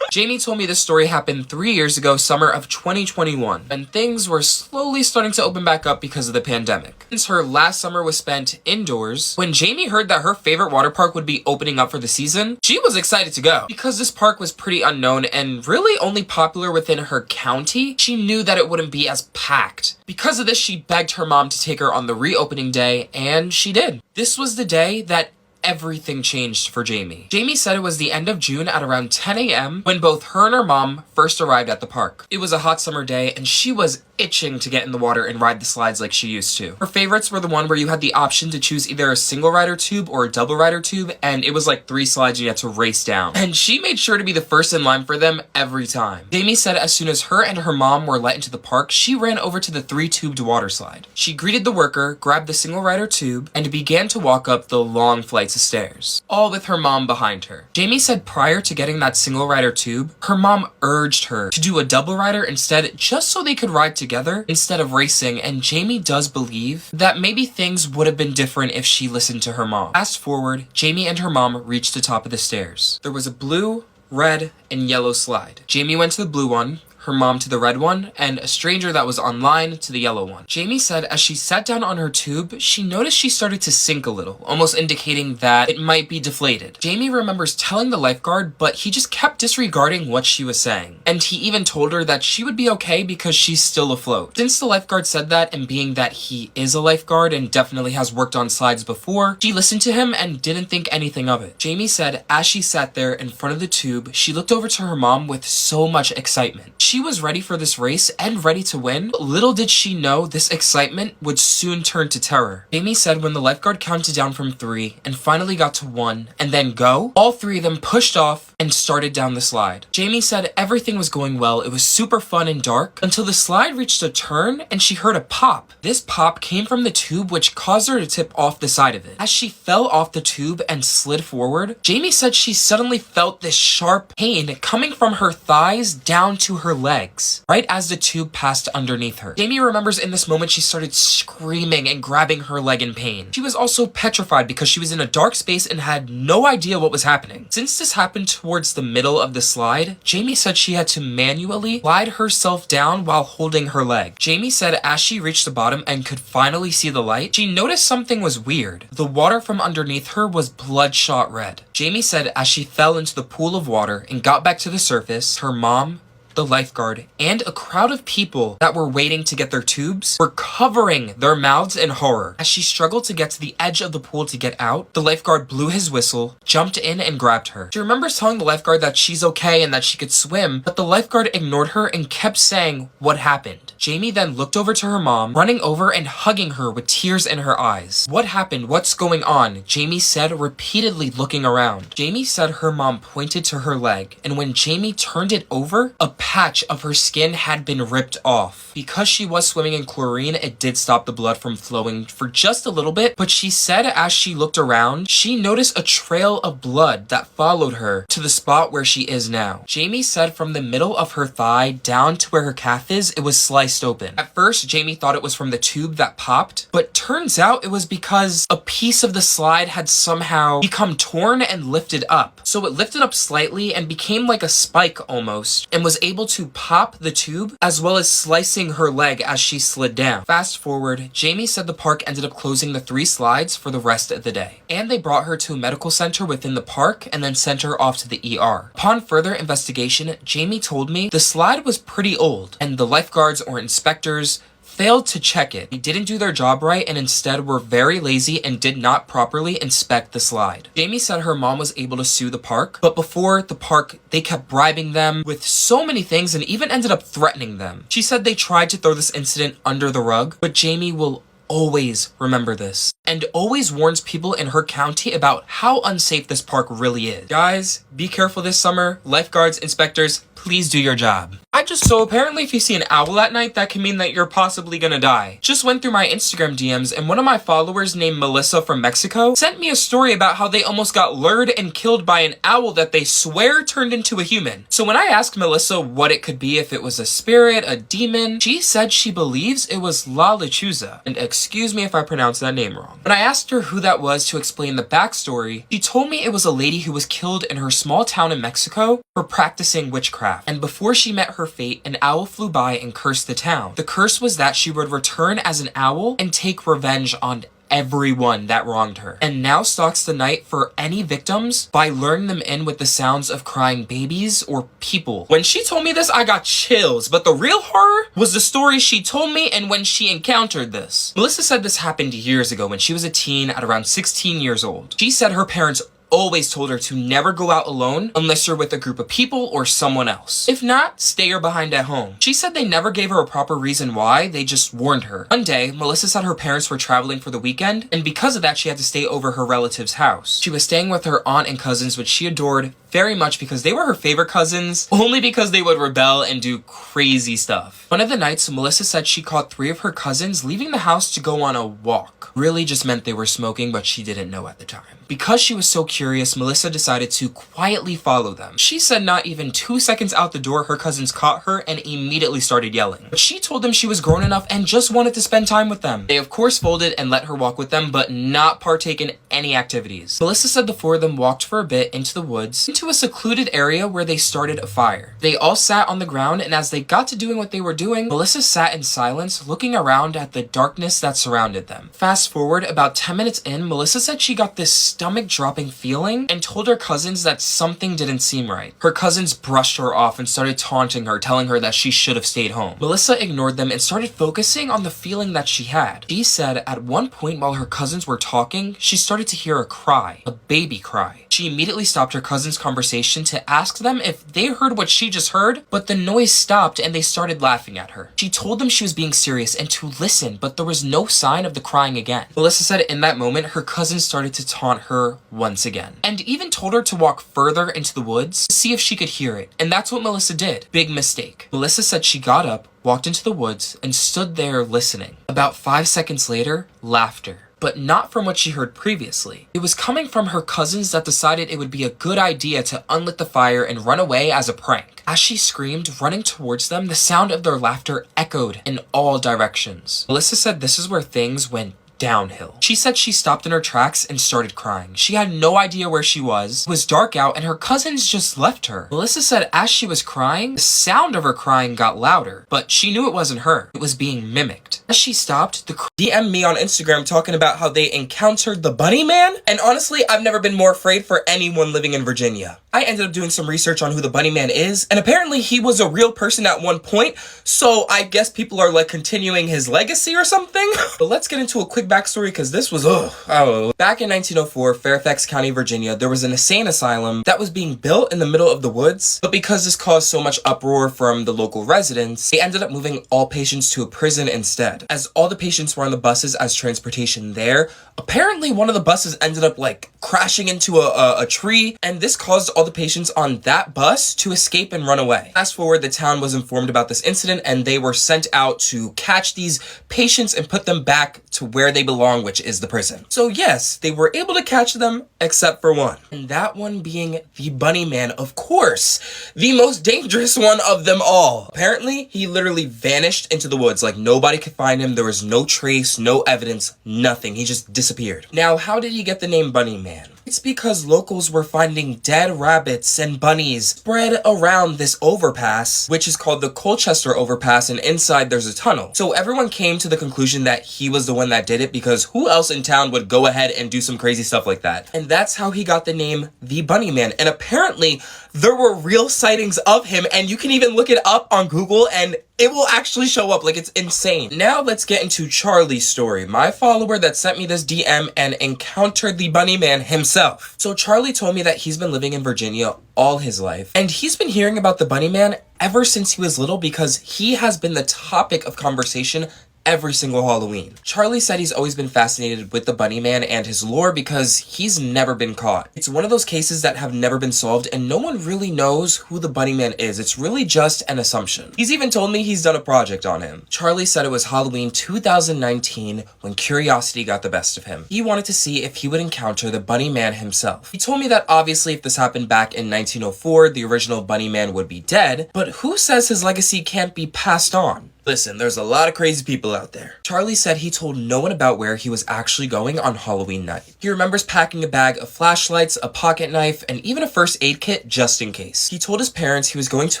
Speaker 1: Jamie told me this story happened 3 years ago, summer of 2021, and things were slowly starting to open back up because of the pandemic. Since her last summer was spent indoors, when Jamie heard that her favorite water park would be opening up for the season, she was excited to go. Because this park was pretty unknown and really only popular within her county, she knew that it wouldn't be as packed. Because of this, she begged her mom to take her on the reopening day, and she did. This was the day that everything changed for Jamie. Jamie said it was the end of June at around 10 a.m. when both her and her mom first arrived at the park. It was a hot summer day and she was itching to get in the water and ride the slides like she used to. Her favorites were the one where you had the option to choose either a single rider tube or a double rider tube, and it was like 3 slides you had to race down. And she made sure to be the first in line for them every time. Jamie said as soon as her and her mom were let into the park, she ran over to the 3-tubed water slide. She greeted the worker, grabbed the single rider tube, and began to walk up the long flights of stairs, all with her mom behind her. Jamie said prior to getting that single rider tube, her mom urged her to do a double rider instead, just so they could ride together instead of racing, and Jamie does believe that maybe things would have been different if she listened to her mom. Fast forward, Jamie and her mom reached the top of the stairs. There was a blue, red, and yellow slide. Jamie went to the blue one, her mom to the red one, and a stranger that was online to the yellow one. Jamie said as she sat down on her tube, she noticed she started to sink a little, almost indicating that it might be deflated. Jamie remembers telling the lifeguard, but he just kept disregarding what she was saying. And he even told her that she would be okay because she's still afloat. Since the lifeguard said that, and being that he is a lifeguard and definitely has worked on slides before, she listened to him and didn't think anything of it. Jamie said as she sat there in front of the tube, she looked over to her mom with so much excitement. She was ready for this race and ready to win, but little did she know this excitement would soon turn to terror. Jamie said when the lifeguard counted down from 3 and finally got to 1 and then go, all 3 of them pushed off and started down the slide. Jamie said everything was going well, it was super fun and dark, until the slide reached a turn and she heard a pop. This pop came from the tube, which caused her to tip off the side of it. As she fell off the tube and slid forward, Jamie said she suddenly felt this sharp pain coming from her thighs down to her legs, right as the tube passed underneath her. Jamie remembers in this moment she started screaming and grabbing her leg in pain. She was also petrified because she was in a dark space and had no idea what was happening. Since this happened towards the middle of the slide, Jamie said she had to manually slide herself down while holding her leg. Jamie said as she reached the bottom and could finally see the light, she noticed something was weird. The water from underneath her was bloodshot red. Jamie said as she fell into the pool of water and got back to the surface, her mom the lifeguard, and a crowd of people that were waiting to get their tubes were covering their mouths in horror. As she struggled to get to the edge of the pool to get out, the lifeguard blew his whistle, jumped in, and grabbed her. She remembers telling the lifeguard that she's okay and that she could swim, but the lifeguard ignored her and kept saying what happened. Jamie then looked over to her mom, running over and hugging her with tears in her eyes. What happened? What's going on? Jamie said, repeatedly looking around. Jamie said her mom pointed to her leg, and when Jamie turned it over, a patch of her skin had been ripped off. Because she was swimming in chlorine, it did stop the blood from flowing for just a little bit, but she said as she looked around, she noticed a trail of blood that followed her to the spot where she is now. Jamie said from the middle of her thigh down to where her calf is, it was sliced open. At first, Jamie thought it was from the tube that popped, but turns out it was because a piece of the slide had somehow become torn and lifted up. So it lifted up slightly and became like a spike almost, and was able to pop the tube as well as slicing her leg as she slid down. Fast forward, Jamie said the park ended up closing the 3 slides for the rest of the day, and they brought her to a medical center within the park and then sent her off to the ER. Upon further investigation, Jamie told me the slide was pretty old, and the lifeguards or inspectors failed to check it. They didn't do their job right and instead were very lazy and did not properly inspect the slide. Jamie said her mom was able to sue the park, but before the park, they kept bribing them with so many things and even ended up threatening them. She said they tried to throw this incident under the rug, but Jamie will always remember this and always warns people in her county about how unsafe this park really is. Guys, be careful this summer. Lifeguards, inspectors, please do your job. So apparently if you see an owl at night, that can mean that you're possibly gonna die. Just went through my Instagram DMs and one of my followers named Melissa from Mexico sent me a story about how they almost got lured and killed by an owl that they swear turned into a human. So when I asked Melissa what it could be, if it was a spirit, a demon, she said she believes it was La Lechuza. And excuse me if I pronounced that name wrong. When I asked her who that was to explain the backstory, she told me it was a lady who was killed in her small town in Mexico for practicing witchcraft. And before she met her fate, an owl flew by and cursed the town. The curse was that she would return as an owl and take revenge on everyone that wronged her, and now stalks the night for any victims by luring them in with the sounds of crying babies or people. When she told me this, I got chills, but the real horror was the story she told me and when she encountered this. Melissa said this happened years ago when she was a teen at around 16 years old. She said her parents always told her to never go out alone unless you're with a group of people or someone else. If not, stay her behind at home. She said they never gave her a proper reason why, they just warned her. One day, Melissa said her parents were traveling for the weekend, and because of that, she had to stay over her relative's house. She was staying with her aunt and cousins, which she adored very much because they were her favorite cousins, only because they would rebel and do crazy stuff. One of the nights, Melissa said she caught 3 of her cousins leaving the house to go on a walk. Really just meant they were smoking, but she didn't know at the time. Because she was so curious, Melissa decided to quietly follow them. She said not even 2 seconds out the door, her cousins caught her and immediately started yelling. But she told them she was grown enough and just wanted to spend time with them. They of course folded and let her walk with them, but not partake in any activities. Melissa said the 4 of them walked for a bit into the woods, into a secluded area where they started a fire. They all sat on the ground, and as they got to doing what they were doing, Melissa sat in silence, looking around at the darkness that surrounded them. Fast forward, about 10 minutes in, Melissa said she got this stomach-dropping feeling and told her cousins that something didn't seem right. Her cousins brushed her off and started taunting her, telling her that she should have stayed home. Melissa ignored them and started focusing on the feeling that she had. She said at one point while her cousins were talking, she started to hear a cry, a baby cry. She immediately stopped her cousin's conversation to ask them if they heard what she just heard, but the noise stopped and they started laughing at her. She told them she was being serious and to listen, but there was no sign of the crying again. Melissa said in that moment, her cousin started to taunt her once again, and even told her to walk further into the woods to see if she could hear it. And that's what Melissa did. Big mistake. Melissa said she got up, walked into the woods, and stood there listening. About 5 seconds later, laughter. But not from what she heard previously. It was coming from her cousins that decided it would be a good idea to unlit the fire and run away as a prank. As she screamed, running towards them, the sound of their laughter echoed in all directions. Melissa said this is where things went downhill. She said she stopped in her tracks and started crying. She had no idea where she was. It was dark out and her cousins just left her. Melissa said as she was crying, the sound of her crying got louder, but she knew it wasn't her. It was being mimicked. As she stopped, the DM'd me on Instagram talking about how they encountered the Bunny Man. And honestly, I've never been more afraid for anyone living in Virginia. I ended up doing some research on who the Bunny Man is, and apparently he was a real person at one point, so I guess people are like continuing his legacy or something. But let's get into a quick backstory because this was Back in 1904, Fairfax County, Virginia, there was an insane asylum that was being built in the middle of the woods, but because this caused so much uproar from the local residents, they ended up moving all patients to a prison instead. As all the patients were on the buses as transportation there, apparently one of the buses ended up like crashing into a tree, and this caused all the patients on that bus to escape and run away. Fast forward, the town was informed about this incident and they were sent out to catch these patients and put them back to where they belong, which is the prison. So yes, they were able to catch them except for one, and that one being the Bunny Man, of course, the most dangerous one of them all. Apparently, he literally vanished into the woods, like nobody could find him. There was no trace, no evidence, nothing. He just disappeared. Now, how did he get the name Bunny Man? It's because locals were finding dead rabbits and bunnies spread around this overpass, which is called the Colchester Overpass, and inside there's a tunnel. So everyone came to the conclusion that he was the one that did it, because who else in town would go ahead and do some crazy stuff like that? And that's how he got the name the Bunny Man. And apparently there were real sightings of him, and you can even look it up on Google and it will actually show up. Like, it's insane. Now let's get into Charlie's story, my follower that sent me this DM and encountered the Bunny Man himself. So Charlie told me that he's been living in Virginia all his life, and he's been hearing about the Bunny Man ever since he was little because he has been the topic of conversation every single Halloween. Charlie said he's always been fascinated with the Bunny Man and his lore because he's never been caught. It's one of those cases that have never been solved and no one really knows who the Bunny Man is. It's really just an assumption. He's even told me he's done a project on him. Charlie said it was Halloween 2019 when curiosity got the best of him. He wanted to see if he would encounter the Bunny Man himself. He told me that obviously if this happened back in 1904, the original Bunny Man would be dead, but who says his legacy can't be passed on? Listen, there's a lot of crazy people out there. Charlie said he told no one about where he was actually going on Halloween night. He remembers packing a bag of flashlights, a pocket knife, and even a first aid kit just in case. He told his parents he was going to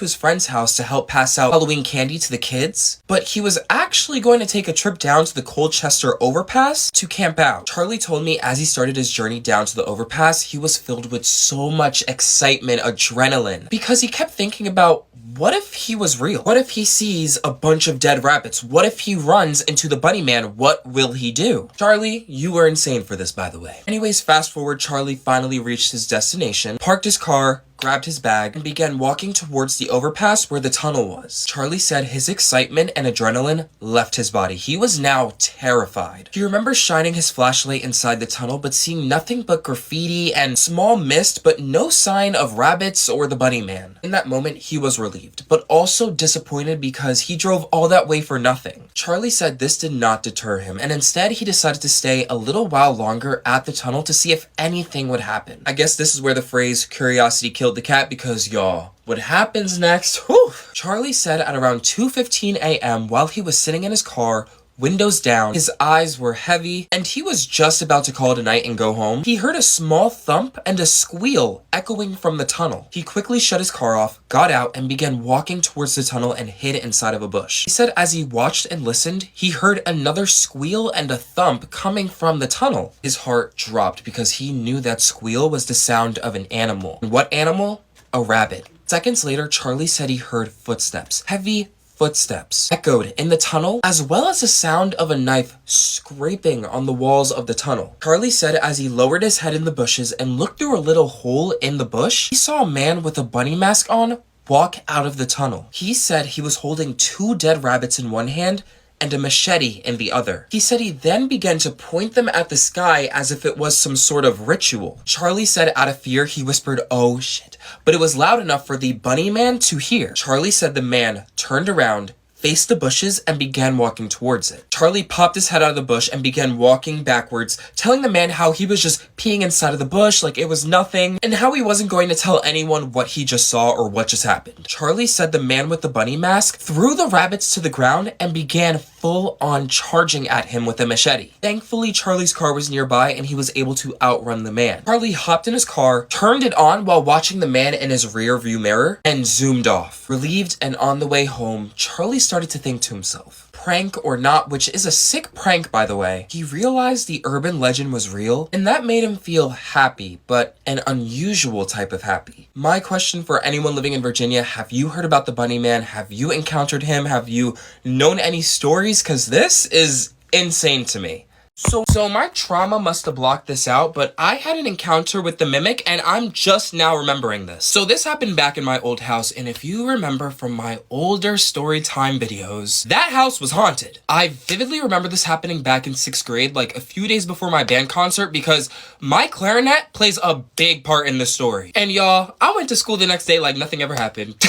Speaker 1: his friend's house to help pass out Halloween candy to the kids, but he was actually going to take a trip down to the Colchester Overpass to camp out. Charlie told me as he started his journey down to the overpass, he was filled with so much excitement, adrenaline, because he kept thinking about, what if he was real? What if he sees a bunch of dead rabbits? What if he runs into the Bunny Man? What will he do? Charlie, you were insane for this, by the way. Anyways, fast forward, Charlie finally reached his destination, parked his car, grabbed his bag, and began walking towards the overpass where the tunnel was. Charlie said his excitement and adrenaline left his body. He was now terrified. He remembers shining his flashlight inside the tunnel, but seeing nothing but graffiti and small mist, but no sign of rabbits or the Bunny Man. In that moment, he was relieved, but also disappointed because he drove all that way for nothing. Charlie said this did not deter him, and instead he decided to stay a little while longer at the tunnel to see if anything would happen. I guess this is where the phrase curiosity killed the cat, because y'all, what happens next? Whew. Charlie said at around 2:15 a.m. while he was sitting in his car, windows down, his eyes were heavy, and he was just about to call it a night and go home, he heard a small thump and a squeal echoing from the tunnel. He quickly shut his car off, got out, and began walking towards the tunnel and hid inside of a bush. He said as he watched and listened, he heard another squeal and a thump coming from the tunnel. His heart dropped because he knew that squeal was the sound of an animal. And what animal? A rabbit. Seconds later, Charlie said he heard footsteps. Heavy footsteps echoed in the tunnel, as well as the sound of a knife scraping on the walls of the tunnel. Charlie said as he lowered his head in the bushes and looked through a little hole in the bush, he saw a man with a bunny mask on walk out of the tunnel. He said he was holding 2 dead rabbits in one hand and a machete in the other. He said he then began to point them at the sky as if it was some sort of ritual. Charlie said out of fear, he whispered, "Oh shit," but it was loud enough for the Bunny Man to hear. Charlie said the man turned around, faced the bushes and began walking towards it. Charlie popped his head out of the bush and began walking backwards, telling the man how he was just peeing inside of the bush like it was nothing, and how he wasn't going to tell anyone what he just saw or what just happened. Charlie said the man with the bunny mask threw the rabbits to the ground and began full on charging at him with a machete. Thankfully, Charlie's car was nearby and he was able to outrun the man. Charlie hopped in his car, turned it on while watching the man in his rear view mirror, and zoomed off. Relieved and on the way home, Charlie started to think to himself, prank or not, which is a sick prank by the way. He realized the urban legend was real, and that made him feel happy, but an unusual type of happy. My question for anyone living in Virginia, have you heard about the Bunny Man? Have you encountered him? Have you known any stories? Because this is insane to me. So my trauma must have blocked this out, but I had an encounter with the Mimic and I'm just now remembering this. So this happened back in my old house, and if you remember from my older story time videos, that house was haunted. I vividly remember this happening back in 6th grade, like a few days before my band concert, because my clarinet plays a big part in the story. And y'all, I went to school the next day like nothing ever happened.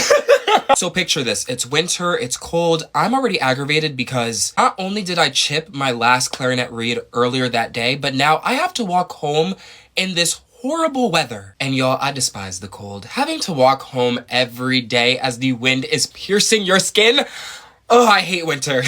Speaker 1: So picture this, it's winter, it's cold, I'm already aggravated because not only did I chip my last clarinet reed earlier that day, but now I have to walk home in this horrible weather. And y'all, I despise the cold. Having to walk home every day as the wind is piercing your skin, oh, I hate winter.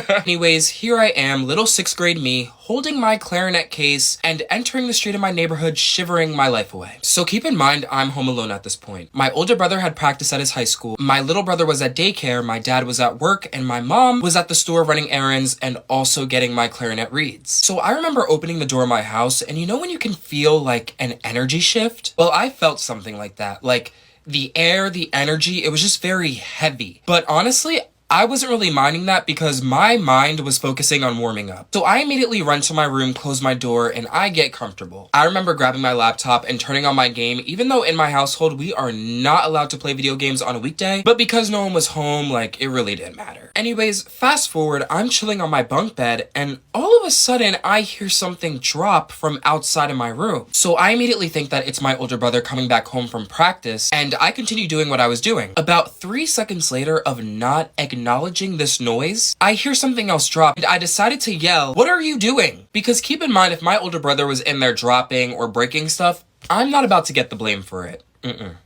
Speaker 1: Anyways, here I am, little 6th grade me, holding my clarinet case and entering the street of my neighborhood, shivering my life away. So keep in mind, I'm home alone at this point. My older brother had practice at his high school, my little brother was at daycare, my dad was at work, and my mom was at the store running errands and also getting my clarinet reeds. So I remember opening the door of my house, and you know when you can feel like an energy shift? Well, I felt something like that. Like the air, the energy, it was just very heavy. But honestly, I wasn't really minding that because my mind was focusing on warming up. So I immediately run to my room, close my door, and I get comfortable. I remember grabbing my laptop and turning on my game, even though in my household, we are not allowed to play video games on a weekday, but because no one was home, like, it really didn't matter. Anyways, fast forward, I'm chilling on my bunk bed, and all of a sudden, I hear something drop from outside of my room. So I immediately think that it's my older brother coming back home from practice, and I continue doing what I was doing. About 3 seconds later of not acknowledging this noise, I hear something else drop, and I decided to yell, "What are you doing?" Because keep in mind, if my older brother was in there dropping or breaking stuff, I'm not about to get the blame for it.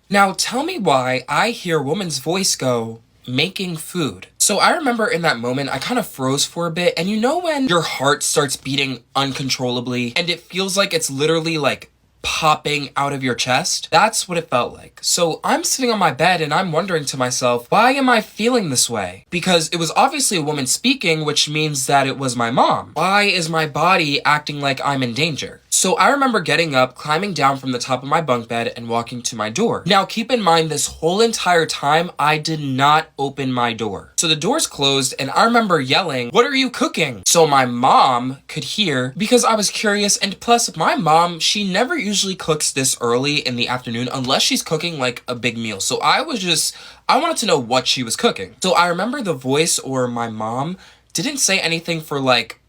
Speaker 1: Now tell me why I hear a woman's voice go, "Making food." So I remember in that moment, I kind of froze for a bit, and you know when your heart starts beating uncontrollably, and it feels like it's literally like popping out of your chest? That's what it felt like. So I'm sitting on my bed and I'm wondering to myself, why am I feeling this way? Because it was obviously a woman speaking, which means that it was my mom. Why is my body acting like I'm in danger? So I remember getting up, climbing down from the top of my bunk bed and walking to my door. Now keep in mind, this whole entire time, I did not open my door. So the door's closed and I remember yelling, "What are you cooking?" So my mom could hear because I was curious, and plus my mom, she never usually cooks this early in the afternoon unless she's cooking like a big meal. So I wanted to know what she was cooking. So I remember the voice, or my mom, didn't say anything for like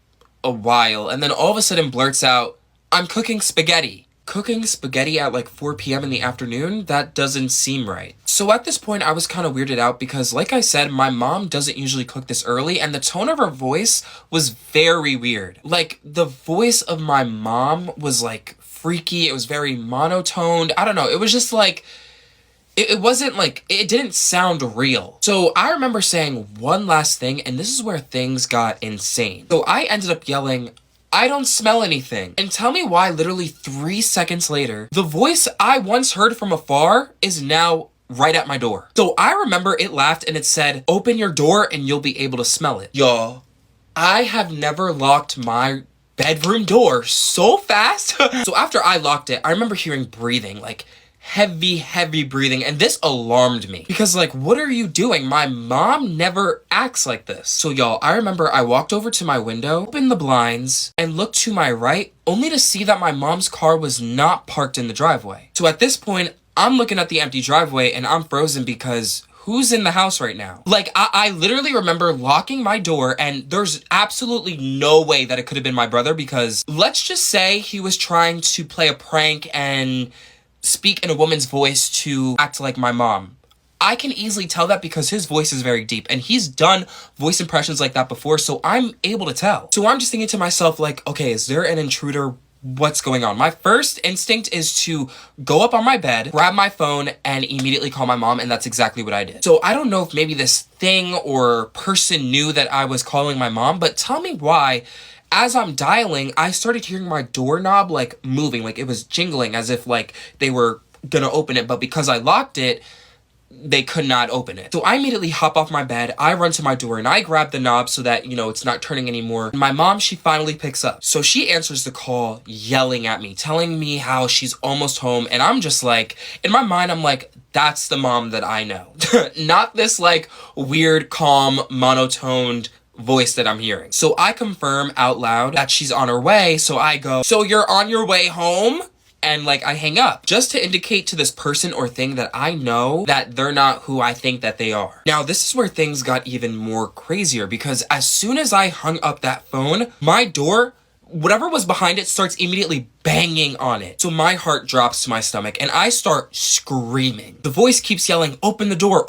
Speaker 1: a while, and then all of a sudden blurts out, "I'm cooking spaghetti." Cooking spaghetti at like 4 p.m. in the afternoon? That doesn't seem right. So at this point, I was kind of weirded out because, like I said, my mom doesn't usually cook this early, and the tone of her voice was very weird. Like, the voice of my mom was like freaky. It was very monotoned. I don't know. It was just like, it wasn't like, it didn't sound real. So I remember saying one last thing, and this is where things got insane. So I ended up yelling, "I don't smell anything." And tell me why literally 3 seconds later, the voice I once heard from afar is now right at my door. So I remember it laughed and it said, "Open your door and you'll be able to smell it." Y'all, I have never locked my bedroom door so fast. So after I locked it, I remember hearing breathing, like heavy breathing, and this alarmed me because, like, what are you doing? My mom never acts like this. So y'all, I remember I walked over to my window, opened the blinds, and looked to my right, only to see that my mom's car was not parked in the driveway. So at this point, I'm looking at the empty driveway and I'm frozen because who's in the house right now? Like, I literally remember locking my door, and there's absolutely no way that it could have been my brother, because let's just say he was trying to play a prank and speak in a woman's voice to act like my mom. I can easily tell that because his voice is very deep and he's done voice impressions like that before, so I'm able to tell. So I'm just thinking to myself like, okay, is there an intruder? What's going on? My first instinct is to go up on my bed, grab my phone, and immediately call my mom, and that's exactly what I did. So I don't know if maybe this thing or person knew that I was calling my mom, but tell me why. As I'm dialing, I started hearing my doorknob like moving, like it was jingling as if like they were gonna open it, but because I locked it, they could not open it. So I immediately hop off my bed, I run to my door, and I grab the knob so that, you know, it's not turning anymore. My mom, she finally picks up. So she answers the call, yelling at me, telling me how she's almost home, and I'm just like, in my mind, I'm like, that's the mom that I know. Not this like weird, calm, monotoned voice that I'm hearing. So I confirm out loud that she's on her way, so I go, so you're on your way home? And like I hang up just to indicate to this person or thing that I know that they're not who I think that they are. Now this is where things got even more crazier because as soon as I hung up that phone, my door, whatever was behind it, starts immediately banging on it. So my heart drops to my stomach and I start screaming. The voice keeps yelling, open the door,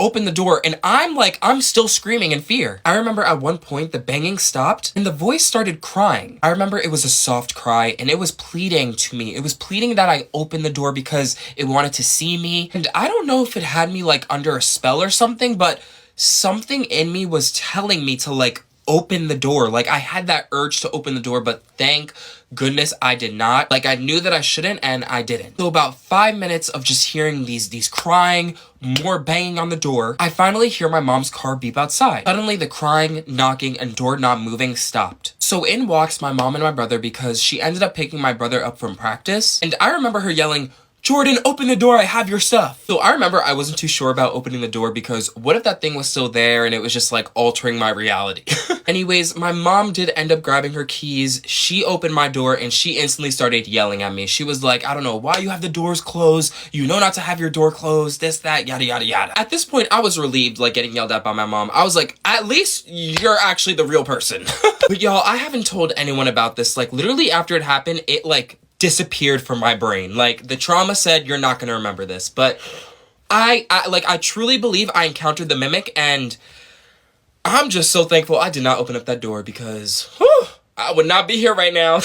Speaker 1: and I'm still screaming in fear. I remember at one point the banging stopped and the voice started crying. I remember it was a soft cry and it was pleading to me. It was pleading that I open the door because it wanted to see me. And I don't know if it had me like under a spell or something, but something in me was telling me to like open the door. Like I had that urge to open the door, but thank goodness I did not. Like I knew that I shouldn't and I didn't. So about 5 minutes of just hearing these crying, more banging on the door, I finally hear my mom's car beep outside. Suddenly the crying, knocking, and doorknob moving stopped. So in walks my mom and my brother because she ended up picking my brother up from practice. And I remember her yelling, Jordan, open the door, I have your stuff. So I remember I wasn't too sure about opening the door because what if that thing was still there and it was just like altering my reality? Anyways, my mom did end up grabbing her keys. She opened my door and she instantly started yelling at me. She was like, I don't know why you have the doors closed. You know not to have your door closed, this, that, yada, yada, yada. At this point, I was relieved, like getting yelled at by my mom. I was like, at least you're actually the real person. But y'all, I haven't told anyone about this. Like literally after it happened, it like disappeared from my brain. Like the trauma said, you're not gonna remember this, but I truly believe I encountered the mimic and I'm just so thankful I did not open up that door because whew, I would not be here right now.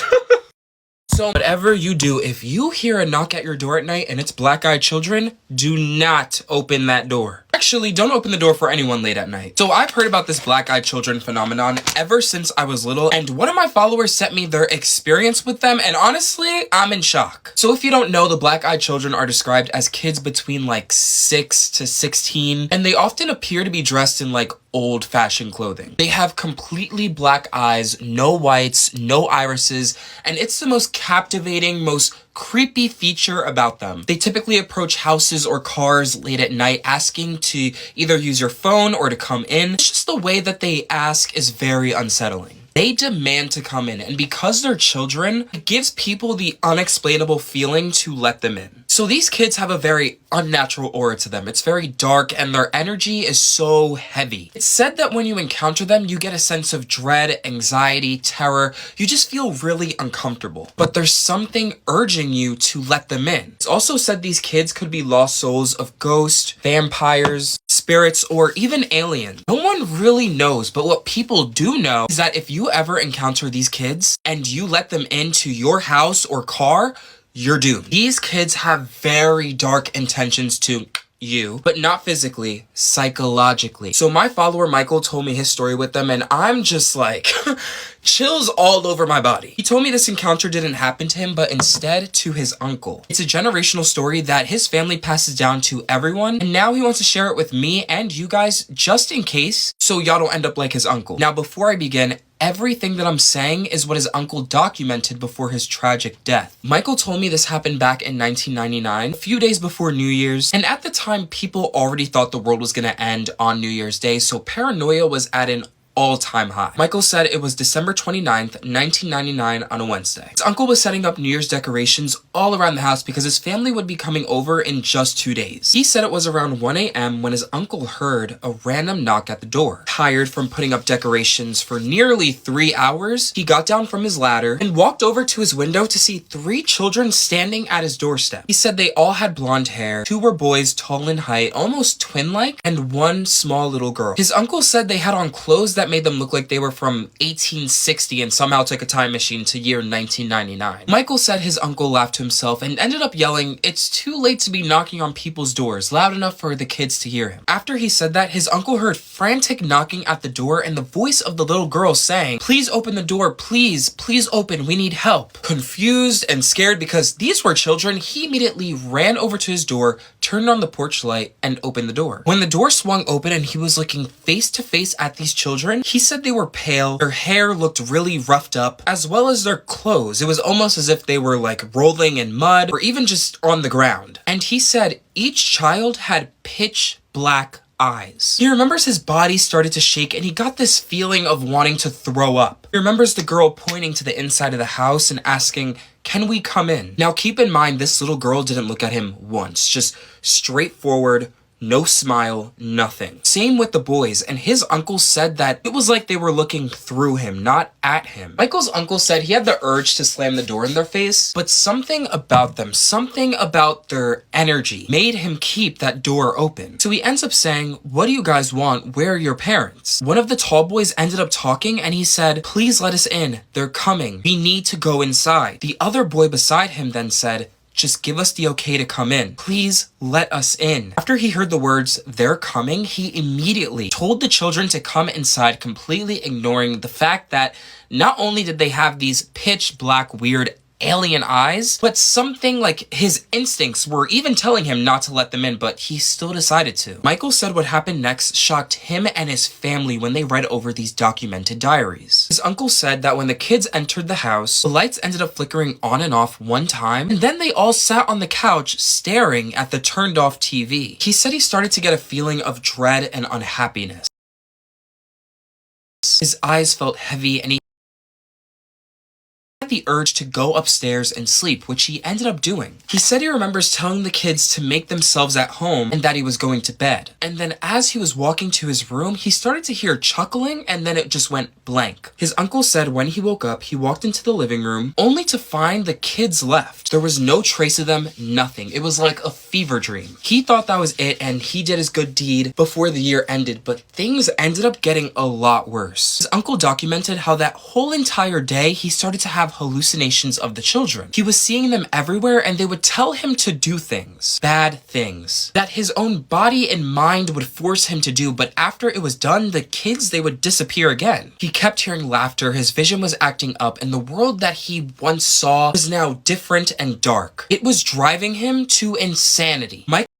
Speaker 1: So whatever you do, if you hear a knock at your door at night and it's black-eyed children, do not open that door. Actually, don't open the door for anyone late at night. So I've heard about this black-eyed children phenomenon ever since I was little, and one of my followers sent me their experience with them, and honestly, I'm in shock. So if you don't know, the black-eyed children are described as kids between like 6 to 16, and they often appear to be dressed in like old-fashioned clothing. They have completely black eyes, no whites, no irises, and it's the most captivating, most creepy feature about them. They typically approach houses or cars late at night asking to either use your phone or to come in. It's just the way that they ask is very unsettling. They demand to come in, and because they're children, it gives people the unexplainable feeling to let them in. So these kids have a very unnatural aura to them. It's very dark and their energy is so heavy. It's said that when you encounter them, you get a sense of dread, anxiety, terror. You just feel really uncomfortable. But there's something urging you to let them in. It's also said these kids could be lost souls of ghosts, vampires, spirits, or even aliens. No one really knows, but what people do know is that if you ever encounter these kids and you let them into your house or car, you're doomed. These kids have very dark intentions to you, but not physically, psychologically. So my follower Michael told me his story with them and I'm just like chills all over my body. He told me this encounter didn't happen to him, but instead to his uncle. It's a generational story that his family passes down to everyone, and now he wants to share it with me and you guys just in case, so y'all don't end up like his uncle. Now before I begin, everything that I'm saying is what his uncle documented before his tragic death. Michael told me this happened back in 1999, a few days before New Year's, and at the time people already thought the world was gonna end on New Year's Day, so paranoia was at an all-time high. Michael said it was December 29th, 1999 on a Wednesday. His uncle was setting up New Year's decorations all around the house because his family would be coming over in just 2 days. He said it was around 1 a.m. when his uncle heard a random knock at the door. Tired from putting up decorations for nearly 3 hours, he got down from his ladder and walked over to his window to see 3 children standing at his doorstep. He said they all had blonde hair, 2 were boys tall in height, almost twin-like, and 1 small little girl. His uncle said they had on clothes that made them look like they were from 1860 and somehow took a time machine to year 1999. Michael said his uncle laughed to himself and ended up yelling, "It's too late to be knocking on people's doors," loud enough for the kids to hear him. After he said that, his uncle heard frantic knocking at the door and the voice of the little girl saying, "Please open the door, please, please open, we need help." Confused and scared because these were children, he immediately ran over to his door, turned on the porch light, and opened the door. When the door swung open and he was looking face to face at these children, he said they were pale, their hair looked really roughed up, as well as their clothes. It was almost as if they were like rolling in mud or even just on the ground. And he said each child had pitch black eyes. He remembers his body started to shake and he got this feeling of wanting to throw up. He remembers the girl pointing to the inside of the house and asking, "Can we come in?" Now keep in mind, this little girl didn't look at him once, just straightforward, no smile, nothing. Same with the boys, and his uncle said that it was like they were looking through him, not at him. Michael's uncle said he had the urge to slam the door in their face, but something about them, something about their energy made him keep that door open. So he ends up saying, "What do you guys want? Where are your parents?" One of the tall boys ended up talking and he said, "Please let us in. They're coming. We need to go inside." The other boy beside him then said, "Just give us the okay to come in. Please let us in." After he heard the words, "They're coming," he immediately told the children to come inside, completely ignoring the fact that not only did they have these pitch black, weird alien eyes, but something like his instincts were even telling him not to let them in, but he still decided to. Michael said what happened next shocked him and his family when they read over these documented diaries. His uncle said that when the kids entered the house, the lights ended up flickering on and off one time, and then they all sat on the couch staring at the turned off TV. He said he started to get a feeling of dread and unhappiness. His eyes felt heavy and he the urge to go upstairs and sleep, which he ended up doing. He said he remembers telling the kids to make themselves at home and that he was going to bed. And then as he was walking to his room, he started to hear chuckling and then it just went blank. His uncle said when he woke up, he walked into the living room only to find the kids left. There was no trace of them, nothing. It was like a fever dream. He thought that was it and he did his good deed before the year ended, but things ended up getting a lot worse. His uncle documented how that whole entire day he started to have hallucinations of the children. He was seeing them everywhere and they would tell him to do things, bad things, that his own body and mind would force him to do, but after it was done, the kids, they would disappear again. He kept hearing laughter, his vision was acting up, and the world that he once saw was now different and dark. It was driving him to insanity. Mike